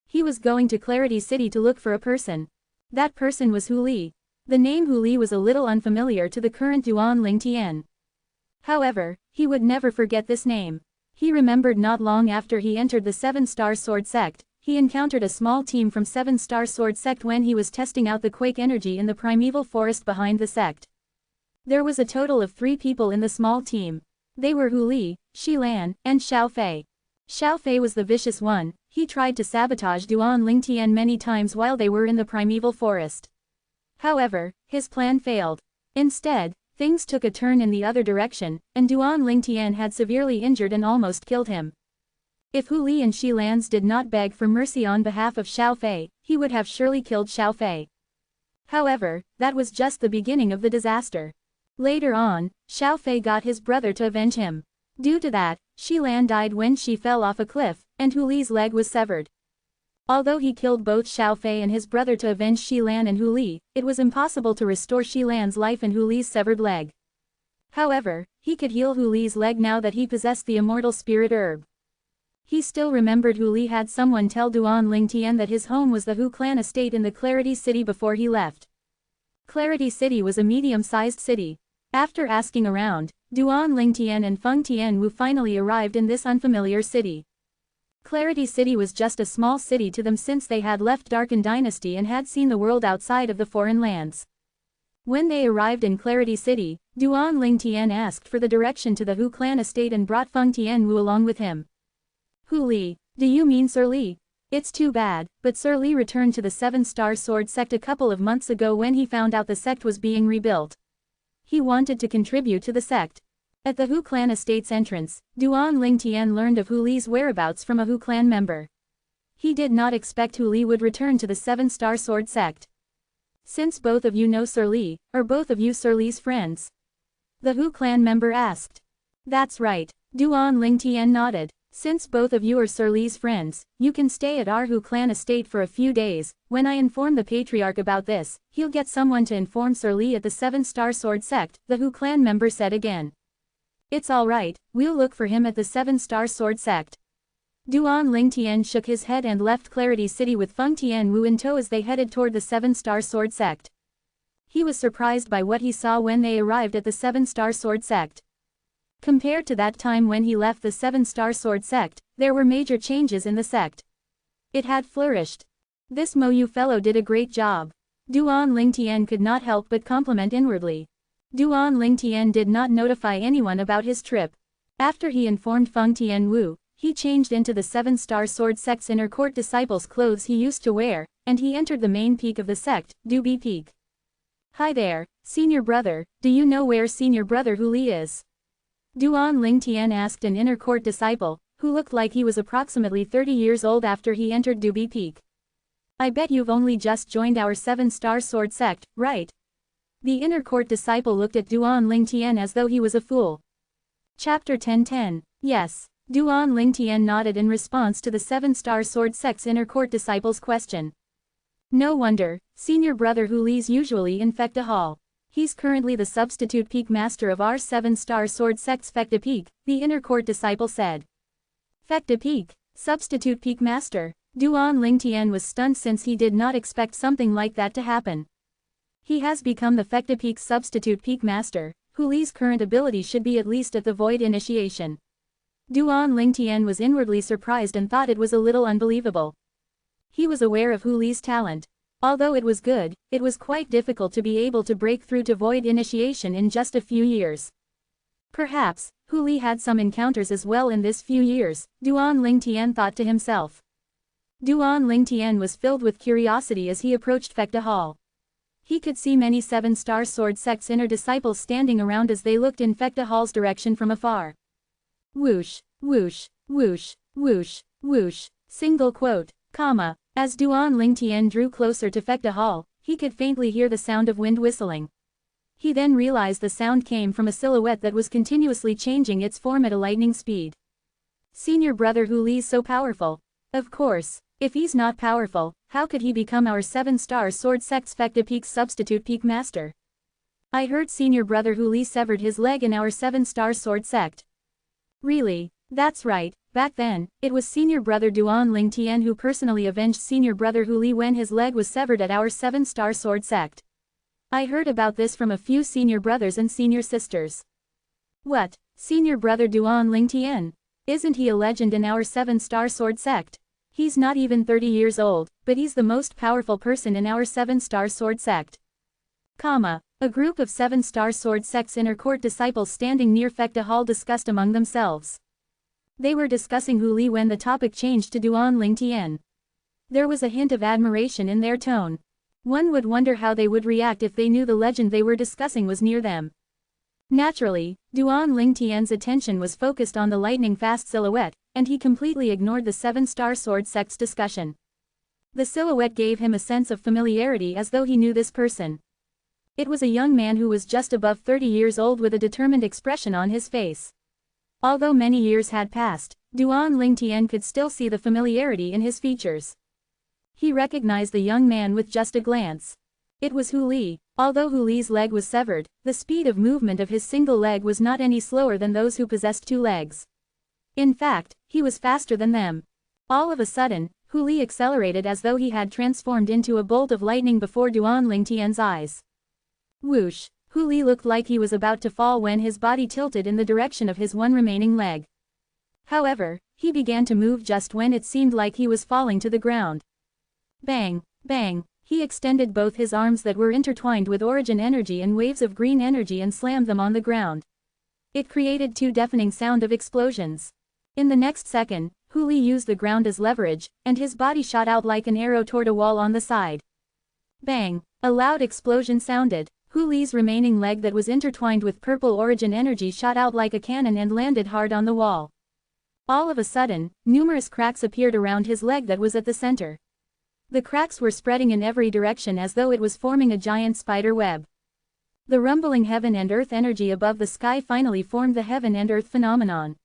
He was going to Clarity City to look for a person. That person was Hu Li. The name Hu Li was a little unfamiliar to the current Duan Ling Tian. However, he would never forget this name. He remembered not long after he entered the 7-Star Sword Sect, he encountered a small team from 7-Star Sword Sect when he was testing out the quake energy in the primeval forest behind the sect. There was a total of 3 people in the small team. They were Hu Li, Shi Lan, and Xiao Fei. Xiao Fei was the vicious one, he tried to sabotage Duan Ling Tian many times while they were in the primeval forest. However, his plan failed. Instead, things took a turn in the other direction, and Duan Ling Tian had severely injured and almost killed him. If Hu Li and Shi Lan's did not beg for mercy on behalf of Xiao Fei, he would have surely killed Xiao Fei. However, that was just the beginning of the disaster. Later on, Xiao Fei got his brother to avenge him. Due to that, Shi Lan died when she fell off a cliff, and Hu Li's leg was severed. Although he killed both Xiao Fei and his brother to avenge Xi Lan and Hu Li, it was impossible to restore Xi Lan's life and Hu Li's severed leg. However, he could heal Hu Li's leg now that he possessed the immortal spirit herb. He still remembered Hu Li had someone tell Duan Lingtian that his home was the Hu clan estate in the Clarity City before he left. Clarity City was a medium-sized city. After asking around, Duan Lingtian and Feng Tianwu finally arrived in this unfamiliar city. Clarity City was just a small city to them since they had left Darken Dynasty and had seen the world outside of the foreign lands. When they arrived in Clarity City, Duan Lingtian asked for the direction to the Hu clan estate and brought Feng Tianwu along with him. Hu Li, do you mean Sir Li? It's too bad, but Sir Li returned to the Seven-Star Sword sect a couple of months ago when he found out the sect was being rebuilt. He wanted to contribute to the sect. At the Hu clan estate's entrance, Duan Lingtian learned of Hu Li's whereabouts from a Hu clan member. He did not expect Hu Li would return to the Seven-Star Sword sect. Since both of you know Sir Li, are both of you Sir Li's friends? The Hu clan member asked. That's right, Duan Lingtian nodded. Since both of you are Sir Li's friends, you can stay at our Hu clan estate for a few days. When I inform the Patriarch about this, he'll get someone to inform Sir Li at the Seven-Star Sword sect, the Hu clan member said again. It's alright, we'll look for him at the Seven-Star Sword sect. Duan Lingtian shook his head and left Clarity City with Feng Tianwu in tow as they headed toward the Seven-Star Sword sect. He was surprised by what he saw when they arrived at the Seven-Star Sword sect. Compared to that time when he left the Seven-Star Sword sect, there were major changes in the sect. It had flourished. This Mo Yu fellow did a great job. Duan Lingtian could not help but compliment inwardly. Duan Lingtian did not notify anyone about his trip. After he informed Feng Tianwu, he changed into the Seven-Star Sword sect's inner court disciples' clothes he used to wear, and he entered the main peak of the sect, Dubi Peak. Hi there, senior brother, do you know where senior brother Hu Li is? Duan Lingtian asked an inner court disciple, who looked like he was approximately 30 years old after he entered Dubi Peak. I bet you've only just joined our Seven-Star Sword sect, right? The inner court disciple looked at Duan Lingtian as though he was a fool. Chapter 10:10. Yes, Duan Lingtian nodded in response to the Seven-Star Sword sect's inner court disciple's question. No wonder, senior brother Hu Li's usually in Fecta Hall. He's currently the substitute peak master of our Seven-Star Sword sect's Fecta Peak, the inner court disciple said. Fecta Peak, substitute peak master. Duan Lingtian was stunned since he did not expect something like that to happen. He has become the Fecta Peak's substitute peak master. Hu Li's current ability should be at least at the Void Initiation. Duan Lingtian was inwardly surprised and thought it was a little unbelievable. He was aware of Hu Li's talent. Although it was good, it was quite difficult to be able to break through to Void Initiation in just a few years. Perhaps, Hu Li had some encounters as well in this few years, Duan Lingtian thought to himself. Duan Lingtian was filled with curiosity as he approached Fecta Hall. He could see many Seven-Star Sword sect's inner disciples standing around as they looked in Fecta Hall's direction from afar. Whoosh, whoosh, whoosh, whoosh, whoosh, single quote, comma. As Duan Lingtian drew closer to Fecta Hall, he could faintly hear the sound of wind whistling. He then realized the sound came from a silhouette that was continuously changing its form at a lightning speed. Senior brother Hu Li's so powerful. Of course, if he's not powerful, how could he become our Seven-Star Sword sect's Fecta Peak's substitute peak master? I heard senior brother Hu Li severed his leg in our Seven-Star Sword sect. Really? That's right. Back then, it was senior brother Duan Lingtian who personally avenged senior brother Hu Li when his leg was severed at our Seven-Star Sword sect. I heard about this from a few senior brothers and senior sisters. What, senior brother Duan Lingtian? Isn't he a legend in our Seven-Star Sword sect? He's not even 30 years old, but he's the most powerful person in our Seven-Star Sword sect. Comma, a group of Seven-Star Sword sect's inner court disciples standing near Fecta Hall discussed among themselves. They were discussing Hu Li when the topic changed to Duan Lingtian. There was a hint of admiration in their tone. One would wonder how they would react if they knew the legend they were discussing was near them. Naturally, Duan Lingtian's attention was focused on the lightning-fast silhouette, and he completely ignored the Seven-Star Sword sect's discussion. The silhouette gave him a sense of familiarity as though he knew this person. It was a young man who was just above 30 years old with a determined expression on his face. Although many years had passed, Duan Lingtian could still see the familiarity in his features. He recognized the young man with just a glance. It was Hu Li. Although Hu Li's leg was severed, the speed of movement of his single leg was not any slower than those who possessed two legs. In fact, he was faster than them. All of a sudden, Hu Li accelerated as though he had transformed into a bolt of lightning before Duan Lingtian's eyes. Whoosh! Hu Li looked like he was about to fall when his body tilted in the direction of his one remaining leg. However, he began to move just when it seemed like he was falling to the ground. Bang! Bang! He extended both his arms that were intertwined with origin energy and waves of green energy and slammed them on the ground. It created two deafening sound of explosions. In the next second, Hu Li used the ground as leverage, and his body shot out like an arrow toward a wall on the side. Bang! A loud explosion sounded. Hu Li's remaining leg that was intertwined with purple origin energy shot out like a cannon and landed hard on the wall. All of a sudden, numerous cracks appeared around his leg that was at the center. The cracks were spreading in every direction as though it was forming a giant spider web. The rumbling heaven and earth energy above the sky finally formed the heaven and earth phenomenon.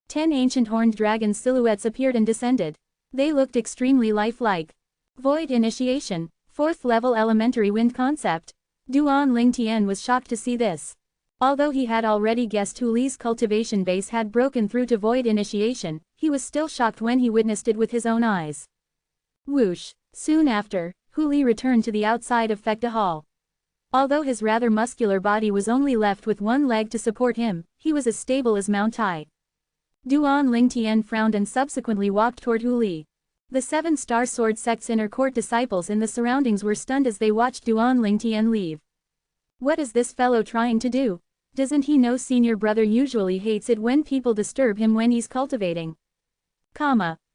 10 ancient horned dragon silhouettes appeared and descended. They looked extremely lifelike. Void initiation, 4th level elementary wind concept. Duan Lingtian was shocked to see this. Although he had already guessed Hu Li's cultivation base had broken through to void initiation, he was still shocked when he witnessed it with his own eyes. Whoosh! Soon after, Hu Li returned to the outside of Fekta Hall. Although his rather muscular body was only left with one leg to support him, he was as stable as Mount Tai. Duan Lingtian frowned and subsequently walked toward Hu Li. The 7-star sword sect's inner court disciples in the surroundings were stunned as they watched Duan Lingtian leave. What is this fellow trying to do? Doesn't he know senior brother usually hates it when people disturb him when he's cultivating?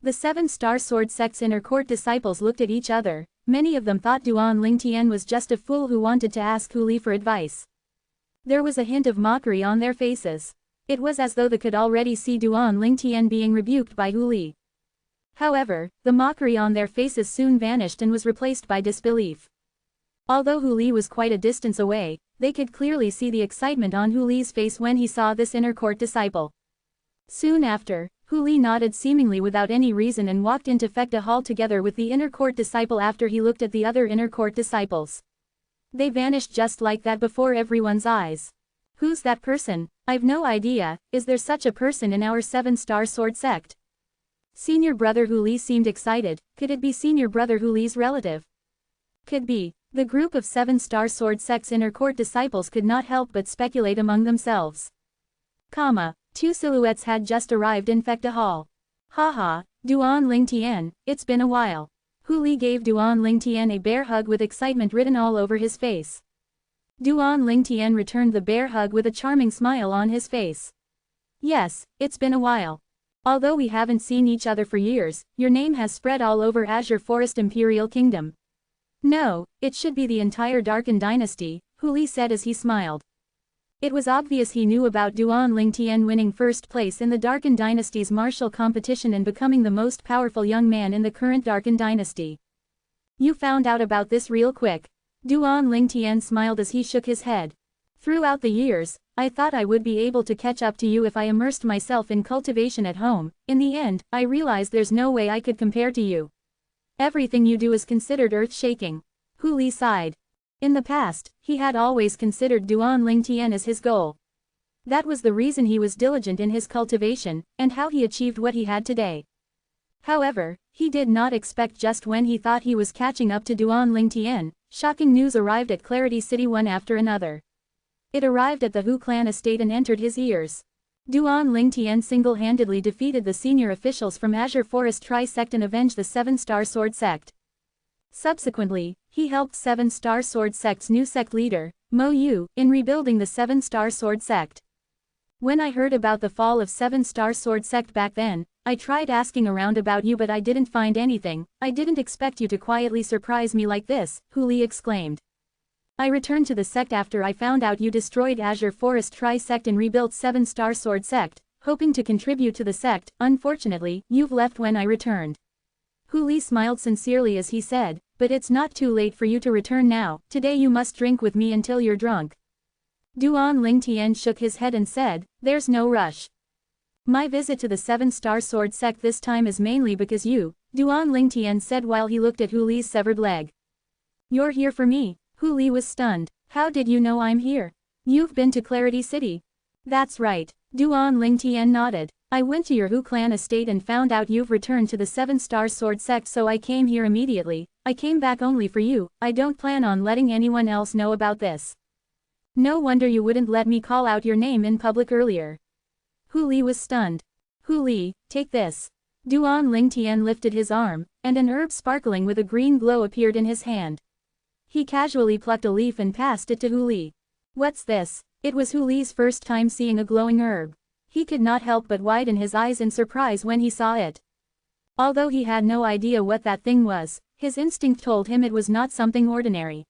The 7-star sword sect's inner court disciples looked at each other. Many of them thought Duan Lingtian was just a fool who wanted to ask Hu Li for advice. There was a hint of mockery on their faces. It was as though they could already see Duan Lingtian being rebuked by Hu Li. However, the mockery on their faces soon vanished and was replaced by disbelief. Although Hu Li was quite a distance away, they could clearly see the excitement on Hu Li's face when he saw this inner court disciple. Soon after, Hu Li nodded seemingly without any reason and walked into Fekta Hall together with the inner court disciple after he looked at the other inner court disciples. They vanished just like that before everyone's eyes. Who's that person? I've no idea. Is there such a person in our 7-star sword sect? Senior brother Hu Li seemed excited. Could it be senior brother Hu Li's relative? Could be. The group of 7-star sword sect's inner court disciples could not help but speculate among themselves. 2 silhouettes had just arrived in Fekta Hall. Haha, Duan Lingtian, it's been a while. Hu Li gave Duan Lingtian a bear hug with excitement written all over his face. Duan Lingtian returned the bear hug with a charming smile on his face. Yes, it's been a while. Although we haven't seen each other for years, your name has spread all over Azure Forest Imperial Kingdom. No, it should be the entire Darken Dynasty, Hu Li said as he smiled. It was obvious he knew about Duan Lingtian winning first place in the Darken Dynasty's martial competition and becoming the most powerful young man in the current Darken Dynasty. You found out about this real quick. Duan Lingtian smiled as he shook his head. Throughout the years, I thought I would be able to catch up to you if I immersed myself in cultivation at home. In the end, I realized there's no way I could compare to you. Everything you do is considered earth-shaking. Hu Li sighed. In the past, he had always considered Duan Lingtian as his goal. That was the reason he was diligent in his cultivation, and how he achieved what he had today. However, he did not expect just when he thought he was catching up to Duan Lingtian, shocking news arrived at Clarity City one after another. It arrived at the Hu clan estate and entered his ears. Duan Lingtian single-handedly defeated the senior officials from Azure Forest Tri-Sect and avenged the 7-star sword sect. Subsequently, he helped 7-star sword sect's new sect leader, Mo Yu, in rebuilding the 7-star sword sect. When I heard about the fall of 7-star sword sect back then, I tried asking around about you but I didn't find anything. I didn't expect you to quietly surprise me like this, Hu Li exclaimed. I returned to the sect after I found out you destroyed Azure Forest Tri-Sect and rebuilt 7-star sword sect, hoping to contribute to the sect. Unfortunately, you've left when I returned. Hu Li smiled sincerely as he said, but it's not too late for you to return now. Today you must drink with me until you're drunk. Duan Lingtian shook his head and said, there's no rush. My visit to the 7-star sword sect this time is mainly because you, Duan Lingtian said while he looked at Hu Li's severed leg. You're here for me. Hu Li was stunned. How did you know I'm here? You've been to Clarity City. That's right. Duan Lingtian nodded. I went to your Hu clan estate and found out you've returned to the 7-star sword sect, so I came here immediately. I came back only for you. I don't plan on letting anyone else know about this. No wonder you wouldn't let me call out your name in public earlier. Hu Li was stunned. Hu Li, take this. Duan Lingtian lifted his arm, and an herb sparkling with a green glow appeared in his hand. He casually plucked a leaf and passed it to Hu Li. What's this? It was Hu Li's first time seeing a glowing herb. He could not help but widen his eyes in surprise when he saw it. Although he had no idea what that thing was, his instinct told him it was not something ordinary.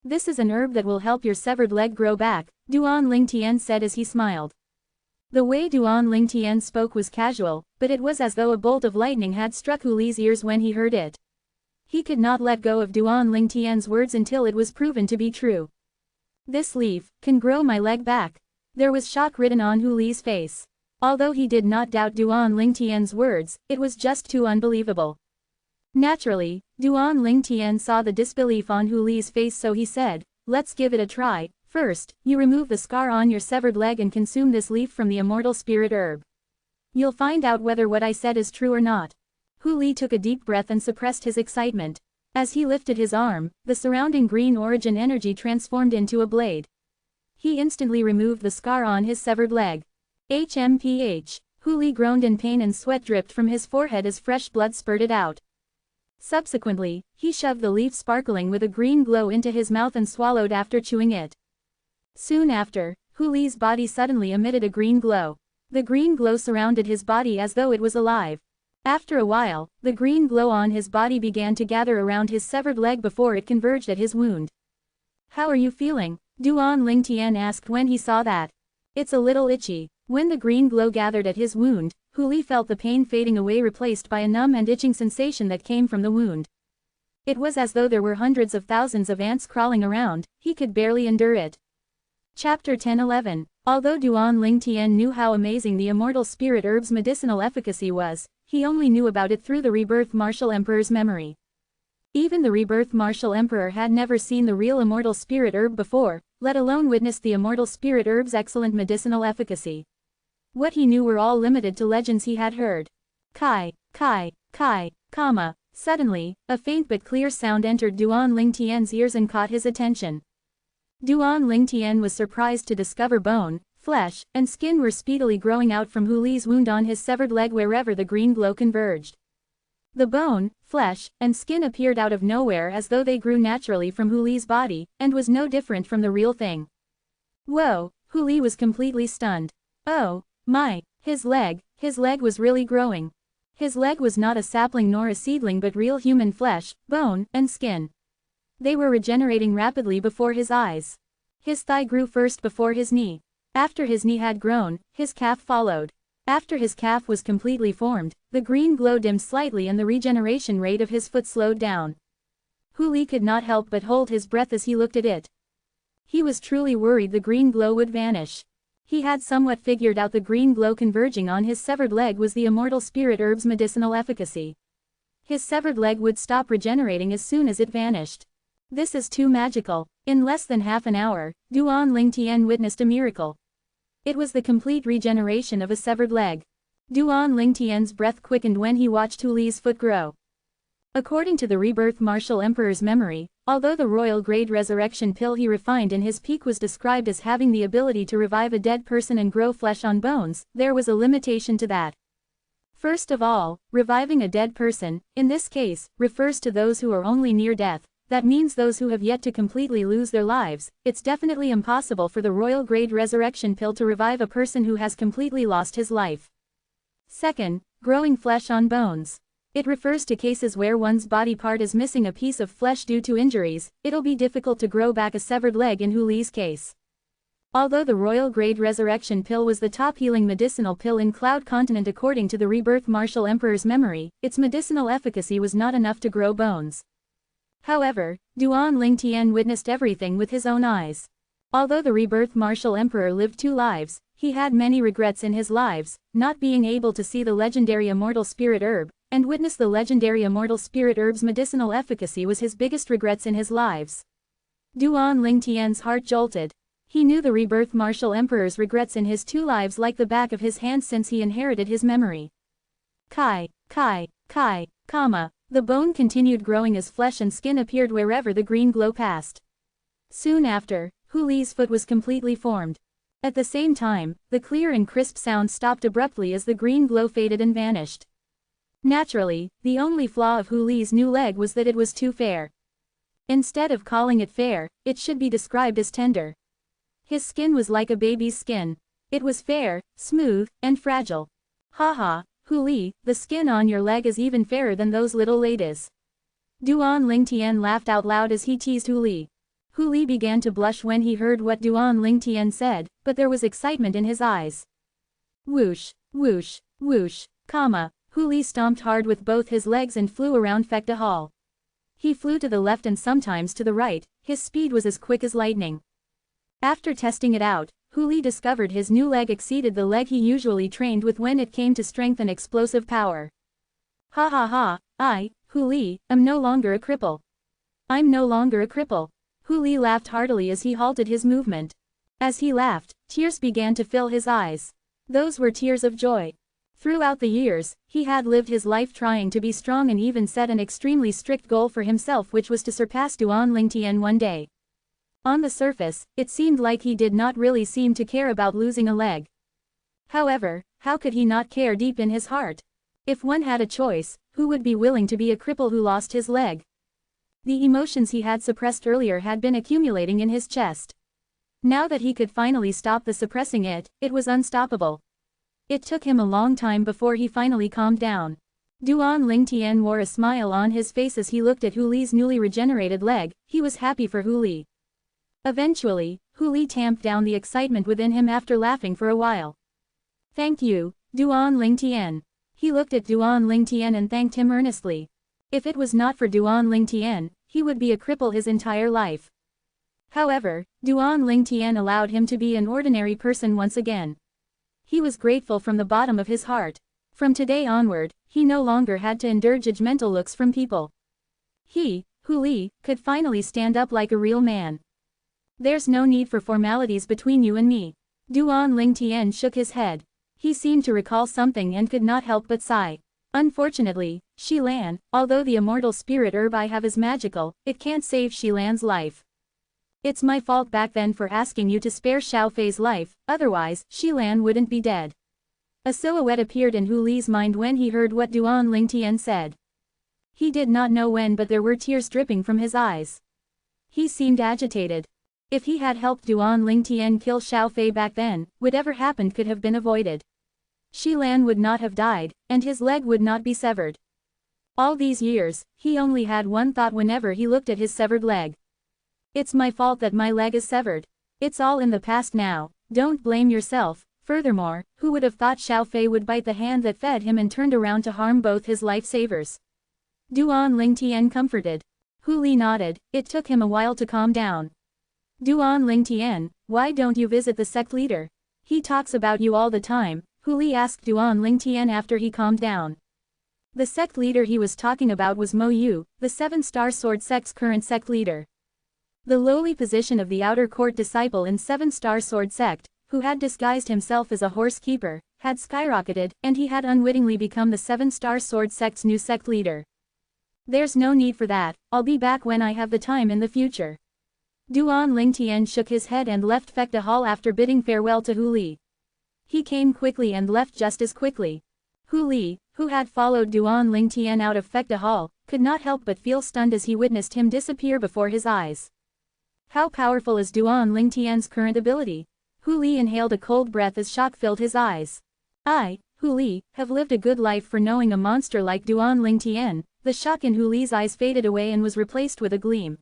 This is an herb that will help your severed leg grow back, Duan Lingtian said as he smiled. The way Duan Lingtian spoke was casual, but it was as though a bolt of lightning had struck Hu Li's ears when he heard it. He could not let go of Duan Lingtian's words until it was proven to be true. This leaf can grow my leg back. There was shock written on Hu Li's face. Although he did not doubt Duan Lingtian's words, it was just too unbelievable. Naturally, Duan Lingtian saw the disbelief on Hu Li's face, so he said, let's give it a try. First, you remove the scar on your severed leg and consume this leaf from the immortal spirit herb. You'll find out whether what I said is true or not. Hu Li took a deep breath and suppressed his excitement. As he lifted his arm, the surrounding green origin energy transformed into a blade. He instantly removed the scar on his severed leg. HMPH. Hu Li groaned in pain and sweat dripped from his forehead as fresh blood spurted out. Subsequently, he shoved the leaf sparkling with a green glow into his mouth and swallowed after chewing it. Soon after, Hu Li's body suddenly emitted a green glow. The green glow surrounded his body as though it was alive. After a while, the green glow on his body began to gather around his severed leg before it converged at his wound. How are you feeling? Duan Lingtian asked when he saw that. It's a little itchy. When the green glow gathered at his wound, Hu Li felt the pain fading away, replaced by a numb and itching sensation that came from the wound. It was as though there were hundreds of thousands of ants crawling around. He could barely endure it. Chapter 10-11. Although Duan Lingtian knew how amazing the immortal spirit herb's medicinal efficacy was, he only knew about it through the Rebirth Martial Emperor's memory. Even the Rebirth Martial Emperor had never seen the real immortal spirit herb before, let alone witnessed the immortal spirit herb's excellent medicinal efficacy. What he knew were all limited to legends he had heard. Kai, comma. Suddenly, a faint but clear sound entered Duan Lingtian's ears and caught his attention. Duan Lingtian was surprised to discover bone, flesh, and skin were speedily growing out from Hu Li's wound on his severed leg wherever the green glow converged. The bone, flesh, and skin appeared out of nowhere as though they grew naturally from Hu Li's body, and was no different from the real thing. Whoa, Hu Li was completely stunned. Oh, my, his leg was really growing. His leg was not a sapling nor a seedling but real human flesh, bone, and skin. They were regenerating rapidly before his eyes. His thigh grew first before his knee. After his knee had grown, his calf followed. After his calf was completely formed, the green glow dimmed slightly and the regeneration rate of his foot slowed down. Hu Li could not help but hold his breath as he looked at it. He was truly worried the green glow would vanish. He had somewhat figured out the green glow converging on his severed leg was the immortal spirit herb's medicinal efficacy. His severed leg would stop regenerating as soon as it vanished. This is too magical. In less than half an hour, Duan Lingtian witnessed a miracle. It was the complete regeneration of a severed leg. Duan Lingtian's breath quickened when he watched Hu Li's foot grow. According to the Rebirth Martial Emperor's memory, although the royal grade resurrection pill he refined in his peak was described as having the ability to revive a dead person and grow flesh on bones, there was a limitation to that. First of all, reviving a dead person, in this case, refers to those who are only near death. That means those who have yet to completely lose their lives. It's definitely impossible for the royal grade resurrection pill to revive a person who has completely lost his life. Second, growing flesh on bones. It refers to cases where one's body part is missing a piece of flesh due to injuries. It'll be difficult to grow back a severed leg in Hu Li's case. Although the royal grade resurrection pill was the top healing medicinal pill in Cloud Continent according to the Rebirth Martial Emperor's memory, its medicinal efficacy was not enough to grow bones. However, Duan Lingtian witnessed everything with his own eyes. Although the Rebirth Martial Emperor lived 2 lives, he had many regrets in his lives, not being able to see the legendary immortal spirit herb, and witness the legendary immortal spirit herb's medicinal efficacy was his biggest regrets in his lives. Duan Lingtian's heart jolted. He knew the rebirth martial emperor's regrets in his 2 lives like the back of his hand since he inherited his memory. Kai, comma. The bone continued growing as flesh and skin appeared wherever the green glow passed. Soon after, Hu Li's foot was completely formed. At the same time, the clear and crisp sound stopped abruptly as the green glow faded and vanished. Naturally, the only flaw of Hu Li's new leg was that it was too fair. Instead of calling it fair, it should be described as tender. His skin was like a baby's skin. It was fair, smooth, and fragile. Haha, Hu Li, the skin on your leg is even fairer than those little ladies. Duan Lingtian laughed out loud as he teased Hu Li. Hu Li began to blush when he heard what Duan Lingtian said, but there was excitement in his eyes. Whoosh, whoosh, whoosh, comma. Hu Li stomped hard with both his legs and flew around Fekta Hall. He flew to the left and sometimes to the right, his speed was as quick as lightning. After testing it out, Hu Li discovered his new leg exceeded the leg he usually trained with when it came to strength and explosive power. Ha ha ha, I, Hu Li, am no longer a cripple. I'm no longer a cripple. Hu Li laughed heartily as he halted his movement. As he laughed, tears began to fill his eyes. Those were tears of joy. Throughout the years, he had lived his life trying to be strong and even set an extremely strict goal for himself, which was to surpass Duan Lingtian one day. On the surface, it seemed like he did not really seem to care about losing a leg. However, how could he not care deep in his heart? If one had a choice, who would be willing to be a cripple who lost his leg? The emotions he had suppressed earlier had been accumulating in his chest. Now that he could finally stop the suppressing it was unstoppable. It took him a long time before he finally calmed down. Duan Lingtian wore a smile on his face as he looked at Hu Li's newly regenerated leg. He was happy for Hu Li. Eventually, Hu Li tamped down the excitement within him after laughing for a while. Thank you, Duan Lingtian. He looked at Duan Lingtian and thanked him earnestly. If it was not for Duan Lingtian, he would be a cripple his entire life. However, Duan Lingtian allowed him to be an ordinary person once again. He was grateful from the bottom of his heart. From today onward, he no longer had to endure judgmental looks from people. He, Hu Li, could finally stand up like a real man. There's no need for formalities between you and me. Duan Lingtian shook his head. He seemed to recall something and could not help but sigh. Unfortunately, Shilan, although the immortal spirit herb I have is magical, it can't save Shilan's life. It's my fault back then for asking you to spare Xiaofei's life, otherwise, Shilan wouldn't be dead. A silhouette appeared in Hu Li's mind when he heard what Duan Lingtian said. He did not know when, but there were tears dripping from his eyes. He seemed agitated. If he had helped Duan Lingtian kill Xiaofei back then, whatever happened could have been avoided. Shilan would not have died, and his leg would not be severed. All these years, he only had one thought whenever he looked at his severed leg. It's my fault that my leg is severed. It's all in the past now, don't blame yourself. Furthermore, who would have thought Xiaofei would bite the hand that fed him and turned around to harm both his lifesavers? Duan Lingtian comforted. Hu Li nodded. It took him a while to calm down. Duan Lingtian, why don't you visit the sect leader? He talks about you all the time, Hu Li asked Duan Lingtian after he calmed down. The sect leader he was talking about was Mo Yu, the 7-star sword sect's current sect leader. The lowly position of the outer court disciple in 7-star sword sect, who had disguised himself as a horse keeper, had skyrocketed, and he had unwittingly become the 7-star sword sect's new sect leader. There's no need for that, I'll be back when I have the time in the future. Duan Lingtian shook his head and left Fekta Hall after bidding farewell to Hu Li. He came quickly and left just as quickly. Hu Li, who had followed Duan Lingtian out of Fekta Hall, could not help but feel stunned as he witnessed him disappear before his eyes. How powerful is Duan Lingtian's current ability? Hu Li inhaled a cold breath as shock filled his eyes. I, Hu Li, have lived a good life for knowing a monster like Duan Lingtian. The shock in Hu Li's eyes faded away and was replaced with a gleam.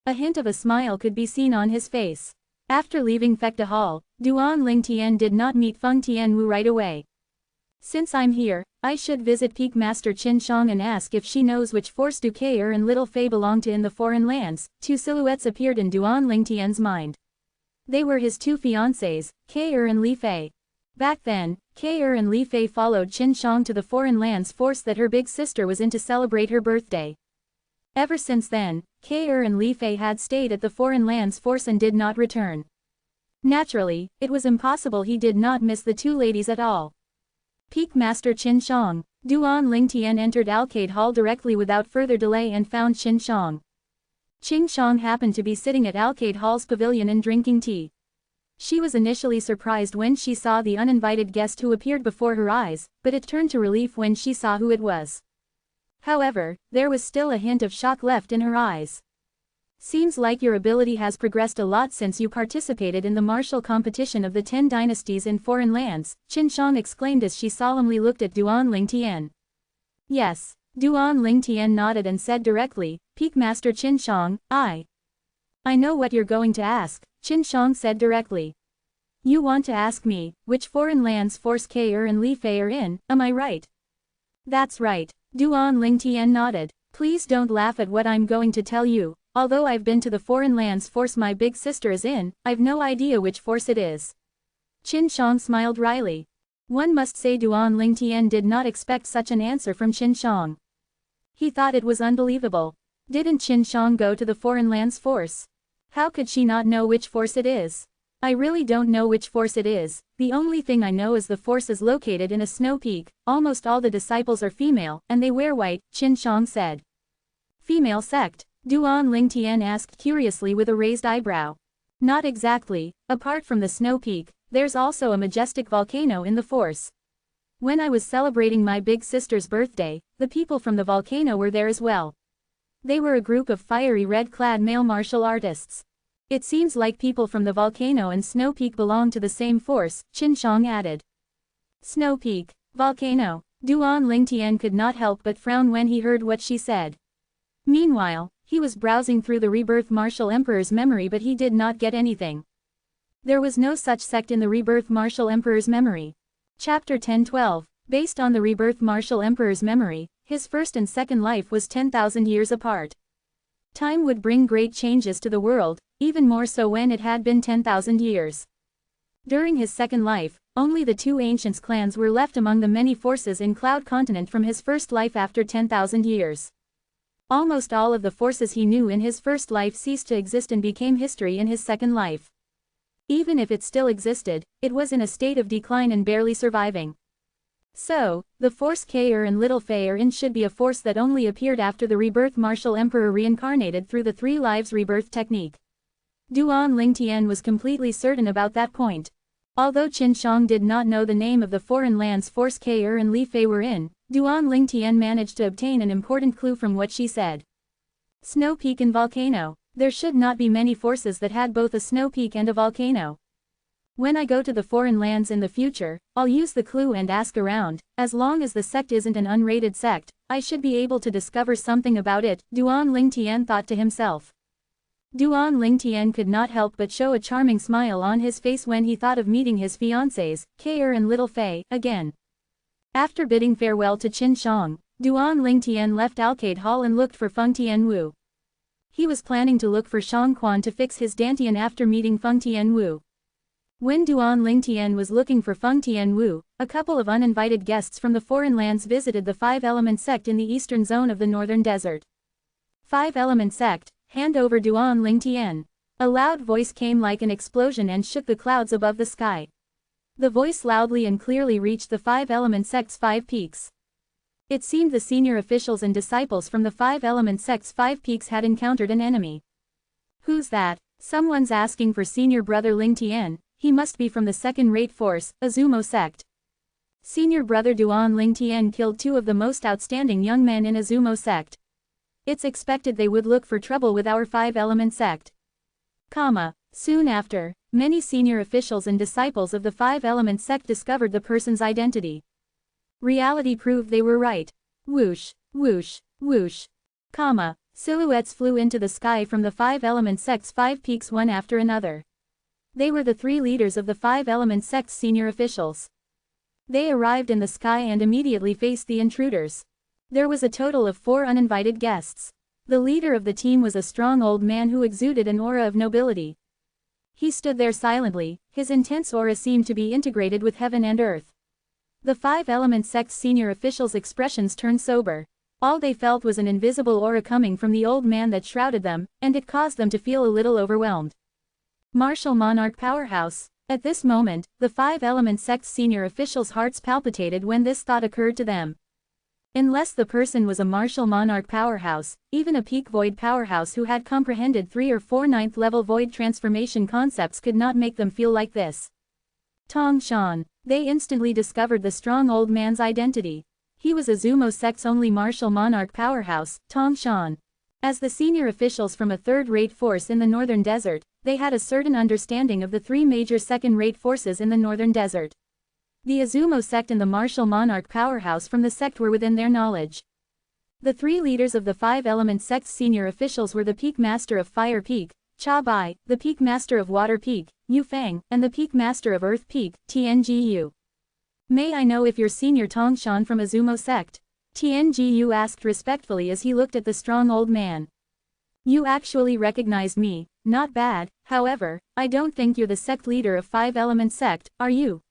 A hint of a smile could be seen on his face. After leaving Fekta Hall, Duan Lingtian did not meet Feng Tianwu right away. Since I'm here, I should visit Peak Master Qin Shang and ask if she knows which force Du Kei and Little Fei belong to in the foreign lands. 2 silhouettes appeared in Duan Lingtian's mind. They were his 2 fiancés, Kei and Li Fei. Back then, Ke and Li Fei followed Qin Shang to the foreign lands force that her big sister was in to celebrate her birthday. Ever since then, Ke and Li Fei had stayed at the foreign lands force and did not return. Naturally, it was impossible he did not miss the two ladies at all. Peak Master Qin Shang, Duan Lingtian entered Alcade Hall directly without further delay and found Qin Shang. Qin Shang happened to be sitting at Alcade Hall's pavilion and drinking tea. She was initially surprised when she saw the uninvited guest who appeared before her eyes, but it turned to relief when she saw who it was. However, there was still a hint of shock left in her eyes. Seems like your ability has progressed a lot since you participated in the martial competition of the 10 dynasties in foreign lands, Qin Shang exclaimed as she solemnly looked at Duan Lingtian. Yes, Duan Lingtian nodded and said directly, Peak Master Qin Shang, I know what you're going to ask, Qin Shang said directly. You want to ask me, which foreign lands force Ke and Li Fei are in, am I right? That's right, Duan Lingtian nodded. Please don't laugh at what I'm going to tell you. Although I've been to the foreign lands force my big sister is in, I've no idea which force it is. Qin Shang smiled wryly. One must say Duan Lingtian did not expect such an answer from Qin Shang. He thought it was unbelievable. Didn't Qin Shang go to the foreign lands force? How could she not know which force it is? I really don't know which force it is, the only thing I know is the force is located in a snow peak, almost all the disciples are female, and they wear white, Qin Shang said. Female sect? Duan Lingtian asked curiously with a raised eyebrow. Not exactly, apart from the snow peak, there's also a majestic volcano in the force. When I was celebrating my big sister's birthday, the people from the volcano were there as well. They were a group of fiery red-clad male martial artists. It seems like people from the volcano and Snow Peak belong to the same force, Qin Shang added. Snow Peak, volcano. Duan Lingtian could not help but frown when he heard what she said. Meanwhile, he was browsing through the Rebirth Martial Emperor's memory but he did not get anything. There was no such sect in the Rebirth Martial Emperor's memory. Chapter 10-12, based on the Rebirth Martial Emperor's memory, his first and second life was 10,000 years apart. Time would bring great changes to the world, even more so when it had been 10,000 years. During his second life, only the two ancient clans were left among the many forces in Cloud Continent from his first life after 10,000 years. Almost all of the forces he knew in his first life ceased to exist and became history in his second life. Even if it still existed, it was in a state of decline and barely surviving. So, the force Ke and Little Fei are in should be a force that only appeared after the Rebirth Martial Emperor reincarnated through the 3 lives rebirth technique. Duan Lingtian was completely certain about that point. Although Qin Shang did not know the name of the foreign lands force Ke and Li Fei were in, Duan Lingtian managed to obtain an important clue from what she said. Snow Peak and volcano. There should not be many forces that had both a snow peak and a volcano. When I go to the foreign lands in the future, I'll use the clue and ask around. As long as the sect isn't an unrated sect, I should be able to discover something about it, Duan Lingtian thought to himself. Duan Lingtian could not help but show a charming smile on his face when he thought of meeting his fiancées, Ke and Little Fei, again. After bidding farewell to Qin Shang, Duan Lingtian left Alcade Hall and looked for Feng Tianwu. He was planning to look for Shang Quan to fix his dantian after meeting Feng Tianwu. When Duan Lingtian was looking for Feng Tianwu, a couple of uninvited guests from the foreign lands visited the Five-Element sect in the eastern zone of the northern desert. Five-Element sect, hand over Duan Lingtian. A loud voice came like an explosion and shook the clouds above the sky. The voice loudly and clearly reached the Five-Element sect's 5 peaks. It seemed the senior officials and disciples from the Five-Element sect's 5 peaks had encountered an enemy. Who's that? Someone's asking for senior brother Lingtian. He must be from the second-rate force, Azumo sect. Senior brother Duan Lingtian killed 2 of the most outstanding young men in Azumo sect. It's expected they would look for trouble with our Five-Element sect. Soon after, many senior officials and disciples of the Five-Element sect discovered the person's identity. Reality proved they were right. Whoosh, whoosh, whoosh. Silhouettes flew into the sky from the Five-Element sect's 5 peaks one after another. They were the 3 leaders of the Five-Element sect's senior officials. They arrived in the sky and immediately faced the intruders. There was a total of 4 uninvited guests. The leader of the team was a strong old man who exuded an aura of nobility. He stood there silently, his intense aura seemed to be integrated with heaven and earth. The Five Element Sect's senior officials' expressions turned sober. All they felt was an invisible aura coming from the old man that shrouded them, and it caused them to feel a little overwhelmed. Martial Monarch Powerhouse. At this moment, the Five Element Sect's senior officials' hearts palpitated when this thought occurred to them. Unless the person was a Martial Monarch Powerhouse, even a Peak Void Powerhouse who had comprehended 3 or 4 9th level Void transformation concepts could not make them feel like this. Tong Shan. They instantly discovered the strong old man's identity. He was Azumo Sect's only Martial Monarch Powerhouse, Tong Shan. As the senior officials from a third-rate force in the Northern Desert, they had a certain understanding of the 3 major second-rate forces in the Northern Desert. The Azumo Sect and the Martial Monarch Powerhouse from the sect were within their knowledge. The 3 leaders of the Five Element Sect's senior officials were the Peak Master of Fire Peak, Cha Bai, the Peak Master of Water Peak, Yu Fang, and the Peak Master of Earth Peak, Tiangu. May I know if you're Senior Tong Shan from Azumo Sect? Tiangu asked respectfully as he looked at the strong old man. You actually recognized me, not bad, however, I don't think you're the sect leader of Five Element Sect, are you?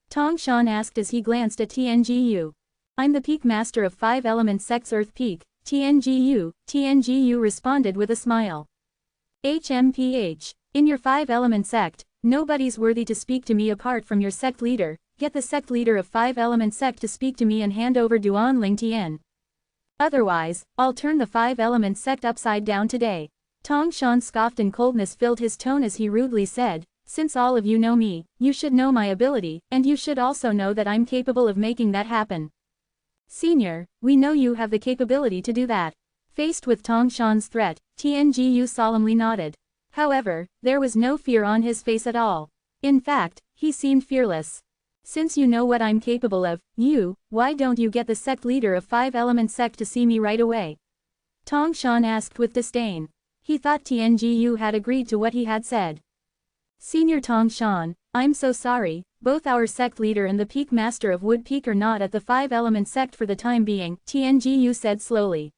Tong Shan asked as he glanced at Tiangu. I'm the Peak Master of Five Element Sect's Earth Peak, Tiangu responded with a smile. HMPH. In your Five Element Sect, nobody's worthy to speak to me apart from your sect leader. Get the sect leader of Five Element Sect to speak to me and hand over Duan Ling Tian. Otherwise, I'll turn the Five Element Sect upside down today. Tong Shan scoffed and coldness filled his tone as he rudely said, since all of you know me, you should know my ability, and you should also know that I'm capable of making that happen. Senior, we know you have the capability to do that. Faced with Tong Shan's threat, Tiangu solemnly nodded. However, there was no fear on his face at all. In fact, he seemed fearless. Since you know what I'm capable of, why don't you get the sect leader of Five Element Sect to see me right away? Tong Shan asked with disdain. He thought Tiangu had agreed to what he had said. Senior Tong Shan, I'm so sorry, both our sect leader and the Peak Master of Wood Peak are not at the Five Element Sect for the time being, Tiangu said slowly.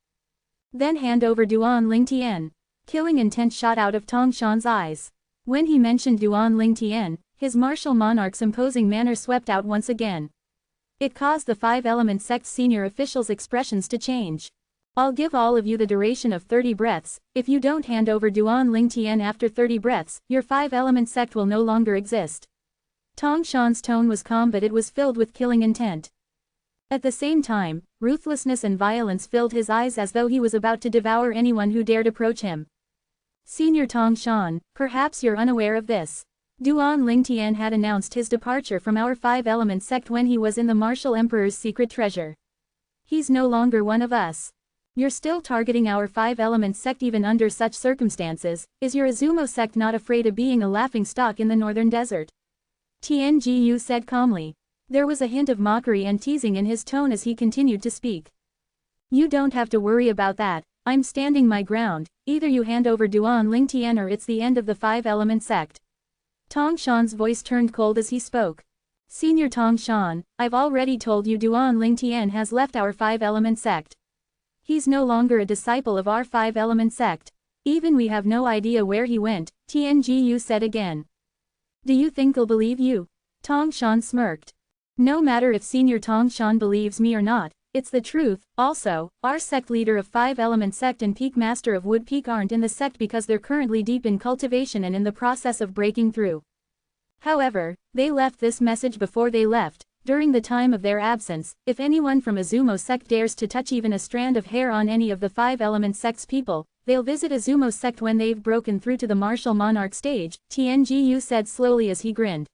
Then hand over Duan Ling Tian. Killing intent shot out of Tong Shan's eyes. When he mentioned Duan Ling Tian, his martial monarch's imposing manner swept out once again. It caused the Five Element Sect's senior officials' expressions to change. I'll give all of you the duration of 30 breaths, if you don't hand over Duan Ling Tian after 30 breaths, your Five Element Sect will no longer exist. Tong Shan's tone was calm but it was filled with killing intent. At the same time, ruthlessness and violence filled his eyes as though he was about to devour anyone who dared approach him. Senior Tong Shan, perhaps you're unaware of this. Duan Ling Tian had announced his departure from our Five Element Sect when he was in the Martial Emperor's secret treasure. He's no longer one of us. You're still targeting our Five Element Sect even under such circumstances. Is your Azumo Sect not afraid of being a laughingstock in the Northern Desert? Tiangu said calmly. There was a hint of mockery and teasing in his tone as he continued to speak. You don't have to worry about that, I'm standing my ground, either you hand over Duan Ling Tian or it's the end of the Five Element Sect. Tong Shan's voice turned cold as he spoke. Senior Tong Shan, I've already told you Duan Ling Tian has left our Five Element Sect. He's no longer a disciple of our Five Element Sect. Even we have no idea where he went, Tiangu said again. Do you think I'll believe you? Tong Shan smirked. No matter if Senior Tong Shan believes me or not, it's the truth. Also, our sect leader of Five Element Sect and Peak Master of Wood Peak aren't in the sect because they're currently deep in cultivation and in the process of breaking through. However, they left this message before they left. During the time of their absence, if anyone from Azumo Sect dares to touch even a strand of hair on any of the Five Element Sect's people, they'll visit Azumo Sect when they've broken through to the Martial Monarch stage, Tiangu said slowly as he grinned.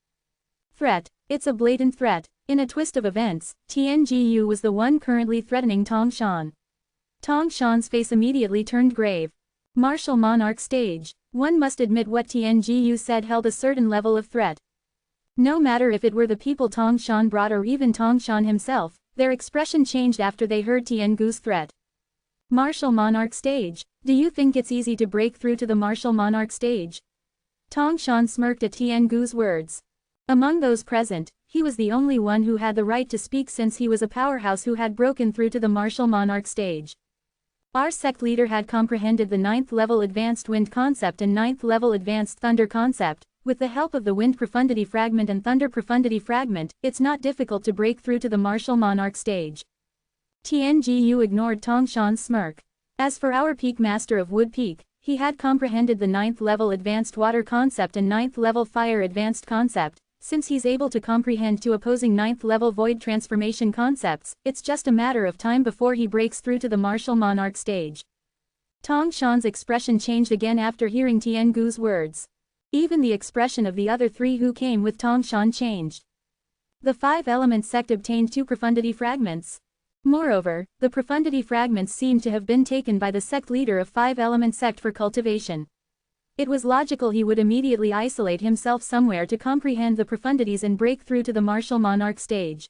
Threat. It's a blatant threat. In a twist of events, Tiangu was the one currently threatening Tong Shan. Tong Shan's face immediately turned grave. Martial Monarch stage. One must admit what Tiangu said held a certain level of threat. No matter if it were the people Tong Shan brought or even Tong Shan himself, their expression changed after they heard Tiangu's threat. Martial Monarch stage. Do you think it's easy to break through to the Martial Monarch stage? Tong Shan smirked at Tiangu's words. Among those present, he was the only one who had the right to speak since he was a powerhouse who had broken through to the Martial Monarch stage. Our sect leader had comprehended the 9th level Advanced Wind concept and 9th level Advanced Thunder concept, With the help of the Wind Profundity Fragment and Thunder Profundity Fragment, it's not difficult to break through to the Martial Monarch stage. Tianjiu ignored Tongshan's smirk. As for our Peak Master of Wood Peak, he had comprehended the 9th level Advanced Water Concept and 9th level Fire Advanced Concept. Since he's able to comprehend two opposing 9th level Void Transformation concepts, it's just a matter of time before he breaks through to the Martial Monarch stage. Tongshan's expression changed again after hearing Tian Gu's words. Even the expression of the other three who came with Tongshan changed. The 5-element sect obtained 2 profundity fragments. Moreover, the profundity fragments seemed to have been taken by the sect leader of 5-element sect for cultivation. It was logical he would immediately isolate himself somewhere to comprehend the profundities and break through to the Martial Monarch stage.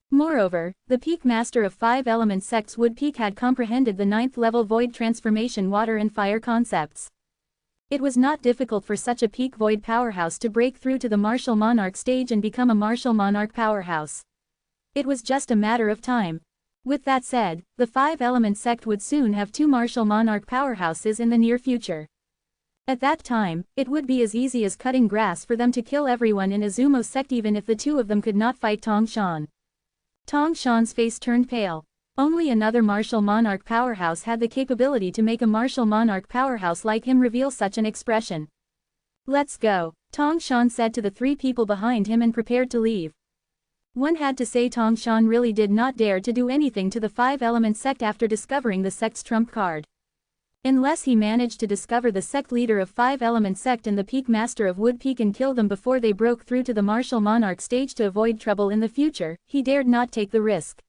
Moreover, the Peak Master of 5-element sects Wood Peak had comprehended the 9th level Void Transformation Water and Fire concepts. It was not difficult for such a peak Void powerhouse to break through to the Martial Monarch stage and become a Martial Monarch powerhouse. It was just a matter of time. With that said, the 5-element sect would soon have 2 Martial Monarch powerhouses in the near future. At that time, it would be as easy as cutting grass for them to kill everyone in Azumo's sect even if the 2 of them could not fight Tongshan. Tongshan's face turned pale. Only another Martial Monarch powerhouse had the capability to make a Martial Monarch powerhouse like him reveal such an expression. "Let's go," Tongshan said to the 3 people behind him and prepared to leave. One had to say Tongshan really did not dare to do anything to the 5-element sect after discovering the sect's trump card. Unless he managed to discover the sect leader of 5-element sect and the Peak Master of Wood Peak and kill them before they broke through to the Martial Monarch stage to avoid trouble in the future, he dared not take the risk.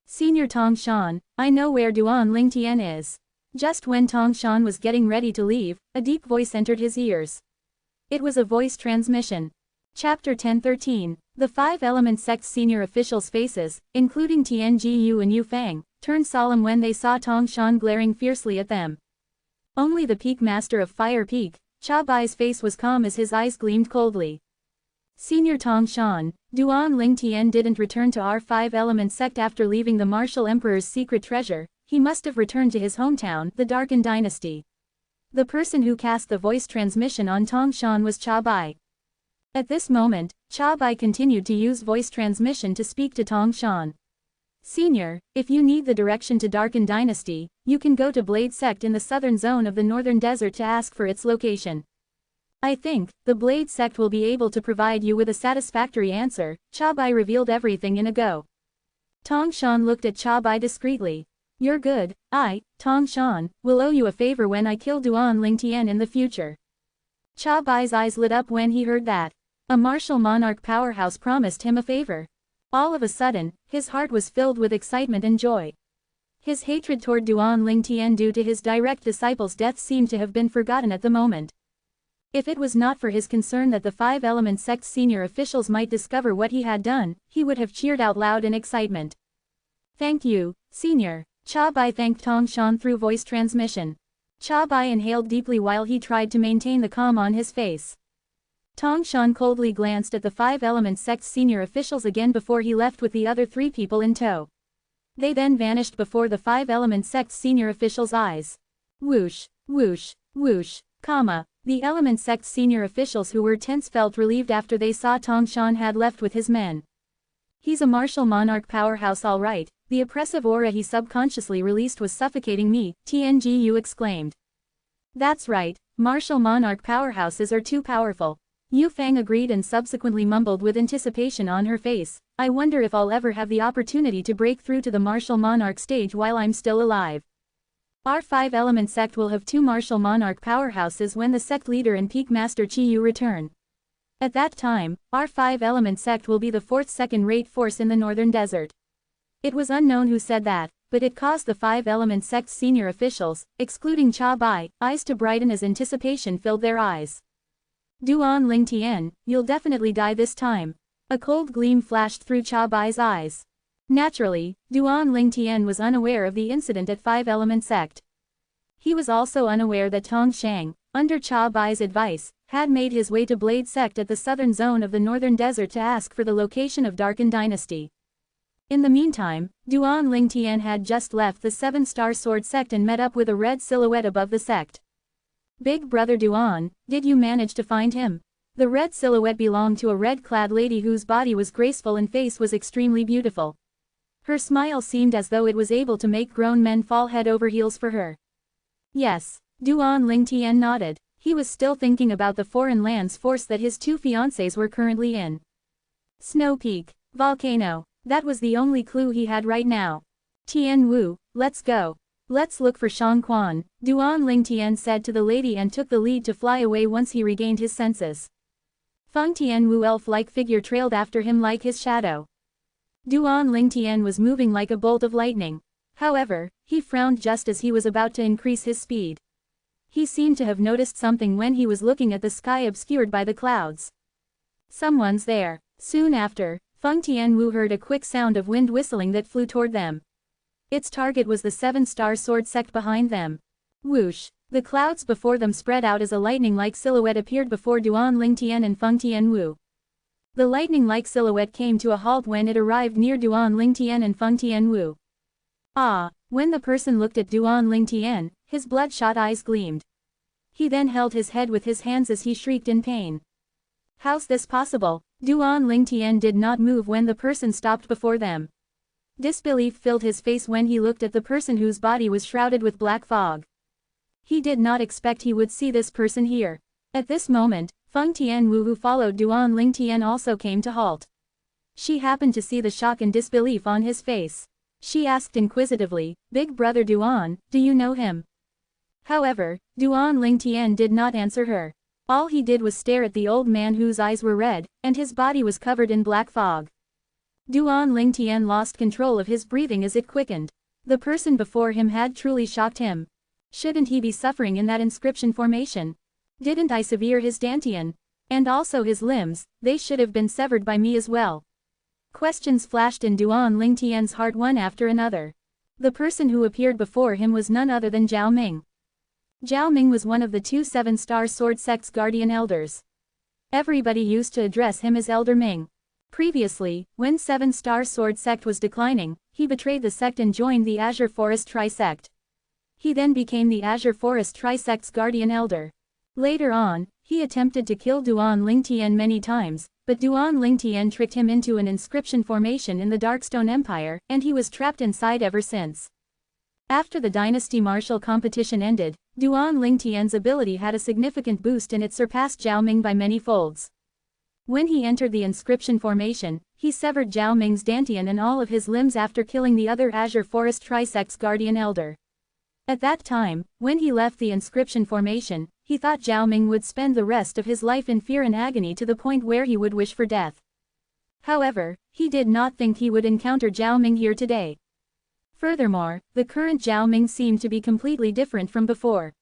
"Senior Tongshan, I know where Duan Lingtian is." Just when Tongshan was getting ready to leave, a deep voice entered his ears. It was a voice transmission. Chapter 1013. The 5-element sect's senior officials' faces, including Tianjiu and Yu Fang, turned solemn when they saw Tongshan glaring fiercely at them. Only the Peak Master of Fire Peak, Cha Bai's face was calm as his eyes gleamed coldly. "Senior Tongshan, Duan Lingtian didn't return to our 5-element sect after leaving the Martial Emperor's secret treasure. He must have returned to his hometown, the Darkened Dynasty." The person who cast the voice transmission on Tongshan was Cha Bai. At this moment, Cha Bai continued to use voice transmission to speak to Tongshan. "Senior, if you need the direction to Darkened Dynasty, you can go to Blade Sect in the southern zone of the northern desert to ask for its location. I think the Blade Sect will be able to provide you with a satisfactory answer." Cha Bai revealed everything in a go. Tongshan looked at Cha Bai discreetly. "You're good. I, Tongshan, will owe you a favor when I kill Duan Lingtian in the future." Cha Bai's eyes lit up when he heard that. A Martial Monarch powerhouse promised him a favor. All of a sudden, his heart was filled with excitement and joy. His hatred toward Duan Lingtian due to his direct disciple's death seemed to have been forgotten at the moment. If it was not for his concern that the 5-element sect's senior officials might discover what he had done, he would have cheered out loud in excitement. "Thank you, Senior." Cha Bai thanked Tongshan through voice transmission. Cha Bai inhaled deeply while he tried to maintain the calm on his face. Tongshan coldly glanced at the 5-element sect's senior officials again before he left with the other 3 people in tow. They then vanished before the 5-element sect's senior officials' eyes. Whoosh, whoosh, whoosh, the element sect's senior officials who were tense felt relieved after they saw Tongshan had left with his men. "He's a Martial Monarch powerhouse all right. The oppressive aura he subconsciously released was suffocating me," Tianjiu exclaimed. "That's right, Martial Monarch powerhouses are too powerful." Yu Fang agreed and subsequently mumbled with anticipation on her face, "I wonder if I'll ever have the opportunity to break through to the Martial Monarch stage while I'm still alive." Our 5-element sect will have 2 Martial Monarch powerhouses when the sect leader and Peak Master Chiyu return. At that time, our 5-element sect will be the 4th second-rate force in the northern desert. It was unknown who said that, but it caused the 5-element sect's senior officials, excluding Cha Bai, eyes to brighten as anticipation filled their eyes. "Duan Lingtian, you'll definitely die this time." A cold gleam flashed through Cha Bai's eyes. Naturally, Duan Lingtian was unaware of the incident at 5-element sect. He was also unaware that Tongshang, under Cha Bai's advice, had made his way to Blade Sect at the southern zone of the northern desert to ask for the location of Darkened Dynasty. In the meantime, Duan Lingtian had just left the 7-star sword sect and met up with a red silhouette above the sect. "Big brother Duan, did you manage to find him?" The red silhouette belonged to a red-clad lady whose body was graceful and face was extremely beautiful. Her smile seemed as though it was able to make grown men fall head over heels for her. Yes. Duan Lingtian nodded. He was still thinking about the foreign lands force that his two fiancées were currently in. Snow Peak. Volcano. That was the only clue he had right now. Tian Wu, let's go. Let's look for Shang Quan, Duan Lingtian said to the lady and took the lead to fly away once he regained his senses. Feng Tianwu elf-like figure trailed after him like his shadow. Duan Lingtian was moving like a bolt of lightning. However, he frowned just as he was about to increase his speed. He seemed to have noticed something when he was looking at the sky obscured by the clouds. Someone's there. Soon after, Feng Tianwu heard a quick sound of wind whistling that flew toward them. Its target was the seven-star sword sect behind them. Whoosh! The clouds before them spread out as a lightning-like silhouette appeared before Duan Lingtian and Feng Tianwu. The lightning-like silhouette came to a halt when it arrived near Duan Lingtian and Feng Tianwu. Ah! When the person looked at Duan Lingtian, his bloodshot eyes gleamed. He then held his head with his hands as he shrieked in pain. How's this possible? Duan Lingtian did not move when the person stopped before them. Disbelief filled his face when he looked at the person whose body was shrouded with black fog. He did not expect he would see this person here. At this moment, Feng Tianwu who followed Duan Lingtian also came to halt. She happened to see the shock and disbelief on his face. She asked inquisitively, Big Brother Duan, do you know him? However, Duan Lingtian did not answer her. All he did was stare at the old man whose eyes were red, and his body was covered in black fog. Duan Lingtian lost control of his breathing as it quickened. The person before him had truly shocked him. Shouldn't he be suffering in that inscription formation? Didn't I sever his dantian? And also his limbs, they should have been severed by me as well. Questions flashed in Duan Lingtian's heart one after another. The person who appeared before him was none other than Zhao Ming. Zhao Ming was one of the two seven-star sword sect's guardian elders. Everybody used to address him as Elder Ming. Previously, when seven-star sword sect was declining, he betrayed the sect and joined the Azure Forest Tri-sect. He then became the Azure Forest Tri-sect's guardian elder. Later on, he attempted to kill Duan Lingtian many times, but Duan Lingtian tricked him into an inscription formation in the Darkstone Empire, and he was trapped inside ever since. After the Dynasty Martial competition ended, Duan Lingtian's ability had a significant boost and it surpassed Zhao Ming by many folds. When he entered the inscription formation, he severed Zhao Ming's dantian and all of his limbs after killing the other Azure Forest Tri-sect's guardian elder. At that time, when he left the inscription formation, he thought Zhao Ming would spend the rest of his life in fear and agony to the point where he would wish for death. However, he did not think he would encounter Zhao Ming here today. Furthermore, the current Zhao Ming seemed to be completely different from before.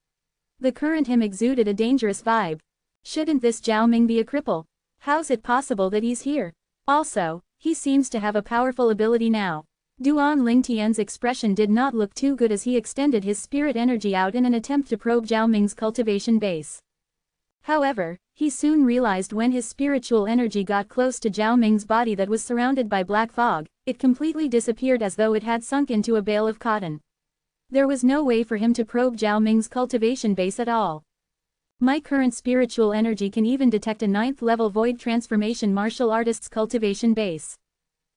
The current him exuded a dangerous vibe. Shouldn't this Zhao Ming be a cripple? How's it possible that he's here? Also, he seems to have a powerful ability now. Duan Lingtian's expression did not look too good as he extended his spirit energy out in an attempt to probe Zhao Ming's cultivation base. However, he soon realized when his spiritual energy got close to Zhao Ming's body that was surrounded by black fog, it completely disappeared as though it had sunk into a bale of cotton. There was no way for him to probe Zhao Ming's cultivation base at all. My current spiritual energy can even detect a 9th level void transformation martial artist's cultivation base.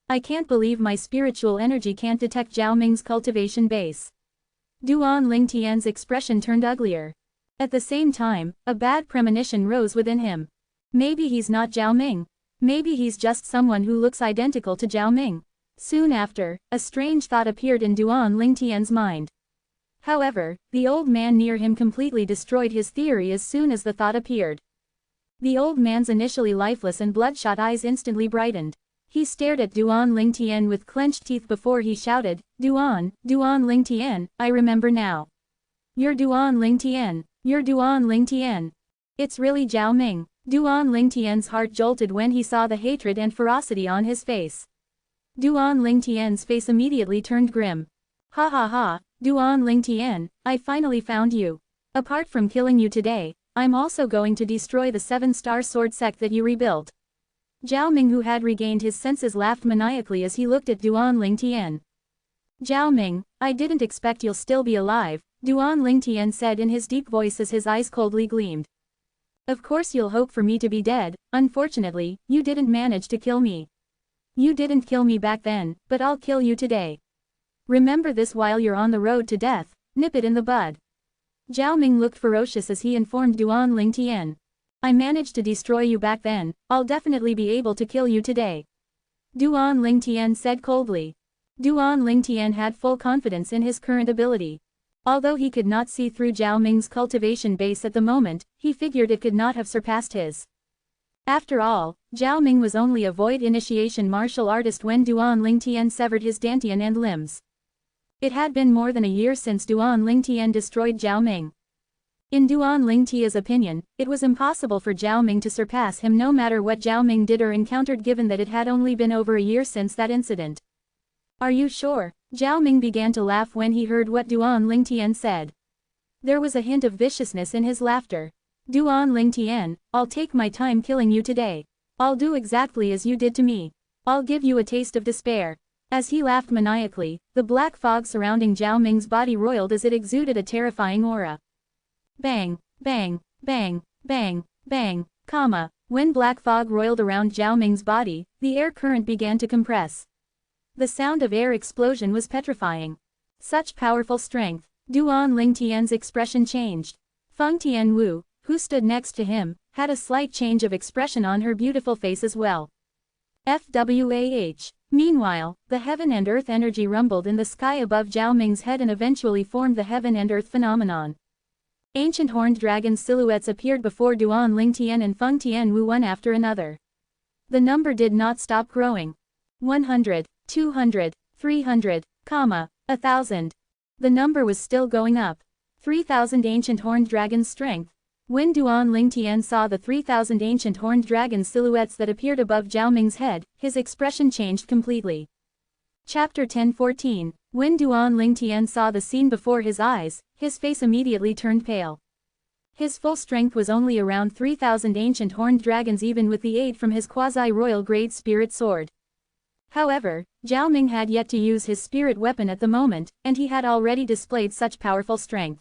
I can't believe my spiritual energy can't detect Zhao Ming's cultivation base. Duan Lingtian's expression turned uglier. At the same time, a bad premonition rose within him. Maybe he's not Zhao Ming. Maybe he's just someone who looks identical to Zhao Ming. Soon after, a strange thought appeared in Duan Lingtian's mind. However, the old man near him completely destroyed his theory as soon as the thought appeared. The old man's initially lifeless and bloodshot eyes instantly brightened. He stared at Duan Lingtian with clenched teeth before he shouted, Duan Lingtian, I remember now. You're Duan Lingtian. You're Duan Lingtian. It's really Zhao Ming. Duan Lingtian's heart jolted when he saw the hatred and ferocity on his face. Duan Lingtian's face immediately turned grim. Ha ha ha, Duan Lingtian, I finally found you. Apart from killing you today, I'm also going to destroy the 7-star sword sect that you rebuilt. Zhao Ming, who had regained his senses, laughed maniacally as he looked at Duan Lingtian. Zhao Ming, I didn't expect you'll still be alive, Duan Lingtian said in his deep voice as his eyes coldly gleamed. Of course you'll hope for me to be dead. Unfortunately, you didn't manage to kill me. You didn't kill me back then, but I'll kill you today. Remember this while you're on the road to death, nip it in the bud. Zhao Ming looked ferocious as he informed Duan Lingtian. I managed to destroy you back then, I'll definitely be able to kill you today. Duan Lingtian said coldly. Duan Lingtian had full confidence in his current ability. Although he could not see through Zhao Ming's cultivation base at the moment, he figured it could not have surpassed his. After all, Zhao Ming was only a void initiation martial artist when Duan Lingtian severed his dantian and limbs. It had been more than a year since Duan Lingtian destroyed Zhao Ming. In Duan Lingtian's opinion, it was impossible for Zhao Ming to surpass him no matter what Zhao Ming did or encountered, given that it had only been over a year since that incident. Are you sure? Zhao Ming began to laugh when he heard what Duan Lingtian said. There was a hint of viciousness in his laughter. Duan Lingtian, I'll take my time killing you today. I'll do exactly as you did to me. I'll give you a taste of despair. As he laughed maniacally, the black fog surrounding Zhao Ming's body roiled as it exuded a terrifying aura. Bang, bang, bang, bang, bang, comma. When black fog roiled around Zhao Ming's body, the air current began to compress. The sound of air explosion was petrifying. Such powerful strength. Duan Lingtian's expression changed. Feng Tianwu, who stood next to him, had a slight change of expression on her beautiful face as well. FWAH. Meanwhile, the heaven and earth energy rumbled in the sky above Zhao Ming's head and eventually formed the heaven and earth phenomenon. Ancient horned dragon silhouettes appeared before Duan Lingtian and Feng Tianwu one after another. The number did not stop growing. 100, 200, 300, 1,000. The number was still going up. 3,000 ancient horned dragons' strength. When Duan Lingtian saw the 3,000 ancient horned dragon silhouettes that appeared above Zhao Ming's head, his expression changed completely. Chapter 1014. When Duan Lingtian saw the scene before his eyes, his face immediately turned pale. His full strength was only around 3,000 ancient horned dragons even with the aid from his quasi-royal grade spirit sword. However, Zhao Ming had yet to use his spirit weapon at the moment, and he had already displayed such powerful strength.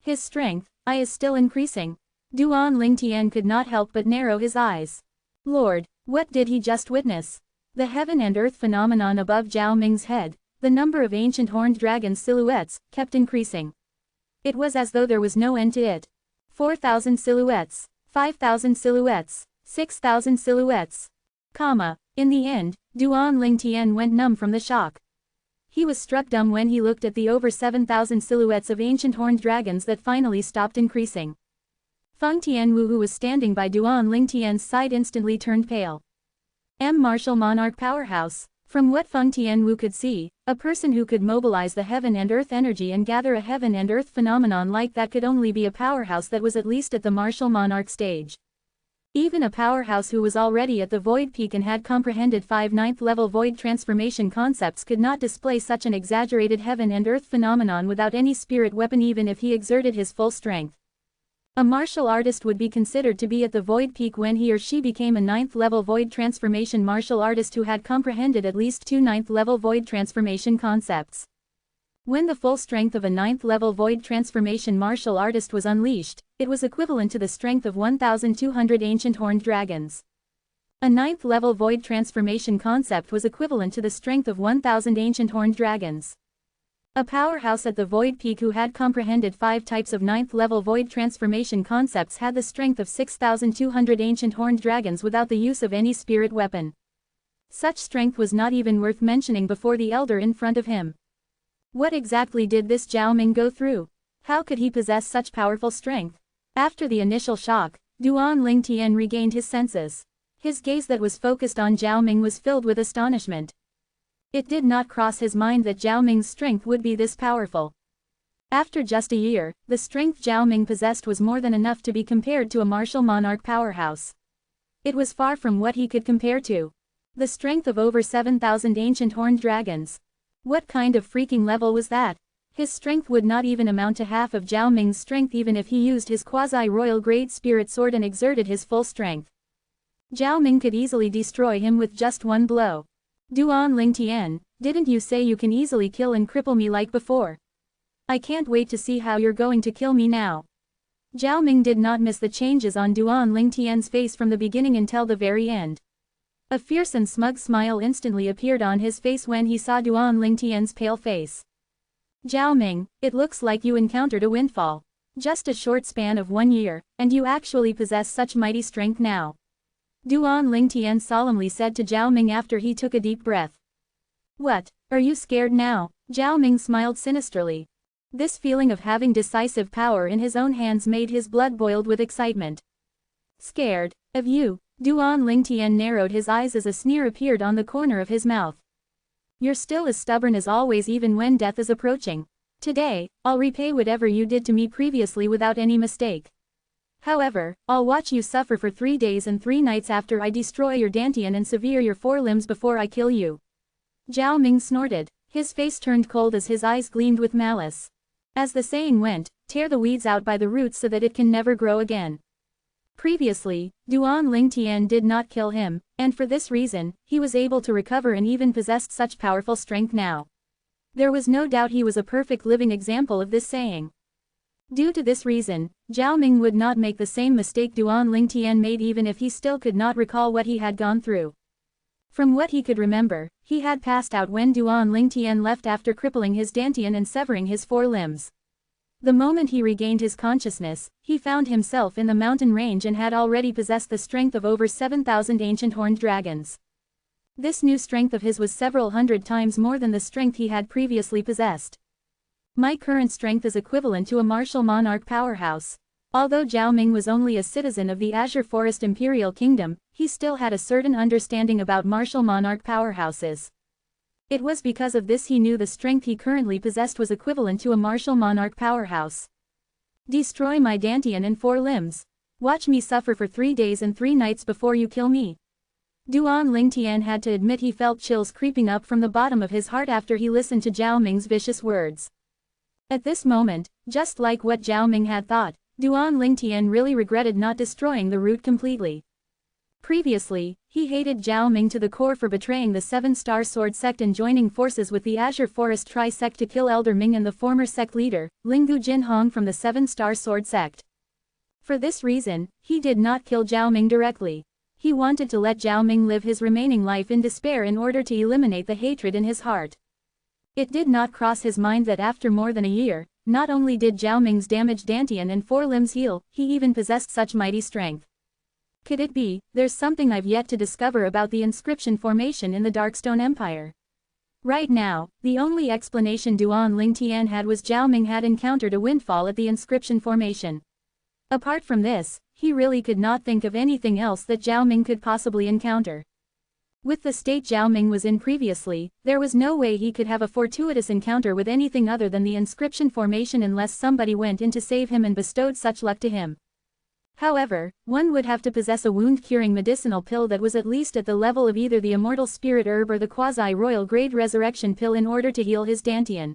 His strength, is still increasing. Duan Lingtian could not help but narrow his eyes. Lord, what did he just witness? The heaven and earth phenomenon above Zhao Ming's head, the number of ancient horned dragon silhouettes, kept increasing. It was as though there was no end to it. 4,000 silhouettes, 5,000 silhouettes, 6,000 silhouettes. In the end, Duan Lingtian went numb from the shock. He was struck dumb when he looked at the over 7,000 silhouettes of ancient horned dragons that finally stopped increasing. Feng Tianwu, who was standing by Duan Lingtian's side, instantly turned pale. Martial Monarch Powerhouse. From what Feng Tianwu could see, a person who could mobilize the heaven and earth energy and gather a heaven and earth phenomenon like that could only be a powerhouse that was at least at the Martial Monarch stage. Even a powerhouse who was already at the Void Peak and had comprehended 5 9th-level Void transformation concepts could not display such an exaggerated heaven and earth phenomenon without any spirit weapon even if he exerted his full strength. A martial artist would be considered to be at the Void Peak when he or she became a 9th-level Void transformation martial artist who had comprehended at least 2 9th-level Void transformation concepts. When the full strength of a 9th-level Void transformation martial artist was unleashed, it was equivalent to the strength of 1,200 ancient horned dragons. A 9th-level Void transformation concept was equivalent to the strength of 1,000 ancient horned dragons. A powerhouse at the Void Peak who had comprehended 5 types of 9th-level Void transformation concepts had the strength of 6,200 ancient horned dragons without the use of any spirit weapon. Such strength was not even worth mentioning before the elder in front of him. What exactly did this Zhao Ming go through? How could he possess such powerful strength? After the initial shock, Duan Lingtian regained his senses. His gaze that was focused on Zhao Ming was filled with astonishment. It did not cross his mind that Zhao Ming's strength would be this powerful. After just a year, the strength Zhao Ming possessed was more than enough to be compared to a martial monarch powerhouse. It was far from what he could compare to. The strength of over 7,000 ancient horned dragons. What kind of freaking level was that? His strength would not even amount to half of Zhao Ming's strength even if he used his quasi-royal grade spirit sword and exerted his full strength. Zhao Ming could easily destroy him with just one blow. Duan Lingtian, didn't you say you can easily kill and cripple me like before? I can't wait to see how you're going to kill me now. Zhao Ming did not miss the changes on Duan Ling Tian's face from the beginning until the very end. A fierce and smug smile instantly appeared on his face when he saw Duan Ling Tian's pale face. Zhao Ming, it looks like you encountered a windfall. Just a short span of 1 year, and you actually possess such mighty strength now. Duan Ling Tian solemnly said to Zhao Ming after he took a deep breath. What, are you scared now? Zhao Ming smiled sinisterly. This feeling of having decisive power in his own hands made his blood boiled with excitement. Scared? Of you? Duan Ling Tian narrowed his eyes as a sneer appeared on the corner of his mouth. You're still as stubborn as always even when death is approaching. Today, I'll repay whatever you did to me previously without any mistake. However, I'll watch you suffer for 3 days and 3 nights after I destroy your dantian and sever your 4 limbs before I kill you. Zhao Ming snorted. His face turned cold as his eyes gleamed with malice. As the saying went, tear the weeds out by the roots so that it can never grow again. Previously, Duan Ling Tian did not kill him, and for this reason, he was able to recover and even possessed such powerful strength now. There was no doubt he was a perfect living example of this saying. Due to this reason, Zhao Ming would not make the same mistake Duan Ling Tian made even if he still could not recall what he had gone through. From what he could remember, he had passed out when Duan Ling Tian left after crippling his dantian and severing his 4 limbs. The moment he regained his consciousness, he found himself in the mountain range and had already possessed the strength of over 7,000 ancient horned dragons. This new strength of his was several hundred times more than the strength he had previously possessed. My current strength is equivalent to a martial monarch powerhouse. Although Zhao Ming was only a citizen of the Azure Forest Imperial Kingdom, he still had a certain understanding about martial monarch powerhouses. It was because of this he knew the strength he currently possessed was equivalent to a martial monarch powerhouse. Destroy my dantian and 4 limbs. Watch me suffer for 3 days and 3 nights before you kill me. Duan Ling Tian had to admit he felt chills creeping up from the bottom of his heart after he listened to Zhao Ming's vicious words. At this moment, just like what Zhao Ming had thought, Duan Ling Tian really regretted not destroying the root completely. Previously, he hated Zhao Ming to the core for betraying the 7-star sword sect and joining forces with the Azure Forest Tri-sect to kill Elder Ming and the former sect leader, Linggu Jinhong from the 7-star sword sect. For this reason, he did not kill Zhao Ming directly. He wanted to let Zhao Ming live his remaining life in despair in order to eliminate the hatred in his heart. It did not cross his mind that after more than a year, not only did Zhao Ming's damaged dantian and 4 limbs heal, he even possessed such mighty strength. Could it be, there's something I've yet to discover about the inscription formation in the Darkstone Empire? Right now, the only explanation Duan Ling Tian had was Zhao Ming had encountered a windfall at the inscription formation. Apart from this, he really could not think of anything else that Zhao Ming could possibly encounter. With the state Zhao Ming was in previously, there was no way he could have a fortuitous encounter with anything other than the inscription formation unless somebody went in to save him and bestowed such luck to him. However, one would have to possess a wound-curing medicinal pill that was at least at the level of either the Immortal Spirit Herb or the quasi-royal grade resurrection pill in order to heal his dantian.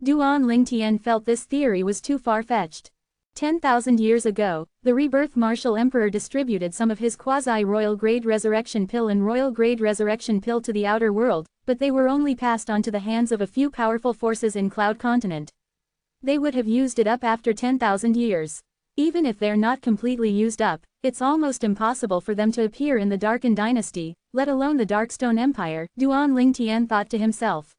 Duan Ling Tian felt this theory was too far-fetched. 10,000 years ago, the rebirth martial emperor distributed some of his quasi-royal grade resurrection pill and royal grade resurrection pill to the outer world, but they were only passed on to the hands of a few powerful forces in Cloud Continent. They would have used it up after 10,000 years. Even if they're not completely used up, it's almost impossible for them to appear in the Darken Dynasty, let alone the Darkstone Empire, Duan Ling Tian thought to himself.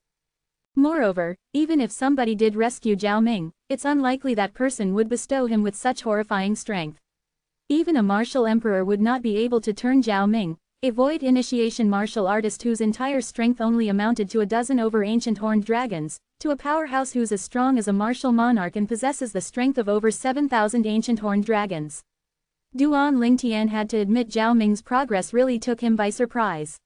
Moreover, even if somebody did rescue Zhao Ming, it's unlikely that person would bestow him with such horrifying strength. Even a martial emperor would not be able to turn Zhao Ming, a void initiation martial artist whose entire strength only amounted to a dozen over ancient horned dragons, to a powerhouse who's as strong as a martial monarch and possesses the strength of over 7,000 ancient horned dragons. Duan Ling Tian had to admit Zhao Ming's progress really took him by surprise.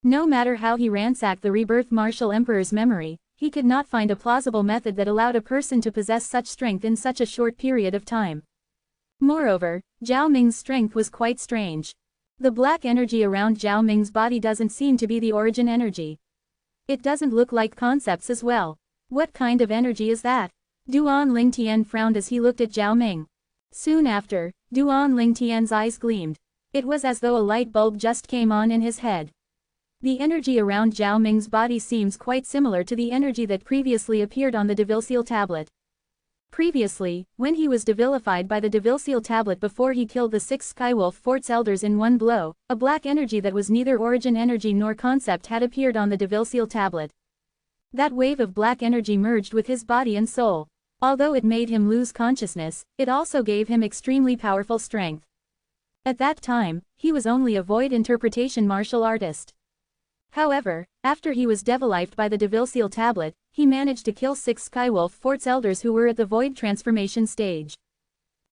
No matter how he ransacked the rebirth martial emperor's memory, he could not find a plausible method that allowed a person to possess such strength in such a short period of time. Moreover, Zhao Ming's strength was quite strange. The black energy around Zhao Ming's body doesn't seem to be the origin energy. It doesn't look like concepts as well. What kind of energy is that? Duan Ling Tian frowned as he looked at Zhao Ming. Soon after, Duan Ling Tian's eyes gleamed. It was as though a light bulb just came on in his head. The energy around Zhao Ming's body seems quite similar to the energy that previously appeared on the Devil Seal tablet. Previously, when he was devilified by the Devil Seal tablet before he killed the 6 Skywolf Fort's elders in one blow, a black energy that was neither origin energy nor concept had appeared on the Devil Seal tablet. That wave of black energy merged with his body and soul. Although it made him lose consciousness, it also gave him extremely powerful strength. At that time, he was only a void interpretation martial artist. However, after he was devilifed by the Devil Seal tablet, he managed to kill 6 Skywolf Fort's elders who were at the void transformation stage.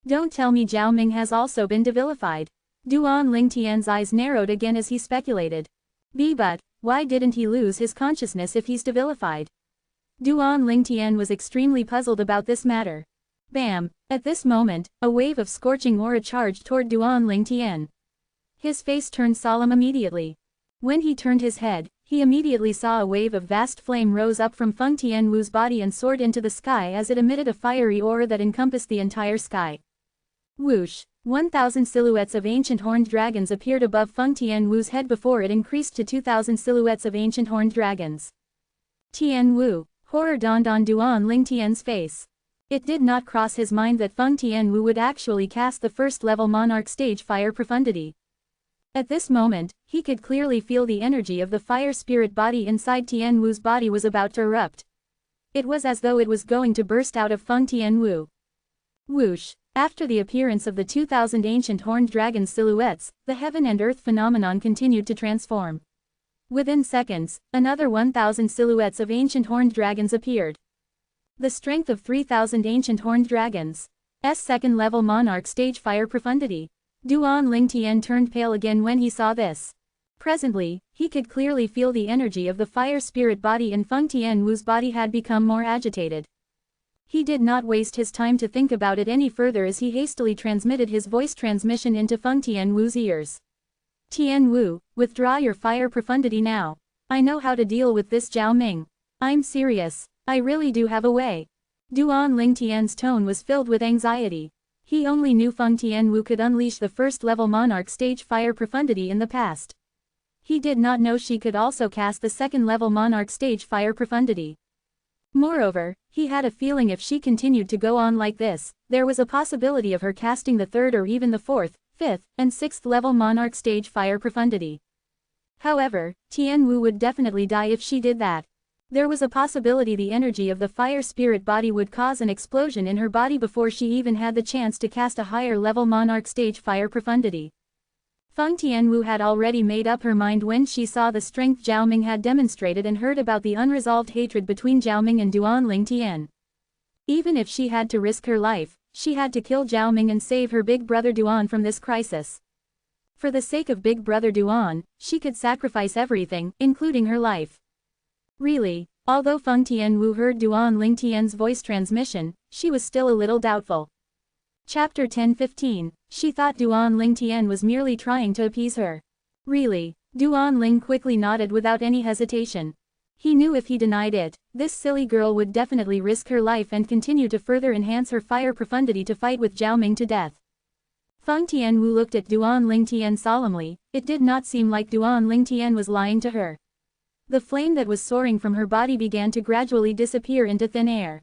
Don't tell me Zhao Ming has also been devilified. Duan Ling Tian's eyes narrowed again as he speculated. But, why didn't he lose his consciousness if he's devilified? Duan Ling Tian was extremely puzzled about this matter. Bam! At this moment, a wave of scorching aura charged toward Duan Ling Tian. His face turned solemn immediately. When he turned his head, he immediately saw a wave of vast flame rose up from Feng Tianwu's body and soared into the sky as it emitted a fiery aura that encompassed the entire sky. Whoosh! 1,000 silhouettes of ancient horned dragons appeared above Feng Tianwu's head before it increased to 2,000 silhouettes of ancient horned dragons. Tianwu! Horror dawned on Duan Ling Tian's face. It did not cross his mind that Feng Tianwu would actually cast the first-level Monarch stage Fire Profundity. At this moment, he could clearly feel the energy of the fire spirit body inside Tianwu's body was about to erupt. It was as though it was going to burst out of Feng Tianwu. Whoosh! After the appearance of the 2,000 ancient horned dragon silhouettes, the heaven and earth phenomenon continued to transform. Within seconds, another 1,000 silhouettes of ancient horned dragons appeared. The strength of 3,000 ancient horned dragons. Second-level Monarch stage Fire Profundity. Duan Ling Tian turned pale again when he saw this. Presently, he could clearly feel the energy of the fire spirit body in Feng Tianwu's body had become more agitated. He did not waste his time to think about it any further as he hastily transmitted his voice transmission into Feng Tianwu's ears. Tianwu, withdraw your fire profundity now. I know how to deal with this Zhao Ming. I'm serious, I really do have a way. Duan Ling Tian's tone was filled with anxiety. He only knew Feng Tianwu could unleash the first-level Monarch stage Fire Profundity in the past. He did not know she could also cast the second-level Monarch stage Fire Profundity. Moreover, he had a feeling if she continued to go on like this, there was a possibility of her casting the third or even the fourth, fifth, and sixth-level Monarch stage Fire Profundity. However, Tianwu would definitely die if she did that. There was a possibility the energy of the fire spirit body would cause an explosion in her body before she even had the chance to cast a higher-level Monarch stage Fire Profundity. Feng Tianwu had already made up her mind when she saw the strength Zhao Ming had demonstrated and heard about the unresolved hatred between Zhao Ming and Duan Ling Tian. Even if she had to risk her life, she had to kill Zhao Ming and save her big brother Duan from this crisis. For the sake of big brother Duan, she could sacrifice everything, including her life. Really, although Feng Tianwu heard Duan Ling Tian's voice transmission, she was still a little doubtful. Chapter 10:15. She thought Duan Ling Tian was merely trying to appease her. Really? Duan Ling quickly nodded without any hesitation. He knew if he denied it, this silly girl would definitely risk her life and continue to further enhance her fire profundity to fight with Zhao Ming to death. Feng Tianwu looked at Duan Ling Tian solemnly. It did not seem like Duan Ling Tian was lying to her. The flame that was soaring from her body began to gradually disappear into thin air.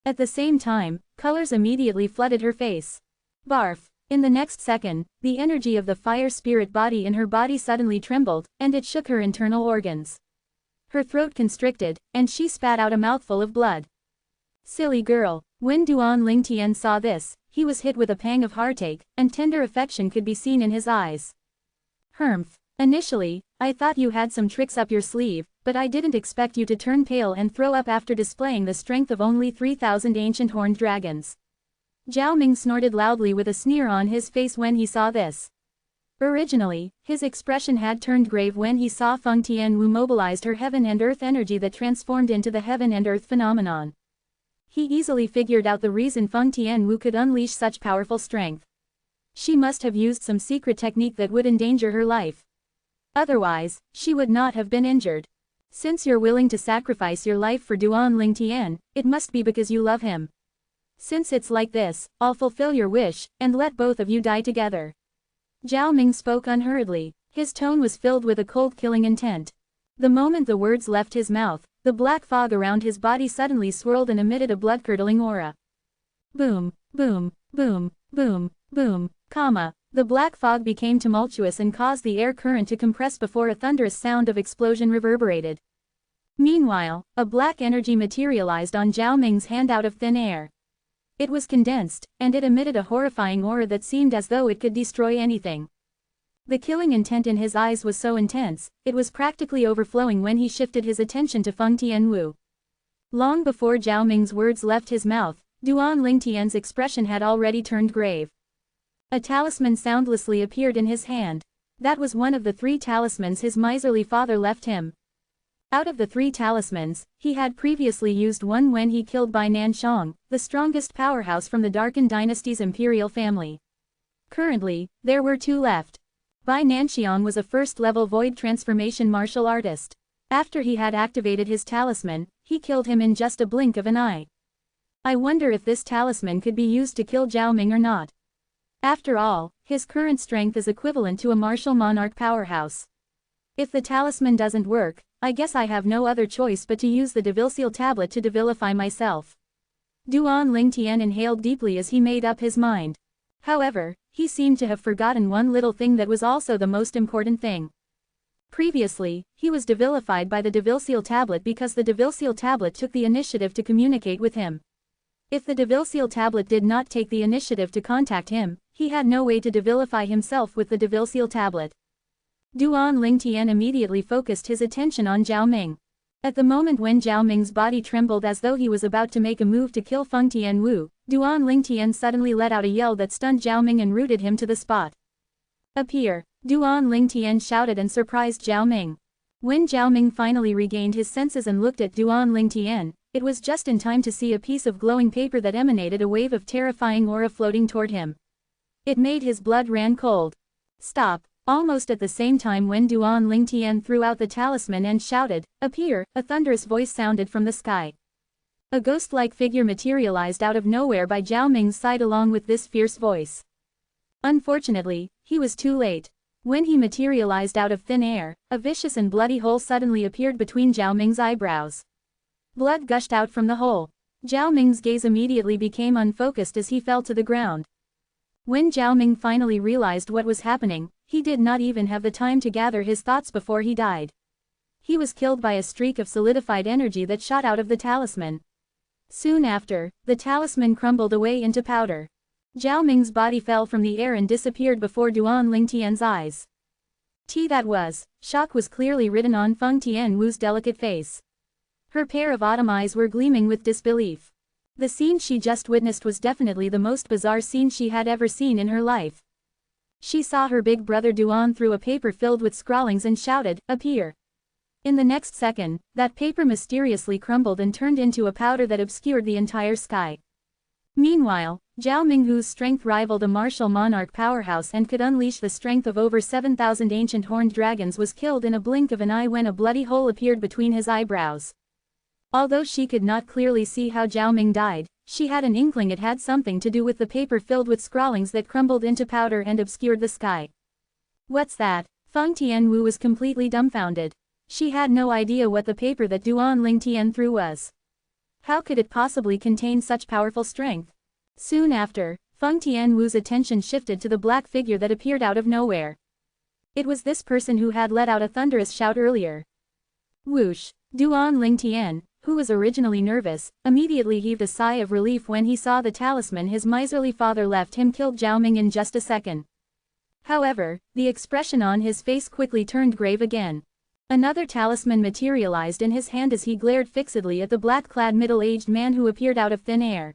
At the same time, colors immediately flooded her face. Barf! In the next second, the energy of the fire spirit body in her body suddenly trembled, and it shook her internal organs. Her throat constricted, and she spat out a mouthful of blood. Silly girl! When Duan Ling Tian saw this, he was hit with a pang of heartache, and tender affection could be seen in his eyes. Humph! Initially, I thought you had some tricks up your sleeve, but I didn't expect you to turn pale and throw up after displaying the strength of only 3,000 ancient horned dragons. Zhao Ming snorted loudly with a sneer on his face when he saw this. Originally, his expression had turned grave when he saw Feng Tianwu mobilized her heaven and earth energy that transformed into the heaven and earth phenomenon. He easily figured out the reason Feng Tianwu could unleash such powerful strength. She must have used some secret technique that would endanger her life. Otherwise, she would not have been injured. Since you're willing to sacrifice your life for Duan Ling Tian, it must be because you love him. Since it's like this, I'll fulfill your wish, and let both of you die together. Zhao Ming spoke unhurriedly. His tone was filled with a cold-killing intent. The moment the words left his mouth, the black fog around his body suddenly swirled and emitted a blood-curdling aura. Boom, boom, boom, boom, boom, comma. The black fog became tumultuous and caused the air current to compress before a thunderous sound of explosion reverberated. Meanwhile, a black energy materialized on Zhao Ming's hand out of thin air. It was condensed, and it emitted a horrifying aura that seemed as though it could destroy anything. The killing intent in his eyes was so intense, it was practically overflowing when he shifted his attention to Feng Tianwu. Long before Zhao Ming's words left his mouth, Duan Lingtian's expression had already turned grave. A talisman soundlessly appeared in his hand. That was one of the 3 talismans his miserly father left him. Out of the 3 talismans, he had previously used one when he killed Bai Nanshang, the strongest powerhouse from the Darken dynasty's imperial family. Currently, there were 2 left. Bai Nanxiang was a first-level void transformation martial artist. After he had activated his talisman, he killed him in just a blink of an eye. I wonder if this talisman could be used to kill Zhao Ming or not. After all, his current strength is equivalent to a martial monarch powerhouse. If the talisman doesn't work, I guess I have no other choice but to use the Devilseal tablet to devilify myself. Duan Lingtian inhaled deeply as he made up his mind. However, he seemed to have forgotten one little thing that was also the most important thing. Previously, he was devilified by the Devilseal tablet because the Devilseal tablet took the initiative to communicate with him. If the Devilseal tablet did not take the initiative to contact him, he had no way to devilify himself with the Devilseal tablet. Duan Lingtian immediately focused his attention on Zhao Ming. At the moment when Zhao Ming's body trembled as though he was about to make a move to kill Feng Tianwu, Duan Lingtian suddenly let out a yell that stunned Zhao Ming and rooted him to the spot. Appear! Duan Lingtian shouted and surprised Zhao Ming. When Zhao Ming finally regained his senses and looked at Duan Lingtian, it was just in time to see a piece of glowing paper that emanated a wave of terrifying aura floating toward him. It made his blood ran cold. Stop! Almost at the same time when Duan Lingtian threw out the talisman and shouted, "Appear!" a thunderous voice sounded from the sky. A ghost-like figure materialized out of nowhere by Zhao Ming's side along with this fierce voice. Unfortunately, he was too late. When he materialized out of thin air, a vicious and bloody hole suddenly appeared between Zhao Ming's eyebrows. Blood gushed out from the hole. Zhao Ming's gaze immediately became unfocused as he fell to the ground. When Zhao Ming finally realized what was happening, he did not even have the time to gather his thoughts before he died. He was killed by a streak of solidified energy that shot out of the talisman. Soon after, the talisman crumbled away into powder. Zhao Ming's body fell from the air and disappeared before Duan Lingtian's eyes. That was, shock was clearly written on Feng Tianwu's delicate face. Her pair of autumn eyes were gleaming with disbelief. The scene she just witnessed was definitely the most bizarre scene she had ever seen in her life. She saw her big brother Duan through a paper filled with scrawlings and shouted, "Appear!" In the next second, that paper mysteriously crumbled and turned into a powder that obscured the entire sky. Meanwhile, Zhao Ming, whose strength rivaled a martial monarch powerhouse and could unleash the strength of over 7,000 ancient horned dragons, was killed in a blink of an eye when a bloody hole appeared between his eyebrows. Although she could not clearly see how Zhao Ming died, she had an inkling it had something to do with the paper filled with scrawlings that crumbled into powder and obscured the sky. What's that? Feng Tianwu was completely dumbfounded. She had no idea what the paper that Duan Lingtian threw was. How could it possibly contain such powerful strength? Soon after, Feng Tianwu's attention shifted to the black figure that appeared out of nowhere. It was this person who had let out a thunderous shout earlier. Whoosh! Duan Lingtian, who was originally nervous, immediately heaved a sigh of relief when he saw the talisman his miserly father left him killed Zhao Ming in just a second. However, the expression on his face quickly turned grave again. Another talisman materialized in his hand as he glared fixedly at the black-clad middle-aged man who appeared out of thin air.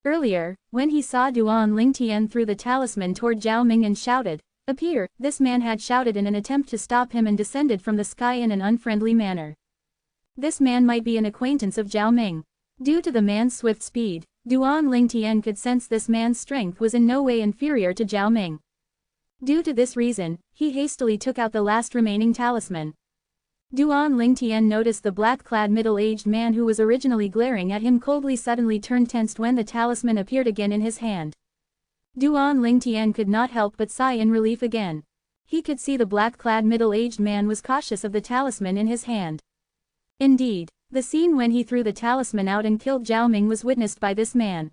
Earlier, when he saw Duan Lingtian threw the talisman toward Zhao Ming and shouted, "Appear!" this man had shouted in an attempt to stop him and descended from the sky in an unfriendly manner. This man might be an acquaintance of Zhao Ming. Due to the man's swift speed, Duan Lingtian could sense this man's strength was in no way inferior to Zhao Ming. Due to this reason, he hastily took out the last remaining talisman. Duan Lingtian noticed the black-clad middle-aged man who was originally glaring at him coldly suddenly turned tensed when the talisman appeared again in his hand. Duan Lingtian could not help but sigh in relief again. He could see the black-clad middle-aged man was cautious of the talisman in his hand. Indeed, the scene when he threw the talisman out and killed Zhao Ming was witnessed by this man.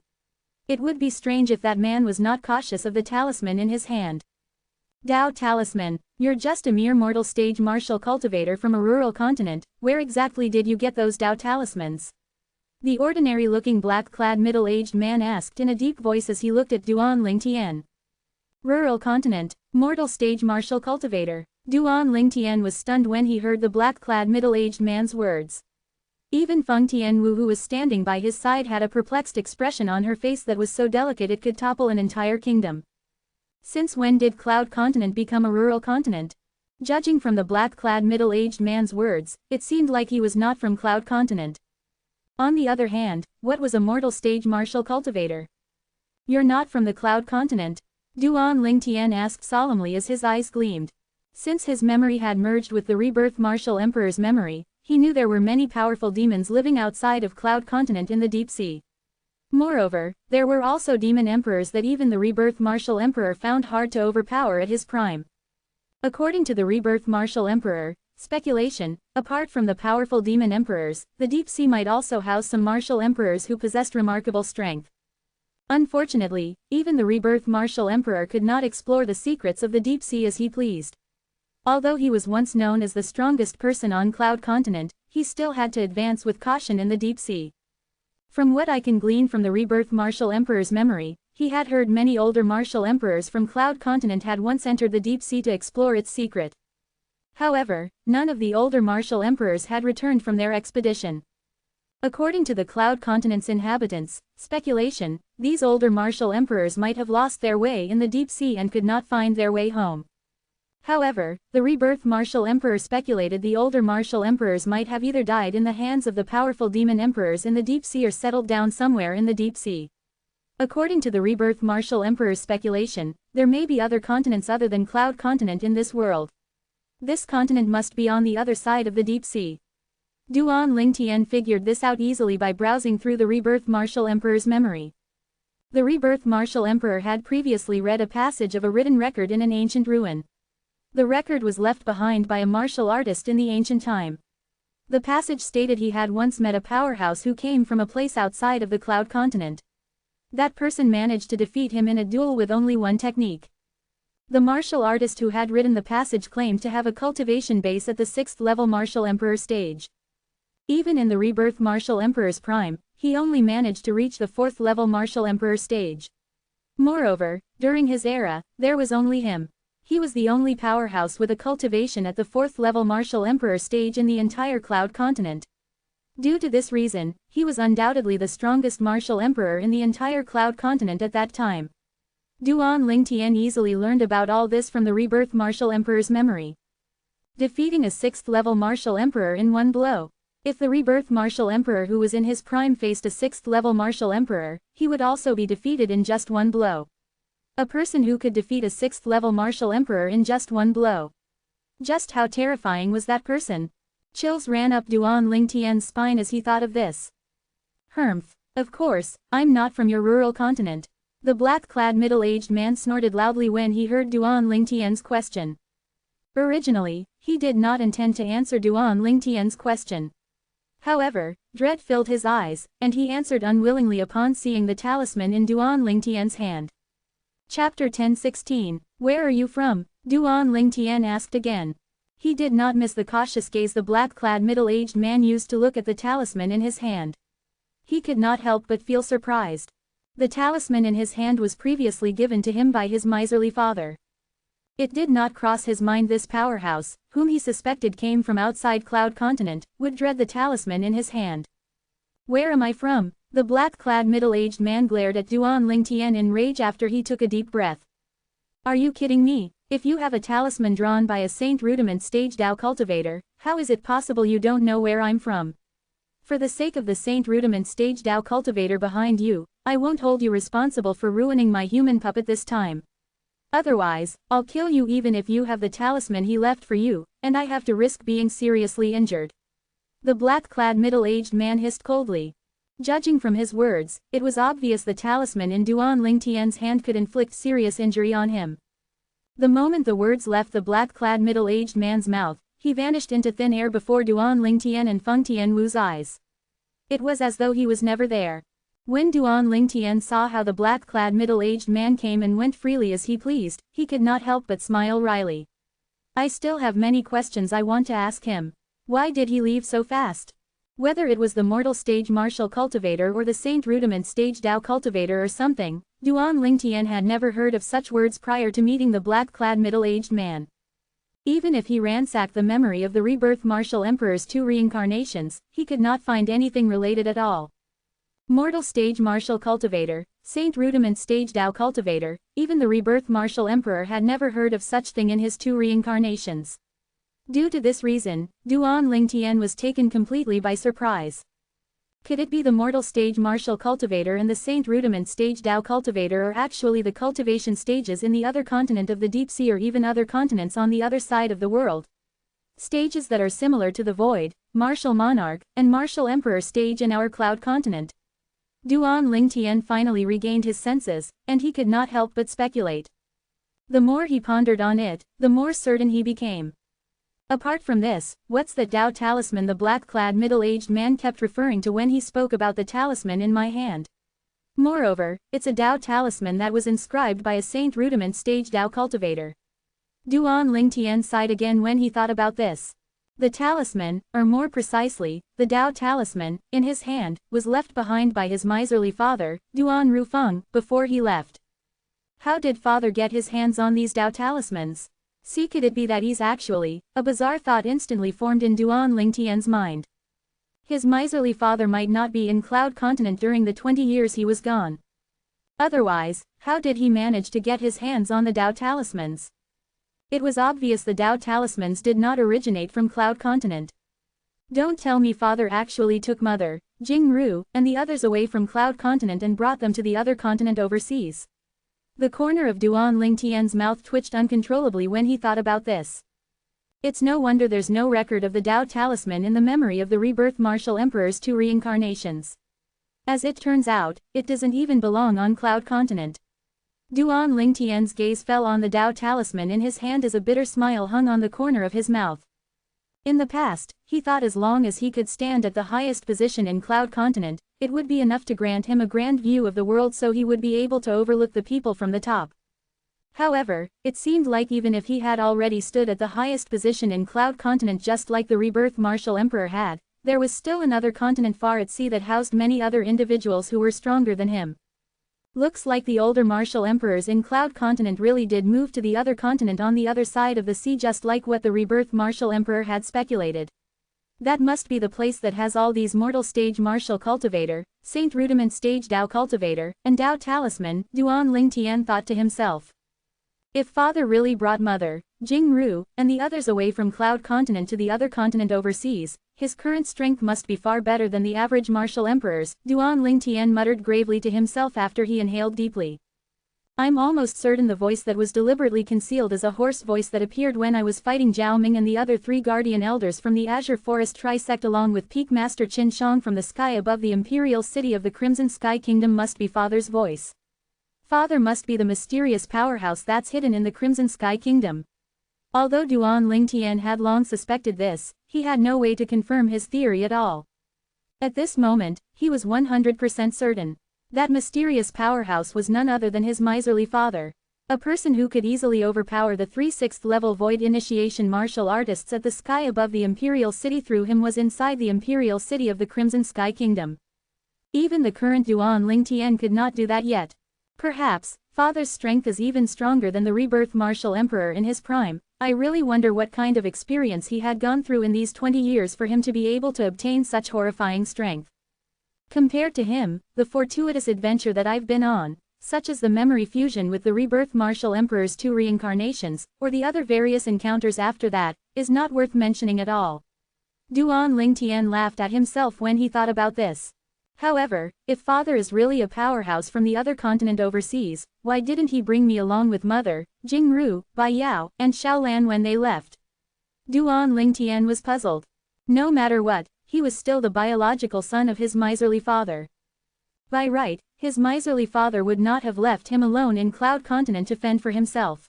It would be strange if that man was not cautious of the talisman in his hand. Dao talisman, you're just a mere mortal stage martial cultivator from a rural continent, where exactly did you get those Dao talismans? The ordinary-looking black-clad middle-aged man asked in a deep voice as he looked at Duan Lingtian. Rural continent, mortal stage martial cultivator. Duan Lingtian was stunned when he heard the black-clad middle-aged man's words. Even Feng Tianwu, who was standing by his side, had a perplexed expression on her face that was so delicate it could topple an entire kingdom. Since when did Cloud Continent become a rural continent? Judging from the black-clad middle-aged man's words, it seemed like he was not from Cloud Continent. On the other hand, what was a mortal stage martial cultivator? You're not from the Cloud Continent? Duan Lingtian asked solemnly as his eyes gleamed. Since his memory had merged with the rebirth martial emperor's memory, he knew there were many powerful demons living outside of Cloud Continent in the deep sea. Moreover, there were also demon emperors that even the rebirth martial emperor found hard to overpower at his prime. According to the rebirth martial emperor, speculation, apart from the powerful demon emperors, the deep sea might also house some martial emperors who possessed remarkable strength. Unfortunately, even the rebirth martial emperor could not explore the secrets of the deep sea as he pleased. Although he was once known as the strongest person on Cloud Continent, he still had to advance with caution in the deep sea. From what I can glean from the rebirth martial emperor's memory, he had heard many older martial emperors from Cloud Continent had once entered the deep sea to explore its secret. However, none of the older martial emperors had returned from their expedition. According to the Cloud Continent's inhabitants, speculation, these older martial emperors might have lost their way in the deep sea and could not find their way home. However, the rebirth martial emperor speculated the older martial emperors might have either died in the hands of the powerful demon emperors in the deep sea or settled down somewhere in the deep sea. According to the rebirth martial emperor's speculation, there may be other continents other than Cloud Continent in this world. This continent must be on the other side of the deep sea. Duan Lingtian figured this out easily by browsing through the rebirth martial emperor's memory. The rebirth martial emperor had previously read a passage of a written record in an ancient ruin. The record was left behind by a martial artist in the ancient time. The passage stated he had once met a powerhouse who came from a place outside of the Cloud Continent. That person managed to defeat him in a duel with only one technique. The martial artist who had written the passage claimed to have a cultivation base at the 6th level martial emperor stage. Even in the rebirth martial emperor's prime, he only managed to reach the 4th level martial emperor stage. Moreover, during his era, there was only him. He was the only powerhouse with a cultivation at the 4th level martial emperor stage in the entire Cloud Continent. Due to this reason, he was undoubtedly the strongest martial emperor in the entire Cloud Continent at that time. Duan Lingtian easily learned about all this from the rebirth martial emperor's memory. Defeating a 6th level martial emperor in one blow. If the rebirth martial emperor who was in his prime faced a 6th level martial emperor, he would also be defeated in just one blow. A person who could defeat a 6th level martial emperor in just one blow. Just how terrifying was that person? Chills ran up Duan Lingtian's spine as he thought of this. Humph, of course, I'm not from your rural continent. The black-clad middle-aged man snorted loudly when he heard Duan Lingtian's question. Originally, he did not intend to answer Duan Lingtian's question. However, dread filled his eyes, and he answered unwillingly upon seeing the talisman in Duan Lingtian's hand. Chapter 10:16, Where are you from? Duan Lingtian asked again. He did not miss the cautious gaze the black-clad middle-aged man used to look at the talisman in his hand. He could not help but feel surprised. The talisman in his hand was previously given to him by his miserly father. It did not cross his mind this powerhouse, whom he suspected came from outside Cloud Continent, would dread the talisman in his hand. Where am I from? The black-clad middle-aged man glared at Duan Lingtian in rage after he took a deep breath. Are you kidding me? If you have a talisman drawn by a Saint Rudiment stage Dao cultivator, how is it possible you don't know where I'm from? For the sake of the Saint Rudiment stage Dao cultivator behind you, I won't hold you responsible for ruining my human puppet this time. Otherwise, I'll kill you even if you have the talisman he left for you, and I have to risk being seriously injured. The black-clad middle-aged man hissed coldly. Judging from his words, it was obvious the talisman in Duan Lingtian's hand could inflict serious injury on him. The moment the words left the black-clad middle-aged man's mouth, he vanished into thin air before Duan Lingtian and Feng Tianwu's eyes. It was as though he was never there. When Duan Lingtian saw how the black-clad middle-aged man came and went freely as he pleased, he could not help but smile wryly. I still have many questions I want to ask him. Why did he leave so fast? Whether it was the mortal stage martial cultivator or the saint rudiment stage Dao cultivator or something, Duan Lingtian had never heard of such words prior to meeting the black-clad middle-aged man. Even if he ransacked the memory of the rebirth martial emperor's 2 reincarnations, he could not find anything related at all. Mortal stage martial cultivator, saint rudiment stage Dao cultivator, even the rebirth martial emperor had never heard of such thing in his 2 reincarnations. Due to this reason, Duan Lingtian was taken completely by surprise. Could it be the mortal stage martial cultivator and the saint rudiment stage Dao cultivator are actually the cultivation stages in the other continent of the deep sea or even other continents on the other side of the world? Stages that are similar to the void, martial monarch, and martial emperor stage in our cloud continent. Duan Lingtian finally regained his senses, and he could not help but speculate. The more he pondered on it, the more certain he became. Apart from this, what's that Dao talisman the black-clad middle-aged man kept referring to when he spoke about the talisman in my hand? Moreover, it's a Dao talisman that was inscribed by a saint rudiment stage Dao cultivator. Duan Lingtian sighed again when he thought about this. The talisman, or more precisely, the Dao talisman, in his hand, was left behind by his miserly father, Duan Rufeng, before he left. How did father get his hands on these Dao talismans? See, could it be that he's actually, a bizarre thought instantly formed in Duan Lingtian's mind. His miserly father might not be in Cloud Continent during the 20 years he was gone. Otherwise, how did he manage to get his hands on the Dao talismans? It was obvious the Dao talismans did not originate from Cloud Continent. Don't tell me father actually took mother, Jingru, and the others away from Cloud Continent and brought them to the other continent overseas. The corner of Duan Lingtian's mouth twitched uncontrollably when he thought about this. It's no wonder there's no record of the Dao talisman in the memory of the rebirth martial emperor's 2 reincarnations. As it turns out, it doesn't even belong on Cloud Continent. Duan Lingtian's gaze fell on the Dao talisman in his hand as a bitter smile hung on the corner of his mouth. In the past, he thought as long as he could stand at the highest position in Cloud Continent, it would be enough to grant him a grand view of the world so he would be able to overlook the people from the top. However, it seemed like even if he had already stood at the highest position in Cloud Continent just like the rebirth martial emperor had, there was still another continent far at sea that housed many other individuals who were stronger than him. Looks like the older martial emperors in Cloud Continent really did move to the other continent on the other side of the sea just like what the rebirth martial emperor had speculated. That must be the place that has all these mortal stage martial cultivator, saint rudiment stage Dao cultivator, and Dao talisman, Duan Lingtian thought to himself. If father really brought mother, Jingru, and the others away from Cloud Continent to the other continent overseas, his current strength must be far better than the average martial emperors, Duan Lingtian muttered gravely to himself after he inhaled deeply. I'm almost certain the voice that was deliberately concealed is a hoarse voice that appeared when I was fighting Zhao Ming and the other 3 guardian elders from the Azure Forest Trisect along with Peak Master Qin Shang from the sky above the imperial city of the Crimson Sky Kingdom must be father's voice. Father must be the mysterious powerhouse that's hidden in the Crimson Sky Kingdom. Although Duan Lingtian had long suspected this, he had no way to confirm his theory at all. At this moment, he was 100% certain. That mysterious powerhouse was none other than his miserly father. A person who could easily overpower the 3 6th level void initiation martial artists at the sky above the Imperial City through him was inside the Imperial City of the Crimson Sky Kingdom. Even the current Duan Lingtian could not do that yet. Perhaps, father's strength is even stronger than the rebirth martial emperor in his prime. I really wonder what kind of experience he had gone through in these 20 years for him to be able to obtain such horrifying strength. Compared to him, the fortuitous adventure that I've been on, such as the memory fusion with the rebirth martial emperor's 2 reincarnations, or the other various encounters after that, is not worth mentioning at all. Duan Lingtian laughed at himself when he thought about this. However, if father is really a powerhouse from the other continent overseas, why didn't he bring me along with mother, Jingru, Bai Yao, and Xiaolan when they left? Duan Lingtian was puzzled. No matter what, he was still the biological son of his miserly father. By right, his miserly father would not have left him alone in Cloud Continent to fend for himself.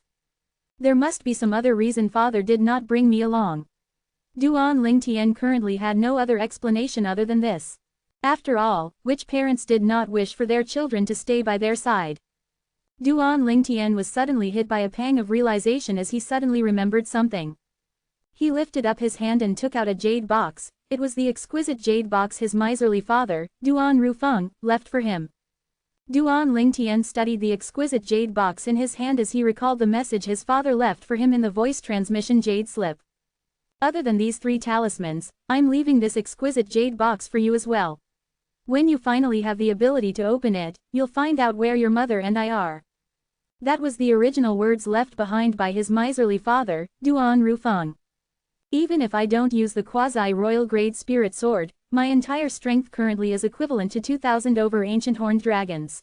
There must be some other reason father did not bring me along. Duan Lingtian currently had no other explanation other than this. After all, which parents did not wish for their children to stay by their side? Duan Lingtian was suddenly hit by a pang of realization as he suddenly remembered something. He lifted up his hand and took out a jade box. It was the exquisite jade box his miserly father, Duan Rufeng, left for him. Duan Lingtian studied the exquisite jade box in his hand as he recalled the message his father left for him in the voice transmission jade slip. Other than these 3 talismans, I'm leaving this exquisite jade box for you as well. When you finally have the ability to open it, you'll find out where your mother and I are. That was the original words left behind by his miserly father, Duan Rufeng. Even if I don't use the quasi-royal grade spirit sword, my entire strength currently is equivalent to 2,000 over ancient horned dragons.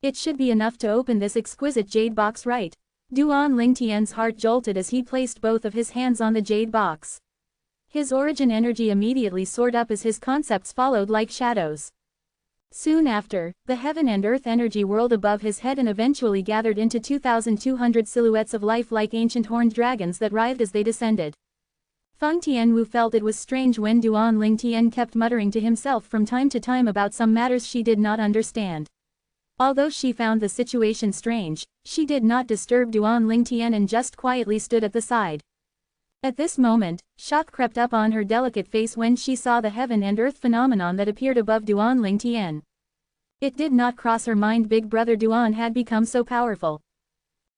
It should be enough to open this exquisite jade box, right? Duan Lingtian's heart jolted as he placed both of his hands on the jade box. His origin energy immediately soared up as his concepts followed like shadows. Soon after, the heaven and earth energy whirled above his head and eventually gathered into 2,200 silhouettes of life-like ancient horned dragons that writhed as they descended. Feng Tianwu felt it was strange when Duan Lingtian kept muttering to himself from time to time about some matters she did not understand. Although she found the situation strange, she did not disturb Duan Lingtian and just quietly stood at the side. At this moment, shock crept up on her delicate face when she saw the heaven and earth phenomenon that appeared above Duan Lingtian. It did not cross her mind Big Brother Duan had become so powerful.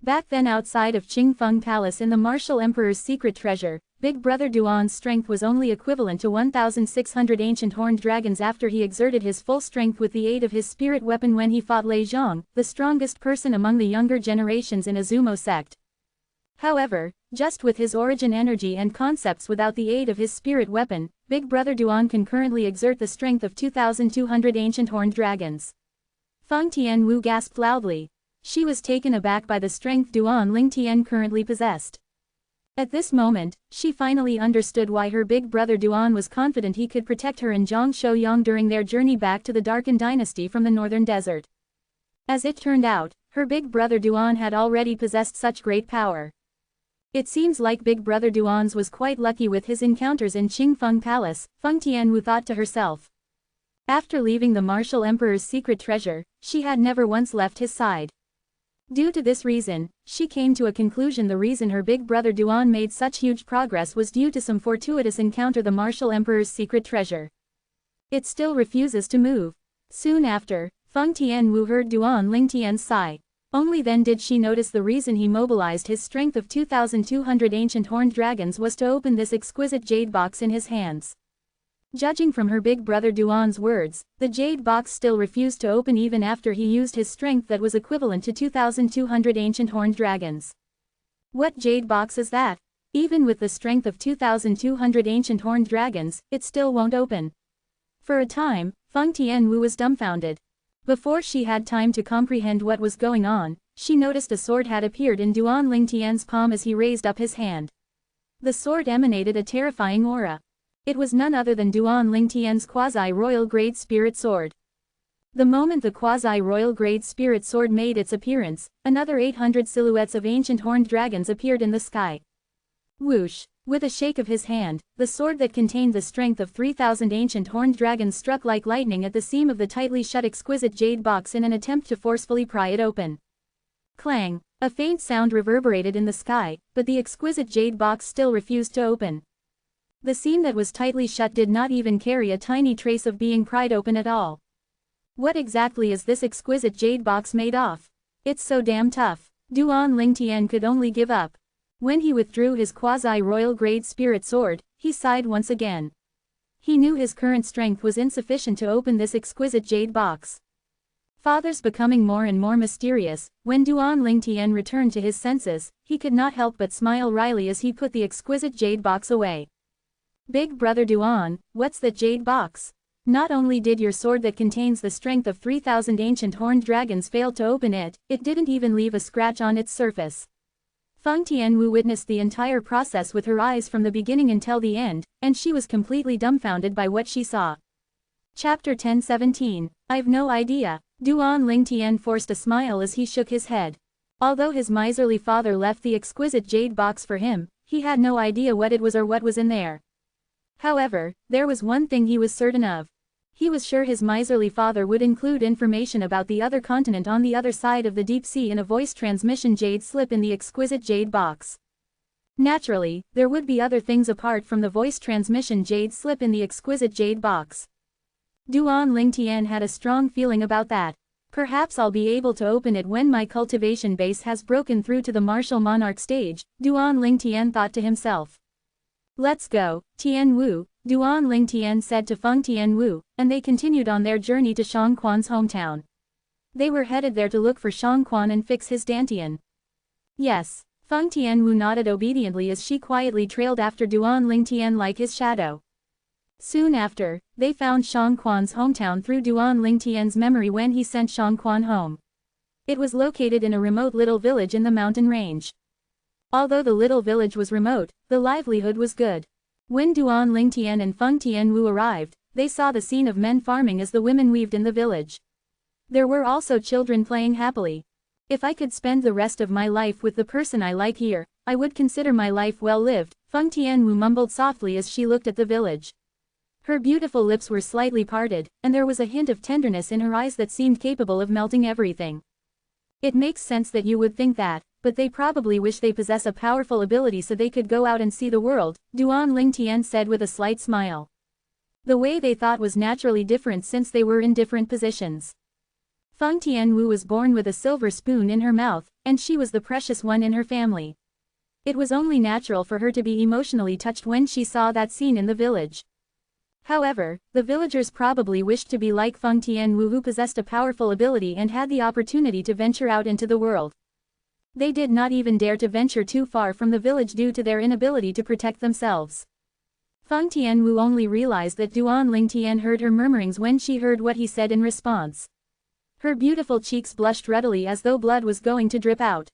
Back then outside of Qingfeng Palace in the Martial Emperor's secret treasure, Big Brother Duan's strength was only equivalent to 1,600 ancient horned dragons after he exerted his full strength with the aid of his spirit weapon when he fought Lei Zhang, the strongest person among the younger generations in Azumo sect. However, just with his origin energy and concepts without the aid of his spirit weapon, Big Brother Duan can currently exert the strength of 2,200 ancient horned dragons. Feng Tianwu gasped loudly. She was taken aback by the strength Duan Lingtian currently possessed. At this moment, she finally understood why her big brother Duan was confident he could protect her and Zhang Shouyang during their journey back to the Darkened Dynasty from the northern desert. As it turned out, her big brother Duan had already possessed such great power. It seems like Big Brother Duan's was quite lucky with his encounters in Qingfeng Palace, Feng Tianwu thought to herself. After leaving the Martial Emperor's secret treasure, she had never once left his side. Due to this reason, she came to a conclusion the reason her big brother Duan made such huge progress was due to some fortuitous encounter the Martial Emperor's secret treasure. It still refuses to move. Soon after, Feng Tianwu heard Duan Lingtian's sigh. Only then did she notice the reason he mobilized his strength of 2,200 ancient horned dragons was to open this exquisite jade box in his hands. Judging from her big brother Duan's words, the jade box still refused to open even after he used his strength that was equivalent to 2,200 ancient horned dragons. What jade box is that? Even with the strength of 2,200 ancient horned dragons, it still won't open. For a time, Feng Tianwu was dumbfounded. Before she had time to comprehend what was going on, she noticed a sword had appeared in Duan Lingtian's palm as he raised up his hand. The sword emanated a terrifying aura. It was none other than Duan Lingtian's quasi-royal grade spirit sword. The moment the quasi-royal grade spirit sword made its appearance, another 800 silhouettes of ancient horned dragons appeared in the sky. Whoosh! With a shake of his hand, the sword that contained the strength of 3,000 ancient horned dragons struck like lightning at the seam of the tightly shut exquisite jade box in an attempt to forcefully pry it open. Clang! A faint sound reverberated in the sky, but the exquisite jade box still refused to open. The seam that was tightly shut did not even carry a tiny trace of being pried open at all. What exactly is this exquisite jade box made of? It's so damn tough. Duan Lingtian could only give up. When he withdrew his quasi-royal grade spirit sword, he sighed once again. He knew his current strength was insufficient to open this exquisite jade box. Fathers becoming more and more mysterious, when Duan Lingtian returned to his senses, he could not help but smile wryly as he put the exquisite jade box away. Big brother Duan, what's that jade box? Not only did your sword that contains the strength of 3,000 ancient horned dragons fail to open it, it didn't even leave a scratch on its surface. Feng Tianwu witnessed the entire process with her eyes from the beginning until the end, and she was completely dumbfounded by what she saw. Chapter 10:17. I've no idea. Duan Lingtian forced a smile as he shook his head. Although his miserly father left the exquisite jade box for him, he had no idea what it was or what was in there. However, there was one thing he was certain of. He was sure his miserly father would include information about the other continent on the other side of the deep sea in a voice transmission jade slip in the exquisite jade box. Naturally, there would be other things apart from the voice transmission jade slip in the exquisite jade box. Duan Lingtian had a strong feeling about that. Perhaps I'll be able to open it when my cultivation base has broken through to the martial monarch stage, Duan Lingtian thought to himself. Let's go, Tian Wu, Duan Lingtian said to Feng Tian Wu, and they continued on their journey to Shang Quan's hometown. They were headed there to look for Shang Quan and fix his dantian. Yes, Feng Tian Wu nodded obediently as she quietly trailed after Duan Lingtian like his shadow. Soon after, they found Shang Quan's hometown through Duan Lingtian's memory when he sent Shang Quan home. It was located in a remote little village in the mountain range. Although the little village was remote, the livelihood was good. When Duan Lingtian and Feng Tian Wu arrived, they saw the scene of men farming as the women weaved in the village. There were also children playing happily. If I could spend the rest of my life with the person I like here, I would consider my life well lived, Feng Tian Wu mumbled softly as she looked at the village. Her beautiful lips were slightly parted, and there was a hint of tenderness in her eyes that seemed capable of melting everything. It makes sense that you would think that, but they probably wish they possess a powerful ability so they could go out and see the world, Duan Lingtian said with a slight smile. The way they thought was naturally different since they were in different positions. Feng Tian Wu was born with a silver spoon in her mouth, and she was the precious one in her family. It was only natural for her to be emotionally touched when she saw that scene in the village. However, the villagers probably wished to be like Feng Tian Wu, who possessed a powerful ability and had the opportunity to venture out into the world. They did not even dare to venture too far from the village due to their inability to protect themselves. Feng Tian Wu only realized that Duan Lingtian heard her murmurings when she heard what he said in response. Her beautiful cheeks blushed readily as though blood was going to drip out.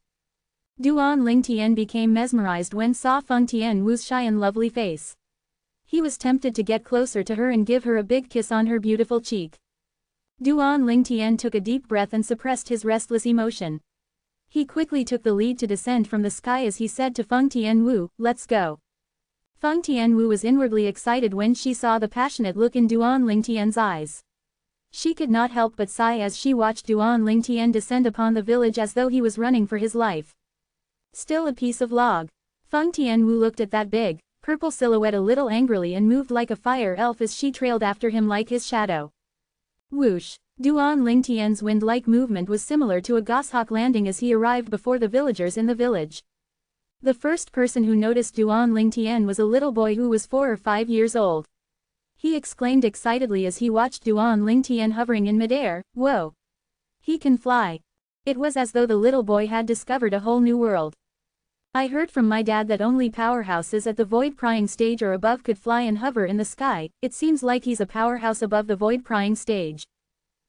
Duan Lingtian became mesmerized when saw Feng Tian Wu's shy and lovely face. He was tempted to get closer to her and give her a big kiss on her beautiful cheek. Duan Lingtian took a deep breath and suppressed his restless emotion. He quickly took the lead to descend from the sky as he said to Feng Tian Wu, "Let's go." Feng Tian Wu was inwardly excited when she saw the passionate look in Duan Lingtian's eyes. She could not help but sigh as she watched Duan Lingtian descend upon the village as though he was running for his life. Still a piece of log. Feng Tian Wu looked at that big, purple silhouette a little angrily and moved like a fire elf as she trailed after him like his shadow. Whoosh! Duan Lingtian's wind-like movement was similar to a goshawk landing as he arrived before the villagers in the village. The first person who noticed Duan Lingtian was a little boy who was 4 or 5 years old. He exclaimed excitedly as he watched Duan Lingtian hovering in midair, "Whoa! He can fly!" It was as though the little boy had discovered a whole new world. "I heard from my dad that only powerhouses at the void-prying stage or above could fly and hover in the sky. It seems like he's a powerhouse above the void-prying stage,"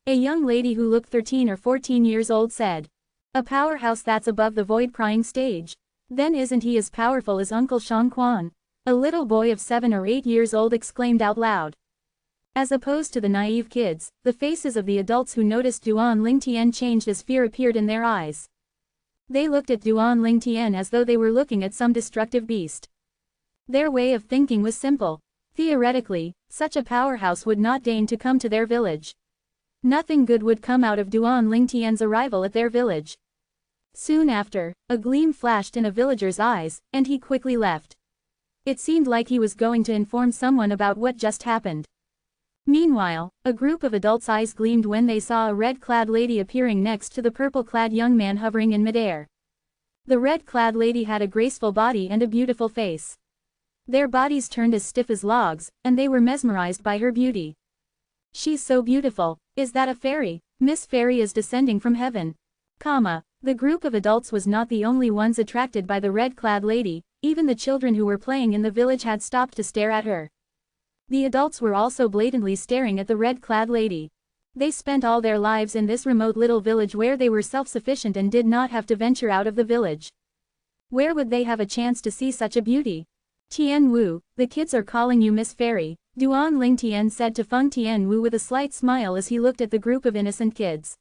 a young lady who looked 13 or 14 years old said. "A powerhouse that's above the void-prying stage? Then isn't he as powerful as Uncle Shang Quan?" a little boy of 7 or 8 years old exclaimed out loud. As opposed to the naive kids, the faces of the adults who noticed Duan Lingtian changed as fear appeared in their eyes. They looked at Duan Lingtian as though they were looking at some destructive beast. Their way of thinking was simple. Theoretically, such a powerhouse would not deign to come to their village. Nothing good would come out of Duan Lingtian's arrival at their village. Soon after, a gleam flashed in a villager's eyes, and he quickly left. It seemed like he was going to inform someone about what just happened. Meanwhile, a group of adults' eyes gleamed when they saw a red-clad lady appearing next to the purple-clad young man hovering in midair. The red-clad lady had a graceful body and a beautiful face. Their bodies turned as stiff as logs, and they were mesmerized by her beauty. "She's so beautiful. Is that a fairy? Miss Fairy is descending from heaven." The group of adults was not the only ones attracted by the red-clad lady. Even the children who were playing in the village had stopped to stare at her. The adults were also blatantly staring at the red-clad lady. They spent all their lives in this remote little village where they were self-sufficient and did not have to venture out of the village. Where would they have a chance to see such a beauty? "Tian Wu, the kids are calling you Miss Fairy," Duan Lingtian said to Feng Tian Wu with a slight smile as he looked at the group of innocent kids.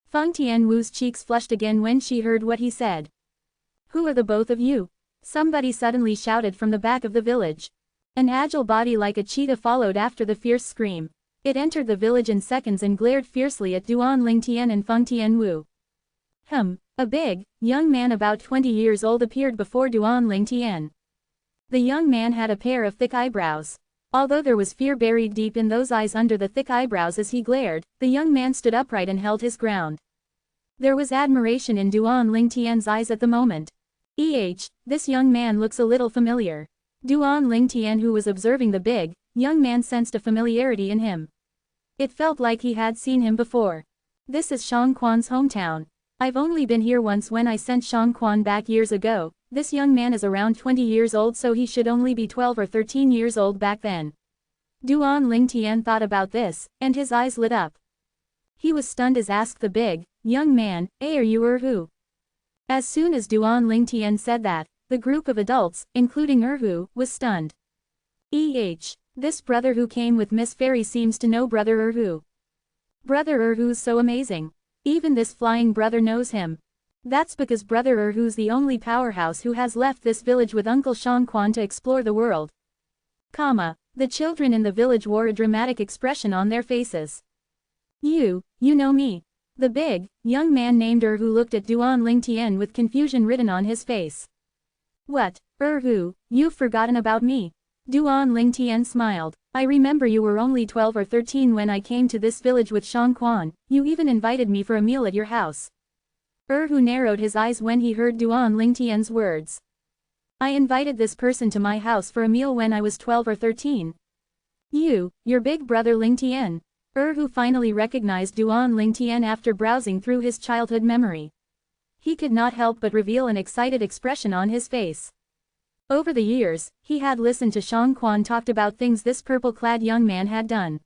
Feng Tian Wu's cheeks flushed again when she heard what he said. "Who are the both of you?" somebody suddenly shouted from the back of the village. An agile body like a cheetah followed after the fierce scream. It entered the village in seconds and glared fiercely at Duan Lingtian and Feng Tianwu. A big, young man about 20 years old appeared before Duan Lingtian. The young man had a pair of thick eyebrows. Although there was fear buried deep in those eyes under the thick eyebrows as he glared, the young man stood upright and held his ground. There was admiration in Duan Lingtian's eyes at the moment. This young man looks a little familiar. Duan Lingtian, who was observing the big, young man, sensed a familiarity in him. It felt like he had seen him before. This is Shang Quan's hometown. I've only been here once when I sent Shang Quan back years ago. This young man is around 20 years old, so he should only be 12 or 13 years old back then. Duan Lingtian thought about this, and his eyes lit up. He was stunned as asked the big, young man, are you who? As soon as Duan Lingtian said that, the group of adults, including Erhu, was stunned. This brother who came with Miss Fairy seems to know Brother Erhu. Brother Erhu's so amazing. Even this flying brother knows him. That's because Brother Erhu's the only powerhouse who has left this village with Uncle Shang Quan to explore the world. The children in the village wore a dramatic expression on their faces. You know me. The big, young man named Erhu looked at Duan Lingtian with confusion written on his face. What, Erhu, you've forgotten about me? Duan Lingtian smiled. I remember you were only 12 or 13 when I came to this village with Shang Quan. You even invited me for a meal at your house. Erhu narrowed his eyes when he heard Duan Lingtian's words. I invited this person to my house for a meal when I was 12 or 13. Your big brother Lingtian. Erhu finally recognized Duan Lingtian after browsing through his childhood memory. He could not help but reveal an excited expression on his face. Over the years, he had listened to Shang Quan talked about things this purple-clad young man had done.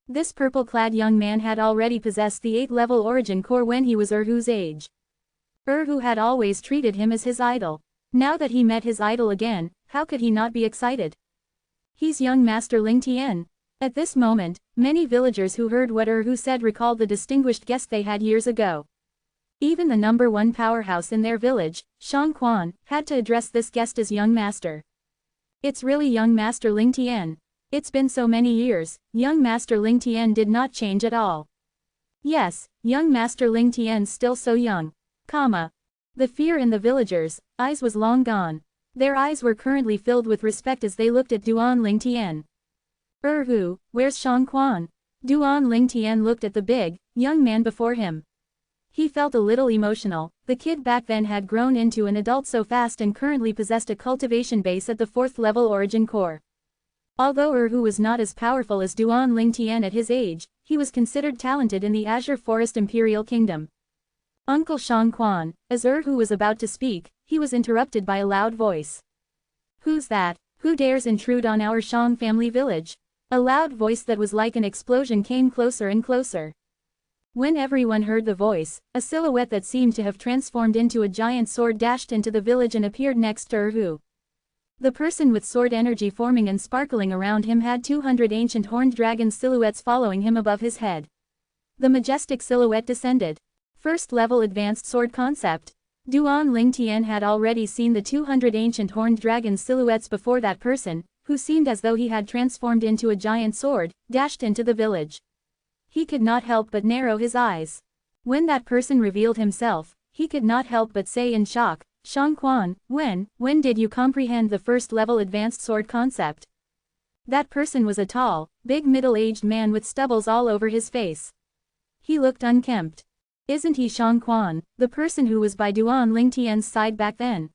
This purple-clad young man had already possessed the 8th-level origin core when he was Erhu's age. Erhu had always treated him as his idol. Now that he met his idol again, how could he not be excited? He's young Master Lingtian. At this moment, many villagers who heard what Erhu said recalled the distinguished guest they had years ago. Even the #1 powerhouse in their village, Shang Quan, had to address this guest as young master. It's really young Master Lingtian. It's been so many years, young Master Lingtian did not change at all. Yes, young Master Lingtian's still so young. The fear in the villagers' eyes was long gone. Their eyes were currently filled with respect as they looked at Duan Lingtian. Erhu, where's Shang Quan? Duan Lingtian looked at the big, young man before him. He felt a little emotional. The kid back then had grown into an adult so fast and currently possessed a cultivation base at the 4th-level origin core. Although Erhu was not as powerful as Duan Lingtian at his age, he was considered talented in the Azure Forest Imperial Kingdom. Uncle Shang Quan, as Erhu was about to speak, he was interrupted by a loud voice. Who's that? Who dares intrude on our Shang family village? A loud voice that was like an explosion came closer and closer. When everyone heard the voice, a silhouette that seemed to have transformed into a giant sword dashed into the village and appeared next to Erhu. The person with sword energy forming and sparkling around him had 200 ancient horned dragon silhouettes following him above his head. The majestic silhouette descended. 1st-level advanced sword concept. Duan Lingtian had already seen the 200 ancient horned dragon silhouettes before that person, who seemed as though he had transformed into a giant sword, dashed into the village. He could not help but narrow his eyes. When that person revealed himself, he could not help but say in shock, Shang Quan, when did you comprehend the 1st-level advanced sword concept? That person was a tall, big middle-aged man with stubbles all over his face. He looked unkempt. Isn't he Shang Quan, the person who was by Duan Lingtian's side back then?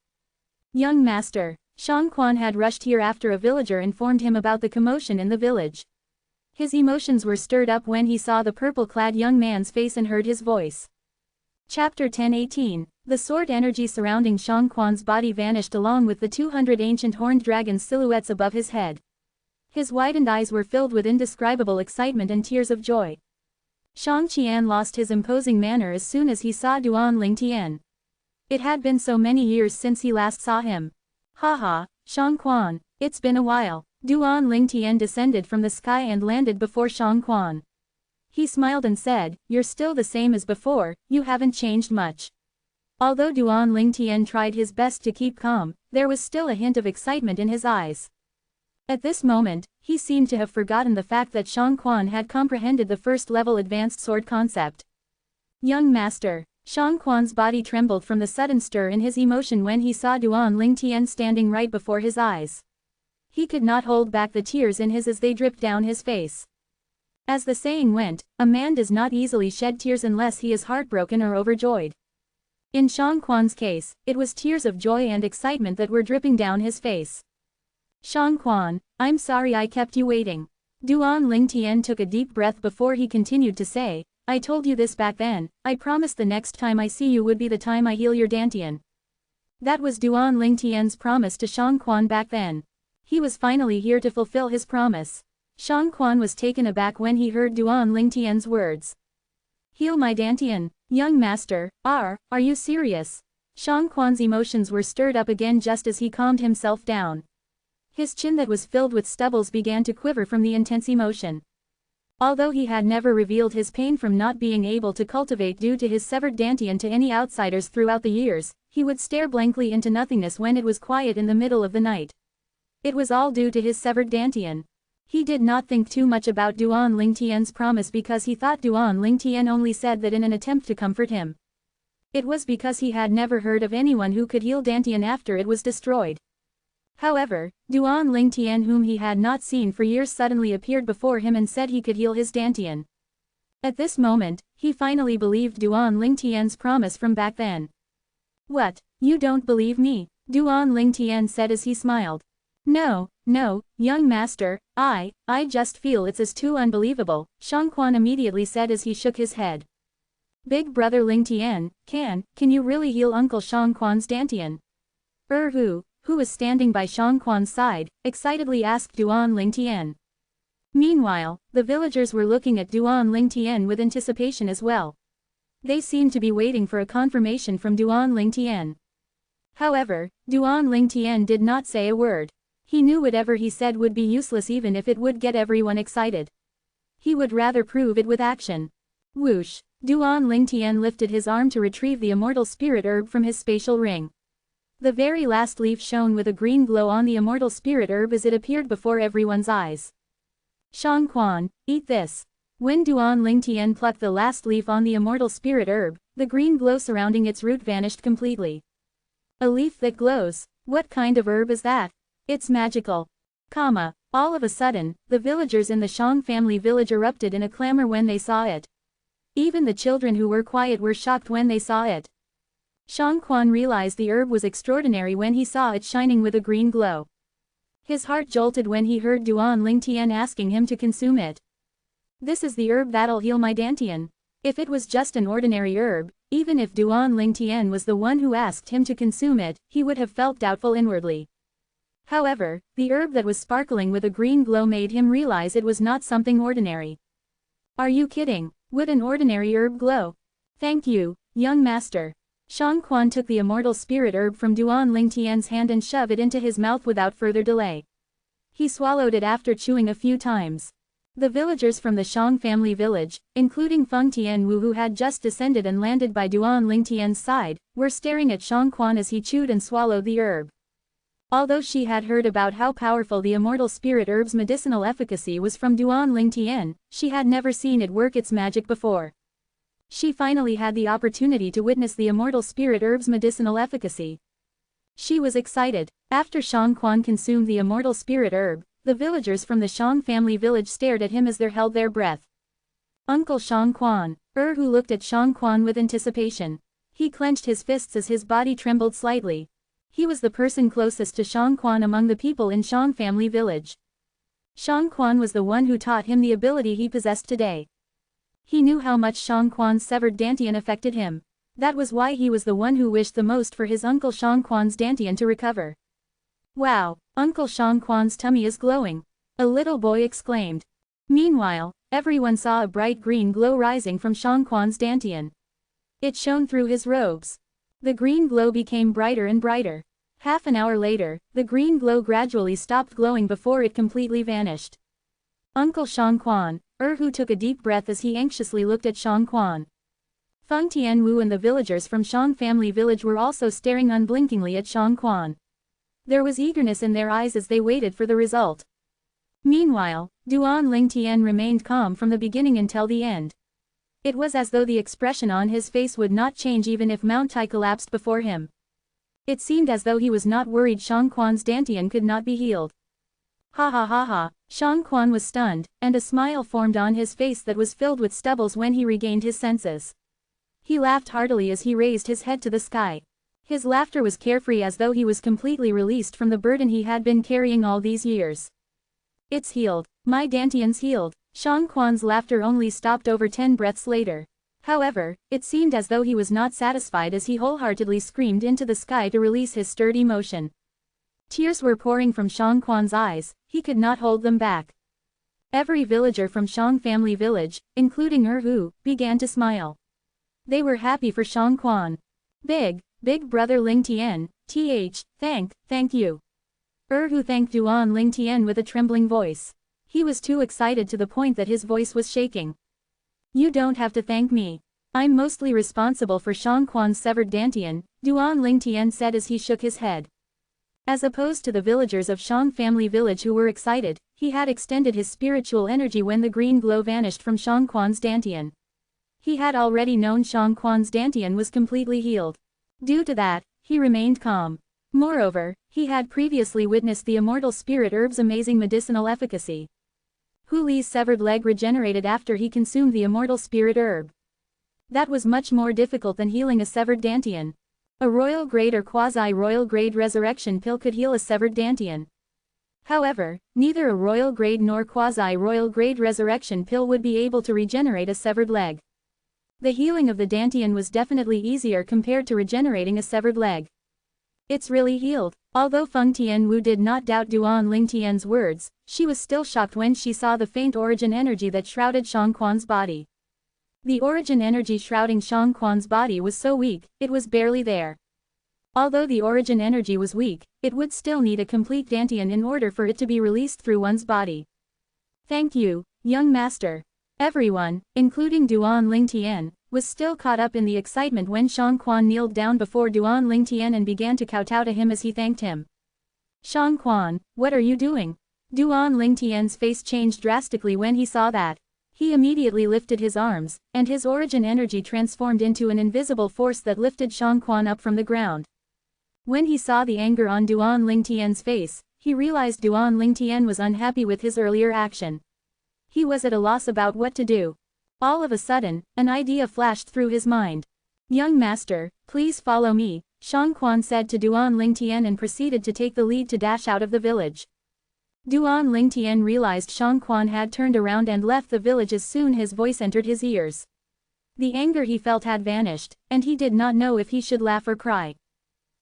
Young master, Shang Quan had rushed here after a villager informed him about the commotion in the village. His emotions were stirred up when he saw the purple-clad young man's face and heard his voice. Chapter 10:18. The sword energy surrounding Shang Quan's body vanished along with the 200 ancient horned dragon silhouettes above his head. His widened eyes were filled with indescribable excitement and tears of joy. Shang Qian lost his imposing manner as soon as he saw Duan Lingtian. It had been so many years since he last saw him. Haha, Shang Quan, it's been a while. Duan Lingtian descended from the sky and landed before Shang Quan. He smiled and said, you're still the same as before, you haven't changed much. Although Duan Lingtian tried his best to keep calm, there was still a hint of excitement in his eyes. At this moment, he seemed to have forgotten the fact that Shang Quan had comprehended the first-level advanced sword concept. Young master. Shang Quan's body trembled from the sudden stir in his emotion when he saw Duan Lingtian standing right before his eyes. He could not hold back the tears in his as they dripped down his face. As the saying went, a man does not easily shed tears unless he is heartbroken or overjoyed. In Shang Quan's case, it was tears of joy and excitement that were dripping down his face. Shang Quan, I'm sorry I kept you waiting. Duan Lingtian took a deep breath before he continued to say, I told you this back then, I promised the next time I see you would be the time I heal your dantian. That was Duan Lingtian's promise to Shang Quan back then. He was finally here to fulfill his promise. Shang Quan was taken aback when he heard Duan Lingtian's words. Heal my dantian, young master, are you serious? Shang Quan's emotions were stirred up again just as he calmed himself down. His chin that was filled with stubbles began to quiver from the intense emotion. Although he had never revealed his pain from not being able to cultivate due to his severed dantian to any outsiders throughout the years, he would stare blankly into nothingness when it was quiet in the middle of the night. It was all due to his severed dantian. He did not think too much about Duan Lingtian's promise because he thought Duan Lingtian only said that in an attempt to comfort him. It was because he had never heard of anyone who could heal dantian after it was destroyed. However, Duan Lingtian, whom he had not seen for years, suddenly appeared before him and said he could heal his dantian. At this moment, he finally believed Duan Lingtian's promise from back then. What, you don't believe me? Duan Lingtian said as he smiled. No, young master, I just feel it's too unbelievable, Shang Quan immediately said as he shook his head. Big brother Lingtian, can you really heal Uncle Shang Quan's dantian? Who was standing by Shang Quan's side, excitedly asked Duan Lingtian. Meanwhile, the villagers were looking at Duan Lingtian with anticipation as well. They seemed to be waiting for a confirmation from Duan Lingtian. However, Duan Lingtian did not say a word. He knew whatever he said would be useless even if it would get everyone excited. He would rather prove it with action. Whoosh! Duan Lingtian lifted his arm to retrieve the immortal spirit herb from his spatial ring. The very last leaf shone with a green glow on the immortal spirit herb as it appeared before everyone's eyes. Shang Quan, eat this. When Duan Lingtian plucked the last leaf on the immortal spirit herb, the green glow surrounding its root vanished completely. A leaf that glows? What kind of herb is that? It's magical. All of a sudden, the villagers in the Shang family village erupted in a clamor when they saw it. Even the children who were quiet were shocked when they saw it. Shang Quan realized the herb was extraordinary when he saw it shining with a green glow. His heart jolted when he heard Duan Lingtian asking him to consume it. This is the herb that'll heal my dantian. If it was just an ordinary herb, even if Duan Lingtian was the one who asked him to consume it, he would have felt doubtful inwardly. However, the herb that was sparkling with a green glow made him realize it was not something ordinary. Are you kidding? Would an ordinary herb glow? Thank you, young master. Shang Quan took the immortal spirit herb from Duan Lingtian's hand and shoved it into his mouth without further delay. He swallowed it after chewing a few times. The villagers from the Shang family village, including Feng Tianwu who had just descended and landed by Duan Lingtian's side, were staring at Shang Quan as he chewed and swallowed the herb. Although she had heard about how powerful the immortal spirit herb's medicinal efficacy was from Duan Lingtian, she had never seen it work its magic before. She finally had the opportunity to witness the immortal spirit herb's medicinal efficacy. She was excited. After Shang Quan consumed the immortal spirit herb, the villagers from the Shang family village stared at him as they held their breath. Uncle Shang Quan, who looked at Shang Quan with anticipation. He clenched his fists as his body trembled slightly. He was the person closest to Shang Quan among the people in Shang family village. Shang Quan was the one who taught him the ability he possessed today. He knew how much Shang Quan's severed dantian affected him. That was why he was the one who wished the most for his uncle Shang Quan's dantian to recover. Wow, Uncle Shang Quan's tummy is glowing, a little boy exclaimed. Meanwhile, everyone saw a bright green glow rising from Shang Quan's dantian. It shone through his robes. The green glow became brighter and brighter. Half an hour later, the green glow gradually stopped glowing before it completely vanished. Uncle Shang Quan, who took a deep breath as he anxiously looked at Shang Quan. Feng Tianwu and the villagers from Shang family village were also staring unblinkingly at Shang Quan. There was eagerness in their eyes as they waited for the result. Meanwhile, Duan Lingtian remained calm from the beginning until the end. It was as though the expression on his face would not change even if Mount Tai collapsed before him. It seemed as though he was not worried Shang Quan's dantian could not be healed. Ha ha ha ha, Shang Quan was stunned, and a smile formed on his face that was filled with stubbles when he regained his senses. He laughed heartily as he raised his head to the sky. His laughter was carefree as though he was completely released from the burden he had been carrying all these years. It's healed, my dantian's healed. Shang Quan's laughter only stopped over 10 breaths later. However, it seemed as though he was not satisfied as he wholeheartedly screamed into the sky to release his sturdy motion. Tears were pouring from Shang Quan's eyes, he could not hold them back. Every villager from Shang family village, including Hu, began to smile. They were happy for Shang Quan. Big brother Lingtian, thank you. Hu thanked Duan Lingtian with a trembling voice. He was too excited to the point that his voice was shaking. You don't have to thank me. I'm mostly responsible for Shang Quan's severed dantian, Duan Lingtian said as he shook his head. As opposed to the villagers of Shang family village who were excited, he had extended his spiritual energy when the green glow vanished from Shang Quan's dantian. He had already known Shang Quan's dantian was completely healed. Due to that, he remained calm. Moreover, he had previously witnessed the immortal spirit herb's amazing medicinal efficacy. Hu Li's severed leg regenerated after he consumed the immortal spirit herb. That was much more difficult than healing a severed dantian. A royal grade or quasi-royal grade resurrection pill could heal a severed dantian. However, neither a royal grade nor quasi-royal grade resurrection pill would be able to regenerate a severed leg. The healing of the dantian was definitely easier compared to regenerating a severed leg. It's really healed. Although Feng Tianwu did not doubt Duan Lingtian's words, she was still shocked when she saw the faint origin energy that shrouded Shang Quan's body. The origin energy shrouding Shang Quan's body was so weak, it was barely there. Although the origin energy was weak, it would still need a complete dantian in order for it to be released through one's body. Thank you, young master. Everyone, including Duan Lingtian, was still caught up in the excitement when Shang Quan kneeled down before Duan Lingtian and began to kowtow to him as he thanked him. Shang Quan, what are you doing? Duan Lingtian's face changed drastically when he saw that. He immediately lifted his arms, and his origin energy transformed into an invisible force that lifted Shang Quan up from the ground. When he saw the anger on Duan Lingtian's face, he realized Duan Lingtian was unhappy with his earlier action. He was at a loss about what to do. All of a sudden, an idea flashed through his mind. Young master, please follow me, Shang Quan said to Duan Lingtian and proceeded to take the lead to dash out of the village. Duan Lingtian realized Shang Quan had turned around and left the village as soon as his voice entered his ears. The anger he felt had vanished, and he did not know if he should laugh or cry.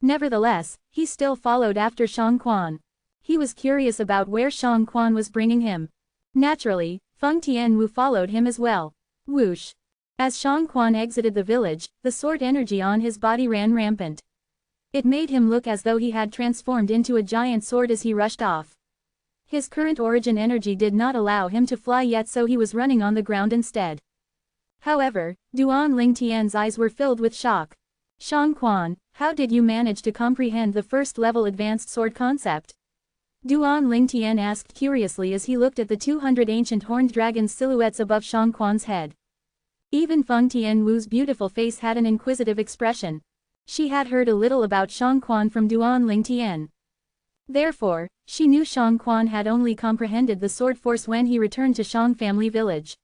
Nevertheless, he still followed after Shang Quan. He was curious about where Shang Quan was bringing him. Naturally, Feng Tianwu followed him as well. Whoosh! As Shang Quan exited the village, the sword energy on his body ran rampant. It made him look as though he had transformed into a giant sword as he rushed off. His current origin energy did not allow him to fly yet, so he was running on the ground instead. However, Duan Lingtian's eyes were filled with shock. Shang Quan, how did you manage to comprehend the first-level advanced sword concept? Duan Lingtian asked curiously as he looked at the 200 ancient horned dragons silhouettes above Shang Quan's head. Even Feng Tianwu's beautiful face had an inquisitive expression. She had heard a little about Shang Quan from Duan Lingtian. Therefore, she knew Shang Quan had only comprehended the sword force when he returned to Shang family village.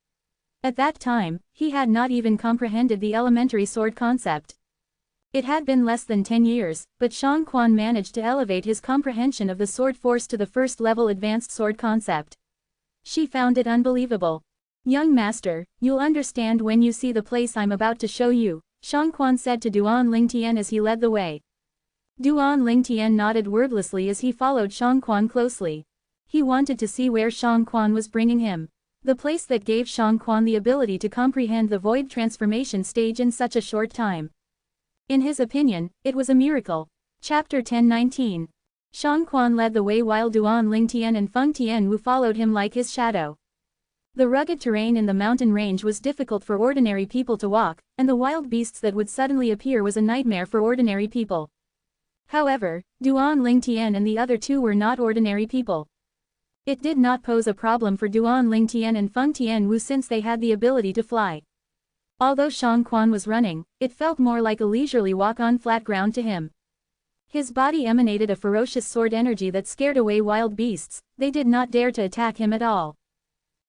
At that time, he had not even comprehended the elementary sword concept. It had been less than 10 years, but Shang Quan managed to elevate his comprehension of the sword force to the first-level advanced sword concept. She found it unbelievable. Young master, you'll understand when you see the place I'm about to show you, Shang Quan said to Duan Lingtian as he led the way. Duan Lingtian nodded wordlessly as he followed Shang Quan closely. He wanted to see where Shang Quan was bringing him. The place that gave Shang Quan the ability to comprehend the void transformation stage in such a short time. In his opinion, it was a miracle. Chapter 10:19. Shang Quan led the way while Duan Lingtian and Feng Tianwu followed him like his shadow. The rugged terrain in the mountain range was difficult for ordinary people to walk, and the wild beasts that would suddenly appear was a nightmare for ordinary people. However, Duan Lingtian and the other two were not ordinary people. It did not pose a problem for Duan Lingtian and Feng Tianwu since they had the ability to fly. Although Shang Quan was running, it felt more like a leisurely walk on flat ground to him. His body emanated a ferocious sword energy that scared away wild beasts. They did not dare to attack him at all.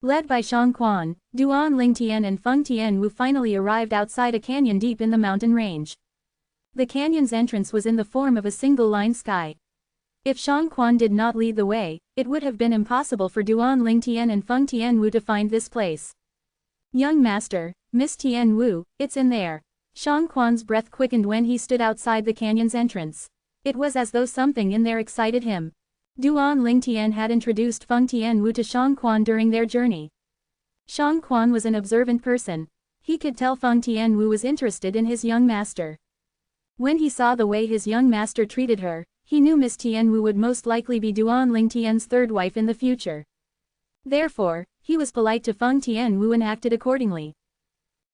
Led by Shang Quan, Duan Lingtian and Feng Tianwu finally arrived outside a canyon deep in the mountain range. The canyon's entrance was in the form of a single-line sky. If Shang Quan did not lead the way, it would have been impossible for Duan Lingtian and Feng Tianwu to find this place. Young master, Miss Tianwu, it's in there. Shang Quan's breath quickened when he stood outside the canyon's entrance. It was as though something in there excited him. Duan Lingtian had introduced Feng Tianwu to Shang Quan during their journey. Shang Quan was an observant person. He could tell Feng Tianwu was interested in his young master. When he saw the way his young master treated her, he knew Miss Tianwu would most likely be Duan Lingtian's third wife in the future. Therefore, he was polite to Feng Tianwu and acted accordingly.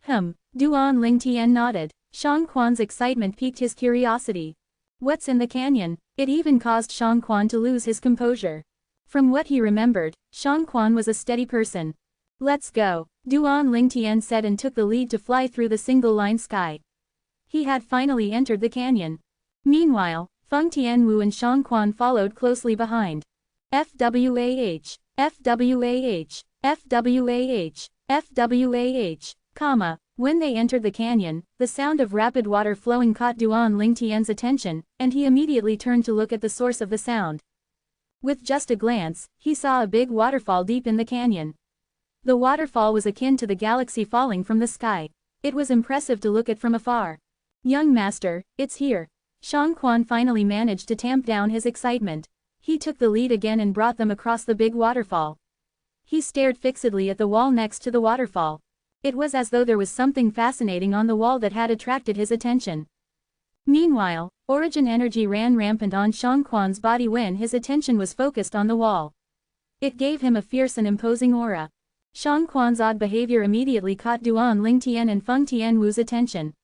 Duan Lingtian nodded. Shang Quan's excitement piqued his curiosity. What's in the canyon? It even caused Shang Quan to lose his composure. From what he remembered, Shang Quan was a steady person. Let's go, Duan Lingtian said and took the lead to fly through the single-line sky. He had finally entered the canyon. Meanwhile, Feng Tianwu and Shang Quan followed closely behind. FWAH, FWAH, FWAH, FWAH, When they entered the canyon, the sound of rapid water flowing caught Duan Lingtian's attention, and he immediately turned to look at the source of the sound. With just a glance, he saw a big waterfall deep in the canyon. The waterfall was akin to the galaxy falling from the sky. It was impressive to look at from afar. Young master, it's here. Shang Quan finally managed to tamp down his excitement. He took the lead again and brought them across the big waterfall. He stared fixedly at the wall next to the waterfall. It was as though there was something fascinating on the wall that had attracted his attention. Meanwhile, origin energy ran rampant on Shang Quan's body when his attention was focused on the wall. It gave him a fierce and imposing aura. Shang Quan's odd behavior immediately caught Duan Lingtian and Feng Tianwu's attention.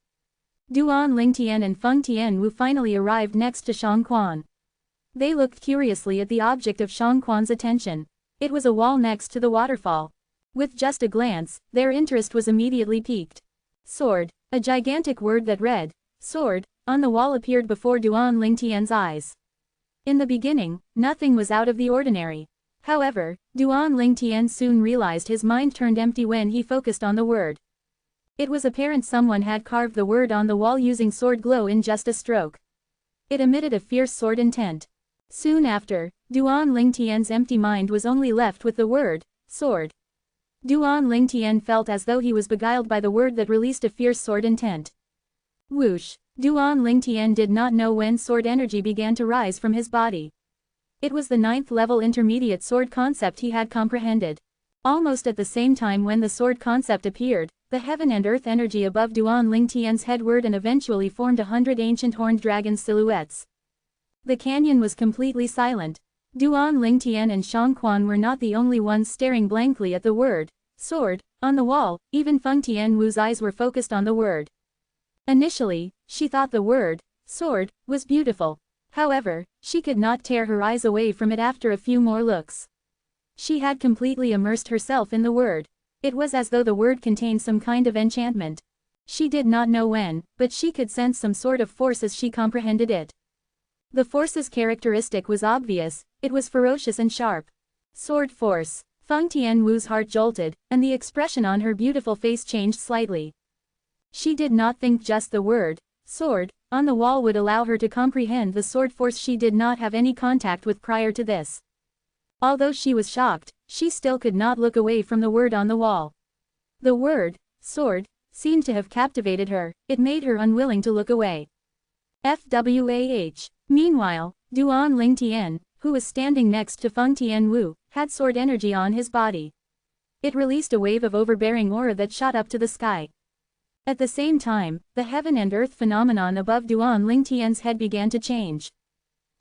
Duan Lingtian and Feng Tianwu finally arrived next to Shang Quan. They looked curiously at the object of Shang Quan's attention. It was a wall next to the waterfall. With just a glance, their interest was immediately piqued. Sword, a gigantic word that read, sword, on the wall appeared before Duan Lingtian's eyes. In the beginning, nothing was out of the ordinary. However, Duan Lingtian soon realized his mind turned empty when he focused on the word. It was apparent someone had carved the word on the wall using sword glow in just a stroke. It emitted a fierce sword intent. Soon after, Duan Lingtian's empty mind was only left with the word, sword. Duan Lingtian felt as though he was beguiled by the word that released a fierce sword intent. Whoosh! Duan Lingtian did not know when sword energy began to rise from his body. It was the 9th level intermediate sword concept he had comprehended. Almost at the same time when the sword concept appeared, the heaven and earth energy above Duan Lingtian's head whirred and eventually formed 100 ancient horned dragon silhouettes. The canyon was completely silent. Duan Lingtian and Shang Quan were not the only ones staring blankly at the word, sword, on the wall. Even Feng Tianwu's eyes were focused on the word. Initially, she thought the word, sword, was beautiful. However, she could not tear her eyes away from it after a few more looks. She had completely immersed herself in the word. It was as though the word contained some kind of enchantment. She did not know when, but she could sense some sort of force as she comprehended it. The force's characteristic was obvious, it was ferocious and sharp. Sword force. Feng Tianwu's heart jolted, and the expression on her beautiful face changed slightly. She did not think just the word, sword, on the wall would allow her to comprehend the sword force she did not have any contact with prior to this. Although she was shocked, she still could not look away from the word on the wall. The word, sword, seemed to have captivated her, it made her unwilling to look away. FWAH. Meanwhile, Duan Lingtian, who was standing next to Feng Tianwu, had sword energy on his body. It released a wave of overbearing aura that shot up to the sky. At the same time, the heaven and earth phenomenon above Duan Lingtian's head began to change.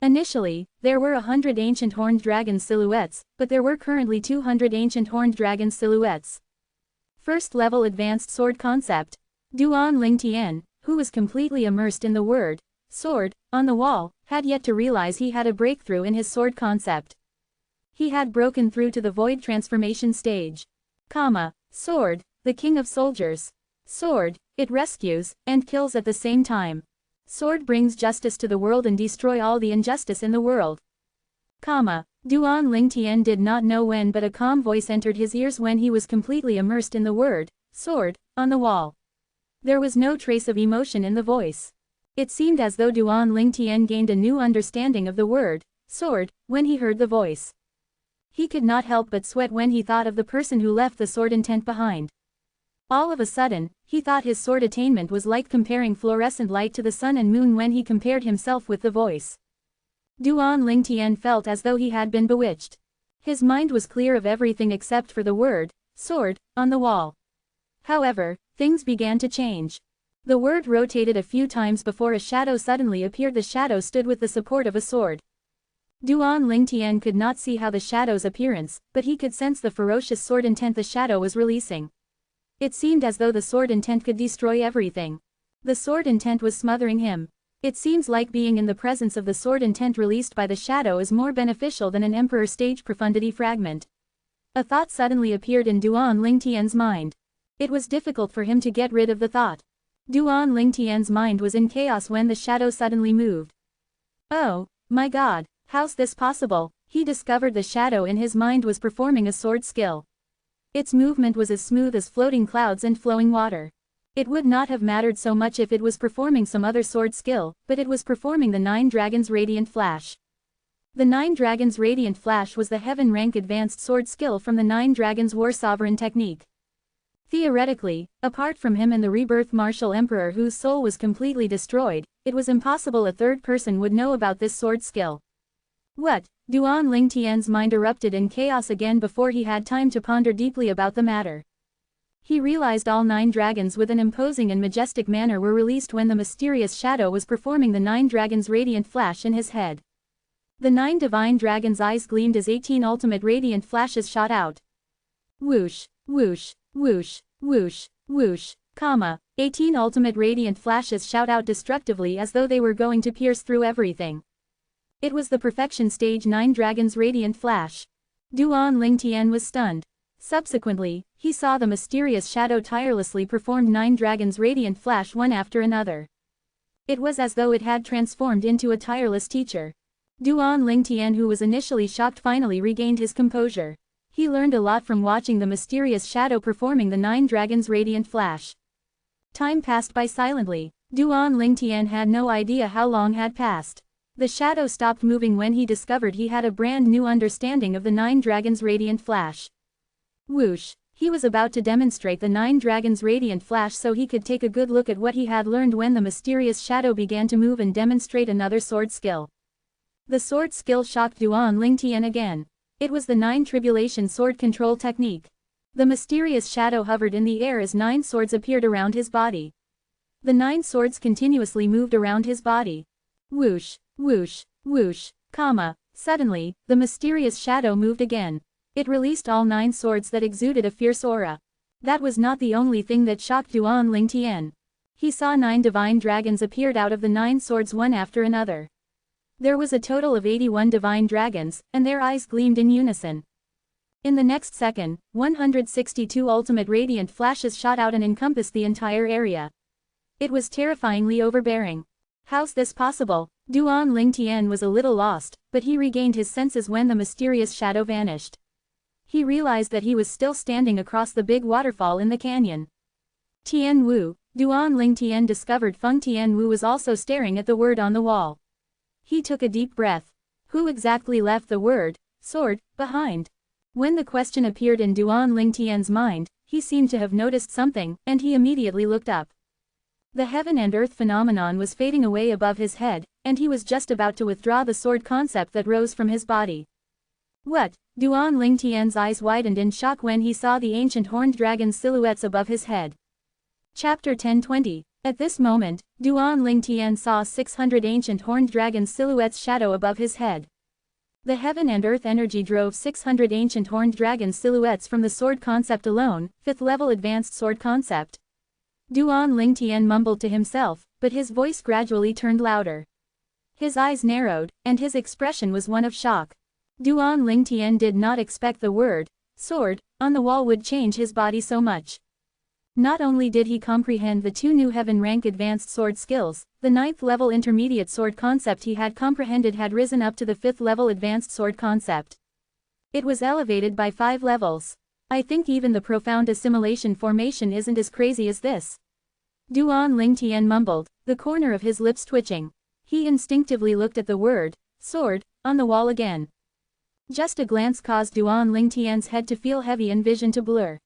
Initially, there were 100 ancient horned dragon silhouettes, but there were currently 200 ancient horned dragon silhouettes. First level advanced sword concept. Duan Lingtian, who was completely immersed in the word, sword, on the wall, had yet to realize he had a breakthrough in his sword concept. He had broken through to the void transformation stage. Sword, the king of soldiers. Sword, it rescues, and kills at the same time. Sword brings justice to the world and destroy all the injustice in the world. Duan Ling Tian did not know when, but a calm voice entered his ears when he was completely immersed in the word, sword, on the wall. There was no trace of emotion in the voice. It seemed as though Duan Ling Tian gained a new understanding of the word, sword, when he heard the voice. He could not help but sweat when he thought of the person who left the sword intent behind. All of a sudden, he thought his sword attainment was like comparing fluorescent light to the sun and moon when he compared himself with the voice. Duan Ling Tian felt as though he had been bewitched. His mind was clear of everything except for the word, sword, on the wall. However, things began to change. The word rotated a few times before a shadow suddenly appeared. The shadow stood with the support of a sword. Duan Ling Tian could not see how the shadow's appearance, but he could sense the ferocious sword intent the shadow was releasing. It seemed as though the sword intent could destroy everything. The sword intent was smothering him. It seems like being in the presence of the sword intent released by the shadow is more beneficial than an emperor stage profundity fragment. A thought suddenly appeared in Duan Ling Tian's mind. It was difficult for him to get rid of the thought. Duan Ling Tian's mind was in chaos when the shadow suddenly moved. Oh, my God, how's this possible? He discovered the shadow in his mind was performing a sword skill. Its movement was as smooth as floating clouds and flowing water. It would not have mattered so much if it was performing some other sword skill, but it was performing the 9 Dragons Radiant Flash. The 9 Dragons Radiant Flash was the heaven rank advanced sword skill from the 9 Dragons War Sovereign technique. Theoretically, apart from him and the rebirth martial emperor whose soul was completely destroyed, it was impossible a third person would know about this sword skill. What? Duan Ling Tian's mind erupted in chaos again before he had time to ponder deeply about the matter. He realized all 9 dragons with an imposing and majestic manner were released when the mysterious shadow was performing the 9 dragons radiant flash in his head. The 9 divine dragons' eyes gleamed as 18 ultimate radiant flashes shot out. Whoosh, whoosh, whoosh, whoosh, whoosh, 18 ultimate radiant flashes shot out destructively as though they were going to pierce through everything. It was the perfection stage 9 dragons radiant flash. Duan Ling Tian was stunned. Subsequently, he saw the mysterious shadow tirelessly perform 9 dragons radiant flash one after another. It was as though it had transformed into a tireless teacher. Duan Ling Tian, who was initially shocked, finally regained his composure. He learned a lot from watching the mysterious shadow performing the 9 dragons radiant flash. Time passed by silently. Duan Ling Tian had no idea how long had passed. The shadow stopped moving when he discovered he had a brand new understanding of the 9 dragons radiant flash. Whoosh! He was about to demonstrate the 9 dragons radiant flash so he could take a good look at what he had learned when the mysterious shadow began to move and demonstrate another sword skill. The sword skill shocked Duan Ling Tian again. It was the 9 tribulation sword control technique. The mysterious shadow hovered in the air as 9 swords appeared around his body. The 9 swords continuously moved around his body. Whoosh, whoosh, whoosh, Suddenly, the mysterious shadow moved again. It released all 9 swords that exuded a fierce aura. That was not the only thing that shocked Duan Ling Tian. He saw 9 divine dragons appeared out of the 9 swords one after another. There was a total of 81 divine dragons, and their eyes gleamed in unison. In the next second, 162 ultimate radiant flashes shot out and encompassed the entire area. It was terrifyingly overbearing. How's this possible? Duan Ling Tian was a little lost, but he regained his senses when the mysterious shadow vanished. He realized that he was still standing across the big waterfall in the canyon. Tian Wu. Duan Ling Tian discovered Feng Tian Wu was also staring at the word on the wall. He took a deep breath. Who exactly left the word, sword, behind? When the question appeared in Duan Ling Tian's mind, he seemed to have noticed something, and he immediately looked up. The heaven and earth phenomenon was fading away above his head, and he was just about to withdraw the sword concept that rose from his body. What? Duan Ling Tian's eyes widened in shock when he saw the ancient horned dragon's silhouettes above his head. Chapter 10:20. At this moment, Duan Ling Tian saw 600 ancient horned dragons' silhouettes shadow above his head. The heaven and earth energy drove 600 ancient horned dragons' silhouettes from the sword concept alone, 5th level advanced sword concept. Duan Ling Tian mumbled to himself, but his voice gradually turned louder. His eyes narrowed, and his expression was one of shock. Duan Lingtian did not expect the word, sword, on the wall would change his body so much. Not only did he comprehend the 2 new heaven rank advanced sword skills, the 9th level intermediate sword concept he had comprehended had risen up to the 5th level advanced sword concept. It was elevated by 5 levels. I think even the profound assimilation formation isn't as crazy as this. Duan Lingtian mumbled, the corner of his lips twitching. He instinctively looked at the word, sword, on the wall again. Just a glance caused Duan Lingtian's head to feel heavy and vision to blur.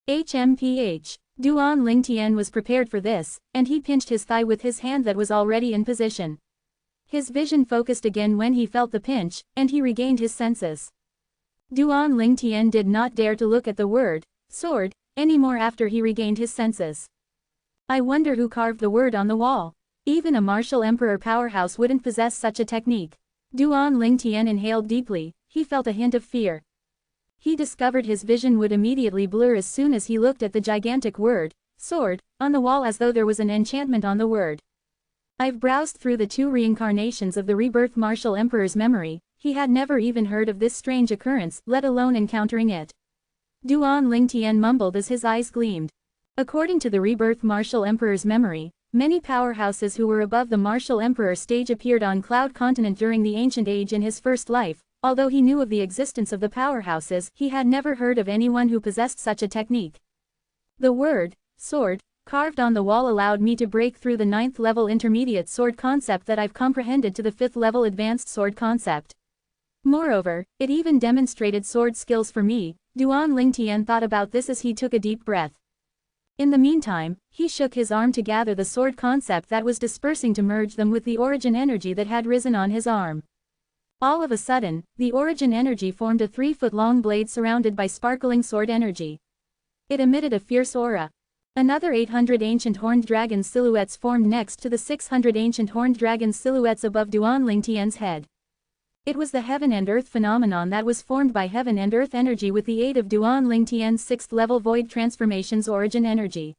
HMPH. Duan Lingtian was prepared for this, and he pinched his thigh with his hand that was already in position. His vision focused again when he felt the pinch, and he regained his senses. Duan Lingtian did not dare to look at the word, sword, anymore after he regained his senses. I wonder who carved the word on the wall. Even a martial emperor powerhouse wouldn't possess such a technique. Duan Lingtian inhaled deeply, he felt a hint of fear. He discovered his vision would immediately blur as soon as he looked at the gigantic word, sword, on the wall as though there was an enchantment on the word. I've browsed through the 2 reincarnations of the rebirth martial emperor's memory, he had never even heard of this strange occurrence, let alone encountering it. Duan Lingtian mumbled as his eyes gleamed. According to the rebirth martial emperor's memory, many powerhouses who were above the martial emperor stage appeared on Cloud Continent during the ancient age in his first life. Although he knew of the existence of the powerhouses, he had never heard of anyone who possessed such a technique. The word, sword, carved on the wall allowed me to break through the 9th level intermediate sword concept that I've comprehended to the 5th level advanced sword concept. Moreover, it even demonstrated sword skills for me. Duan Lingtian thought about this as he took a deep breath. In the meantime, he shook his arm to gather the sword concept that was dispersing to merge them with the origin energy that had risen on his arm. All of a sudden, the origin energy formed a 3-foot-long blade surrounded by sparkling sword energy. It emitted a fierce aura. Another 800 ancient horned dragon silhouettes formed next to the 600 ancient horned dragon silhouettes above Duan Lingtian's head. It was the heaven and earth phenomenon that was formed by heaven and earth energy with the aid of Duan Lingtian's 6th level void transformation's origin energy.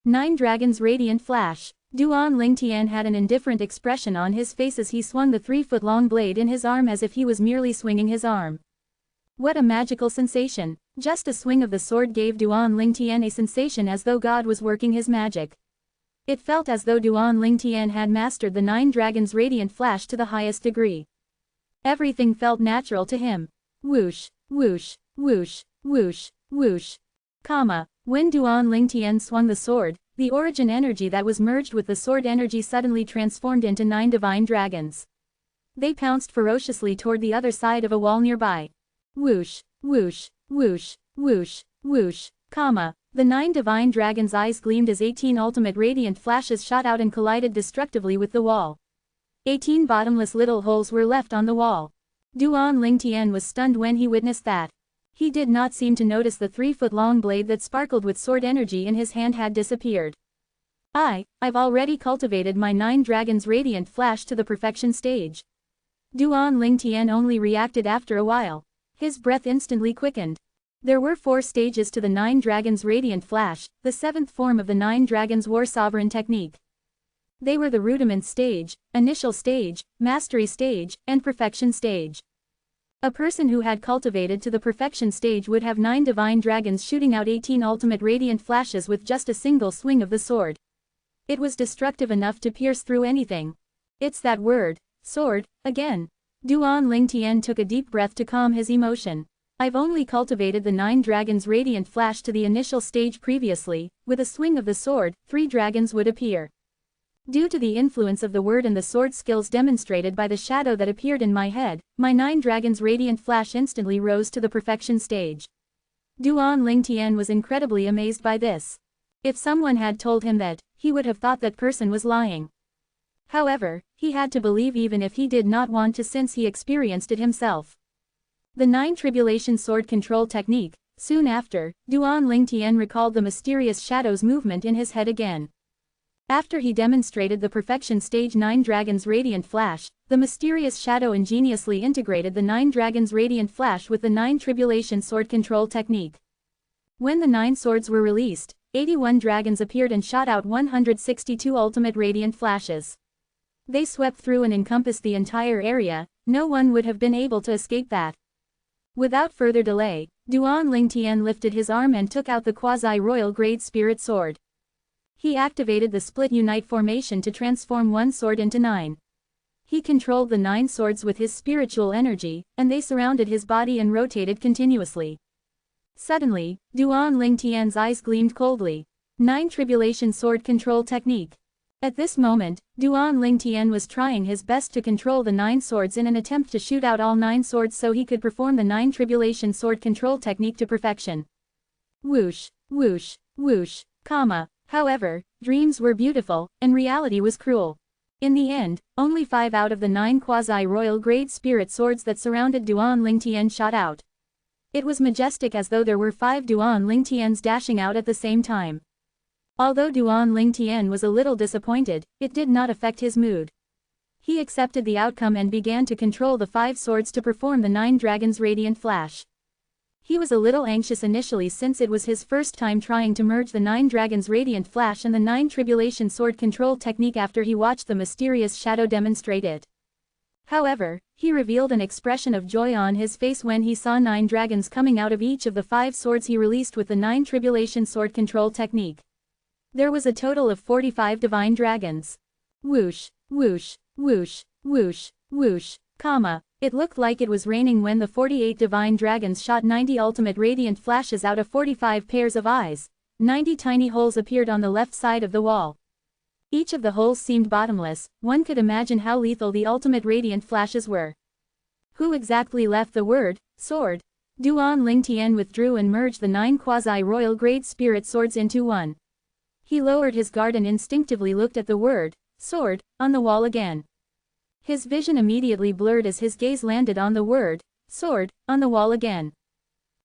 9 dragons radiant flash. Duan Lingtian had an indifferent expression on his face as he swung the 3-foot-long blade in his arm as if he was merely swinging his arm. What a magical sensation! Just a swing of the sword gave Duan Lingtian a sensation as though God was working his magic. It felt as though Duan Lingtian had mastered the 9 dragons' radiant flash to the highest degree. Everything felt natural to him. Whoosh, whoosh, whoosh, whoosh, whoosh. When Duan Lingtian swung the sword, the origin energy that was merged with the sword energy suddenly transformed into 9 divine dragons. They pounced ferociously toward the other side of a wall nearby. Whoosh, whoosh, whoosh, whoosh, whoosh, The 9 divine dragons' eyes gleamed as 18 ultimate radiant flashes shot out and collided destructively with the wall. 18 bottomless little holes were left on the wall. Duan Lingtian was stunned when he witnessed that. He did not seem to notice the 3-foot-long blade that sparkled with sword energy in his hand had disappeared. I've already cultivated my 9 dragons radiant flash to the perfection stage. Duan Lingtian only reacted after a while. His breath instantly quickened. There were 4 stages to the 9 dragons radiant flash, the 7th form of the 9 dragons war sovereign technique. They were the rudiment stage, initial stage, mastery stage, and perfection stage. A person who had cultivated to the perfection stage would have 9 divine dragons shooting out 18 ultimate radiant flashes with just a single swing of the sword. It was destructive enough to pierce through anything. It's that word, sword, again. Duan Lingtian took a deep breath to calm his emotion. I've only cultivated the 9 dragons radiant flash to the initial stage previously. With a swing of the sword, 3 dragons would appear. Due to the influence of the word and the sword skills demonstrated by the shadow that appeared in my head, my 9 dragons radiant flash instantly rose to the perfection stage. Duan Lingtian was incredibly amazed by this. If someone had told him that, he would have thought that person was lying. However, he had to believe even if he did not want to since he experienced it himself. The 9 tribulation sword control technique. Soon after, Duan Lingtian recalled the mysterious shadow's movement in his head again. After he demonstrated the perfection stage 9 dragons radiant flash, the mysterious shadow ingeniously integrated the 9 dragons radiant flash with the 9 tribulation sword control technique. When the 9 swords were released, 81 dragons appeared and shot out 162 ultimate radiant flashes. They swept through and encompassed the entire area, no one would have been able to escape that. Without further delay, Duan Lingtian lifted his arm and took out the quasi-royal grade spirit sword. He activated the split unite formation to transform one sword into 9. He controlled the 9 swords with his spiritual energy, and they surrounded his body and rotated continuously. Suddenly, Duan Lingtian's eyes gleamed coldly. 9 Tribulation Sword Control Technique. At this moment, Duan Lingtian was trying his best to control the 9 swords in an attempt to shoot out all 9 swords so he could perform the 9 Tribulation Sword Control Technique to perfection. Whoosh, whoosh, whoosh, comma. However, dreams were beautiful, and reality was cruel. In the end, only 5 out of the 9 quasi-royal grade spirit swords that surrounded Duan Lingtian shot out. It was majestic as though there were 5 Duan Lingtians dashing out at the same time. Although Duan Lingtian was a little disappointed, it did not affect his mood. He accepted the outcome and began to control the 5 swords to perform the 9 dragons' radiant flash. He was a little anxious initially since it was his first time trying to merge the 9 dragons' radiant flash and the 9 tribulation sword control technique after he watched the mysterious shadow demonstrate it. However, he revealed an expression of joy on his face when he saw 9 dragons coming out of each of the 5 swords he released with the 9 tribulation sword control technique. There was a total of 45 divine dragons. Whoosh, whoosh, whoosh, whoosh, whoosh, comma. It looked like it was raining when the 48 divine dragons shot 90 ultimate radiant flashes out of 45 pairs of eyes. 90 tiny holes appeared on the left side of the wall. Each of the holes seemed bottomless, one could imagine how lethal the ultimate radiant flashes were. Who exactly left the word, sword? Duan Lingtian withdrew and merged the 9 quasi-royal grade spirit swords into one. He lowered his guard and instinctively looked at the word, sword, on the wall again. His vision immediately blurred as his gaze landed on the word, sword, on the wall again.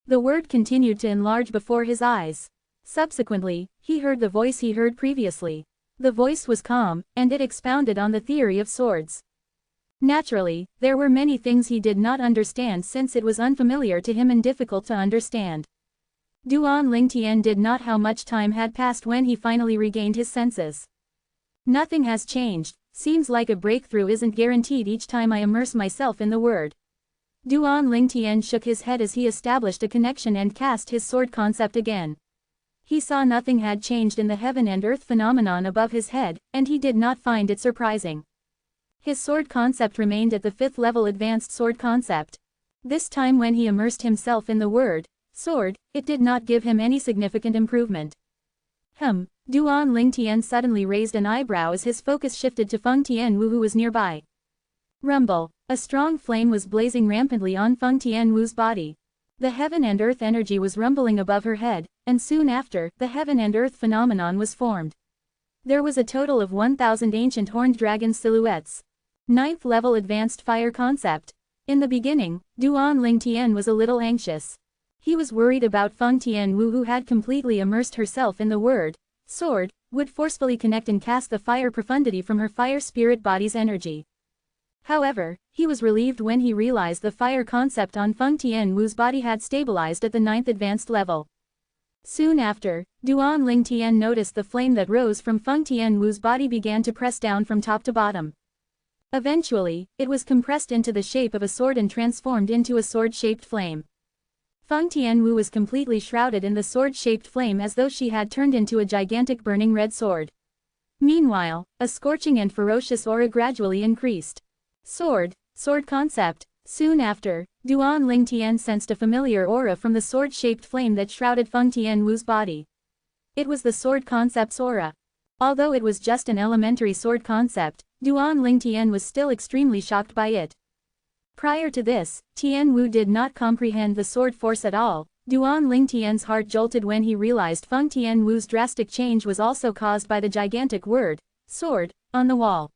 The word continued to enlarge before his eyes. Subsequently, he heard the voice he heard previously. The voice was calm, and it expounded on the theory of swords. Naturally, there were many things he did not understand since it was unfamiliar to him and difficult to understand. Duan Lingtian did not know how much time had passed when he finally regained his senses. Nothing has changed. Seems like a breakthrough isn't guaranteed each time I immerse myself in the word. Duan Lingtian shook his head as he established a connection and cast his sword concept again. He saw nothing had changed in the heaven and earth phenomenon above his head, and he did not find it surprising. His sword concept remained at the 5th level advanced sword concept. This time when he immersed himself in the word, sword, it did not give him any significant improvement. Duan Lingtian suddenly raised an eyebrow as his focus shifted to Feng Tianwu who was nearby. Rumble. A strong flame was blazing rampantly on Feng Tianwu's body. The heaven and earth energy was rumbling above her head, and soon after, the heaven and earth phenomenon was formed. There was a total of 1,000 ancient horned dragon silhouettes. 9th level advanced fire concept. In the beginning, Duan Lingtian was a little anxious. He was worried about Feng Tianwu who had completely immersed herself in the word, sword, would forcefully connect and cast the fire profundity from her fire spirit body's energy. However, he was relieved when he realized the fire concept on Feng Tianwu's body had stabilized at the 9th advanced level. Soon after, Duan Lingtian noticed the flame that rose from Feng Tianwu's body began to press down from top to bottom. Eventually, it was compressed into the shape of a sword and transformed into a sword-shaped flame. Feng Tianwu was completely shrouded in the sword-shaped flame as though she had turned into a gigantic burning red sword. Meanwhile, a scorching and ferocious aura gradually increased. Sword concept. Soon after, Duan Lingtian sensed a familiar aura from the sword-shaped flame that shrouded Feng Tianwu's body. It was the sword concept's aura. Although it was just an elementary sword concept, Duan Lingtian was still extremely shocked by it. Prior to this, Tianwu did not comprehend the sword force at all. Duan Lingtian's heart jolted when he realized Feng Tianwu's drastic change was also caused by the gigantic word, sword, on the wall.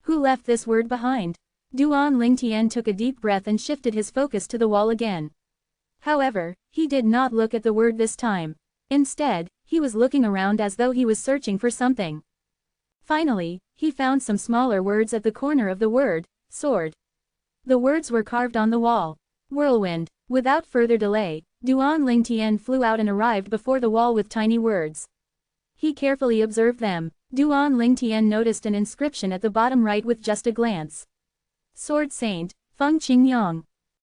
Who left this word behind? Duan Lingtian took a deep breath and shifted his focus to the wall again. However, he did not look at the word this time. Instead, he was looking around as though he was searching for something. Finally, he found some smaller words at the corner of the word, sword. The words were carved on the wall. Whirlwind. Without further delay, Duan Lingtian flew out and arrived before the wall with tiny words. He carefully observed them. Duan Lingtian noticed an inscription at the bottom right with just a glance. Sword Saint, Feng Qingyang.